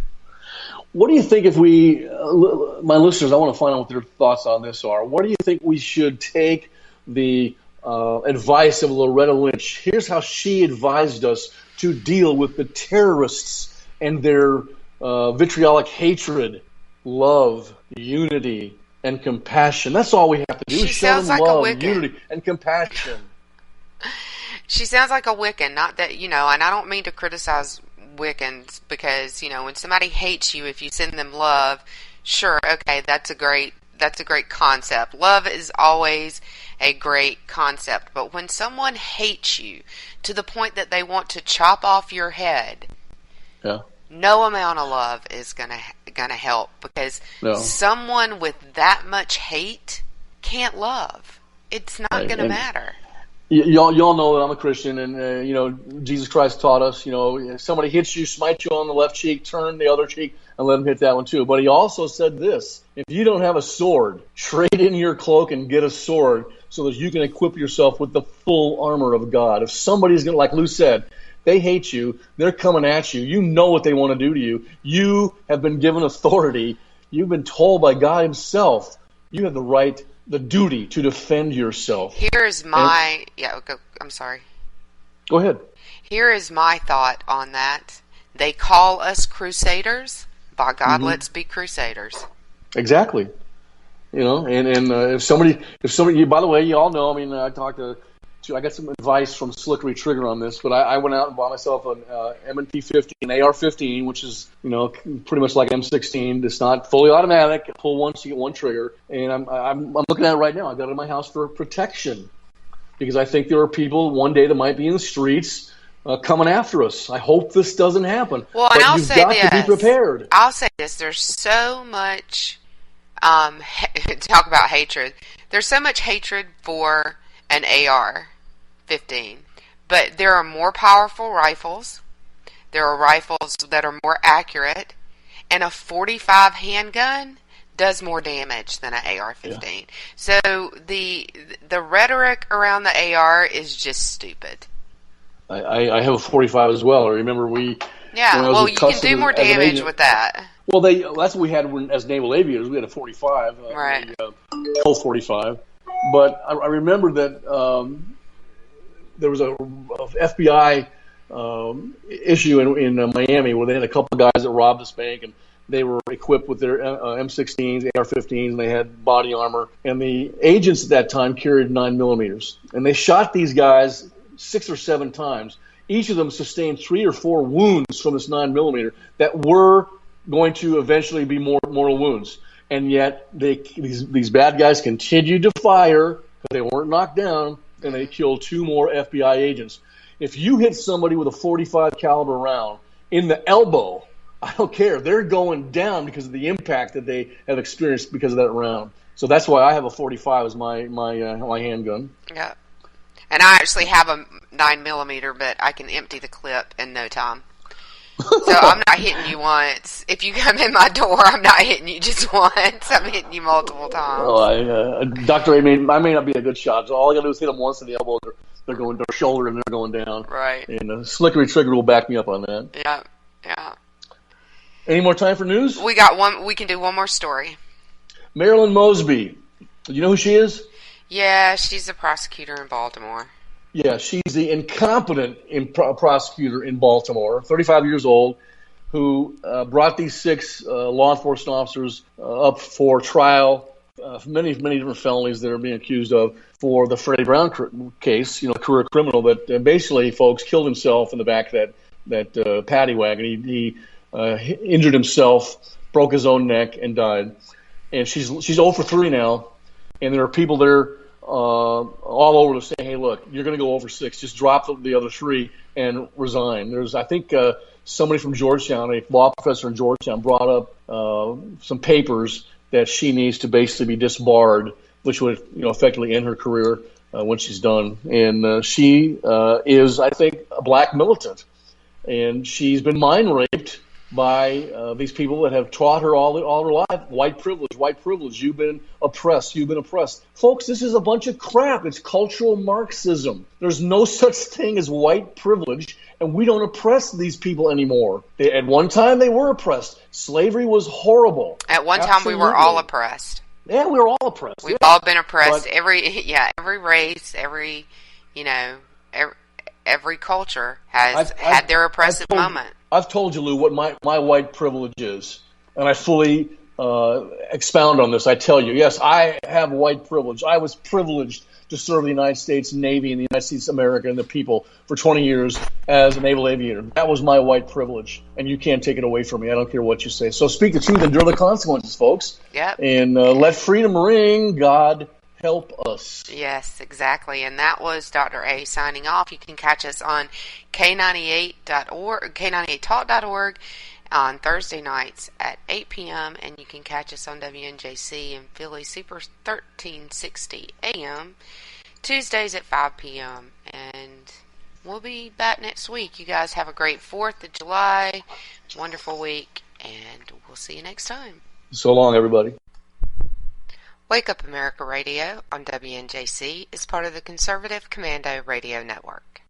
[SPEAKER 7] What do you think if my listeners, I want to find out what their thoughts on this are. What do you think we should take the advice of Loretta Lynch? Here's how she advised us to deal with the terrorists and their vitriolic hatred, love, unity, and compassion. That's all we have to do.
[SPEAKER 8] She sounds like
[SPEAKER 7] love,
[SPEAKER 8] a Wiccan.
[SPEAKER 7] Unity, and compassion.
[SPEAKER 8] She sounds like a Wiccan. Not that, and I don't mean to criticize Wiccans, because when somebody hates you, if you send them love, sure, okay, that's a great concept. Love is always a great concept, but when someone hates you to the point that they want to chop off your head, no amount of love is gonna help, because someone with that much hate can't love. It's not gonna matter.
[SPEAKER 7] Y'all know that I'm a Christian, and Jesus Christ taught us, if somebody hits you, smite you on the left cheek, turn the other cheek and let them hit that one too. But he also said this: if you don't have a sword, trade in your cloak and get a sword so that you can equip yourself with the full armor of God. If somebody's going to, like Lou said, they hate you, they're coming at you, you know what they want to do to you. You have been given authority. You've been told by God himself, you have the right, the duty to defend yourself.
[SPEAKER 8] Here's my... I'm sorry.
[SPEAKER 7] Go ahead.
[SPEAKER 8] Here is my thought on that. They call us crusaders. By God, let's be crusaders.
[SPEAKER 7] Exactly. If somebody, by the way, you all know, I got some advice from Slickery Trigger on this, but I went out and bought myself an M&P 50, an AR-15, which is, pretty much like M16. It's not fully automatic. Pull once, you get one trigger. And I'm looking at it right now. I got it in my house for protection, because I think there are people one day that might be in the streets coming after us. I hope this doesn't happen.
[SPEAKER 8] Well, and I'll say this.
[SPEAKER 7] You've got to be prepared.
[SPEAKER 8] I'll say this. There's so much, talk about hatred. There's so much hatred for an AR-15, but there are more powerful rifles. There are rifles that are more accurate, and a .45 handgun does more damage than an AR-15. Yeah. So the rhetoric around the AR is just stupid.
[SPEAKER 7] I have a .45 as well. I remember we.
[SPEAKER 8] Yeah, well, you can do more damage with that.
[SPEAKER 7] Well, that's what we had as naval aviators. We had a .45,
[SPEAKER 8] right?
[SPEAKER 7] Colt .45. But I remember that there was a FBI issue in Miami where they had a couple of guys that robbed this bank, and they were equipped with their M16s, AR-15s, and they had body armor. And the agents at that time carried 9mm, and they shot these guys 6 or 7 times. Each of them sustained 3 or 4 wounds from this 9mm that were going to eventually be mortal wounds. And yet these bad guys continued to fire because they weren't knocked down, and they killed 2 more FBI agents. If you hit somebody with a .45 caliber round in the elbow, I don't care. They're going down because of the impact that they have experienced because of that round. So that's why I have a .45 as my handgun.
[SPEAKER 8] Yeah. And I actually have a 9mm, but I can empty the clip in no time. So I'm not hitting you once. If you come in my door, I'm not hitting you just once. I'm hitting you multiple times.
[SPEAKER 7] Oh, Dr. A, I may not be a good shot. So all I got to do is hit them once in the elbow. They're going to their shoulder and they're going down.
[SPEAKER 8] Right.
[SPEAKER 7] And Slickery Trigger will back me up on that.
[SPEAKER 8] Yeah.
[SPEAKER 7] Any more time for news?
[SPEAKER 8] We got one. We can do one more story.
[SPEAKER 7] Marilyn Mosby. Do you know who she is?
[SPEAKER 8] Yeah, she's a prosecutor in Baltimore.
[SPEAKER 7] Yeah, she's the incompetent prosecutor in Baltimore, 35 years old, who brought these 6 law enforcement officers up for trial for many different felonies that are being accused of for the Freddie Brown case, career criminal that basically, folks, killed himself in the back of that paddy wagon. He injured himself, broke his own neck, and died. And she's 0 for 3 now, and there are people there all over to say, hey, look, you're going to go over 6. Just drop the other 3 and resign. There's, I think, somebody from Georgetown, a law professor in Georgetown, brought up some papers that she needs to basically be disbarred, which would effectively end her career when she's done. And she is, I think, a black militant. And she's been mind raped by these people that have taught her all her life, white privilege, you've been oppressed. Folks, this is a bunch of crap. It's cultural Marxism. There's no such thing as white privilege, and we don't oppress these people anymore. At one time, they were oppressed. Slavery was horrible.
[SPEAKER 8] At one time, we were all oppressed.
[SPEAKER 7] Yeah, we were all oppressed.
[SPEAKER 8] We've all been oppressed. Every race, every culture has had their oppressive moment.
[SPEAKER 7] I've told you, Lou, what my white privilege is, and I fully expound on this. I tell you, yes, I have white privilege. I was privileged to serve the United States Navy and the United States of America and the people for 20 years as a naval aviator. That was my white privilege, and you can't take it away from me. I don't care what you say. So speak the truth, endure the consequences, folks.
[SPEAKER 8] Yep.
[SPEAKER 7] And let freedom ring. God help us.
[SPEAKER 8] Yes, exactly. And that was Dr. A signing off. You can catch us on K98.org, K98talk.org on Thursday nights at 8 p.m. And you can catch us on WNJC in Philly Super 1360 a.m. Tuesdays at 5 p.m. And we'll be back next week. You guys have a great 4th of July. Wonderful week. And we'll see you next time.
[SPEAKER 7] So long, everybody.
[SPEAKER 8] Wake Up America Radio on WNJC is part of the Conservative Commando Radio Network.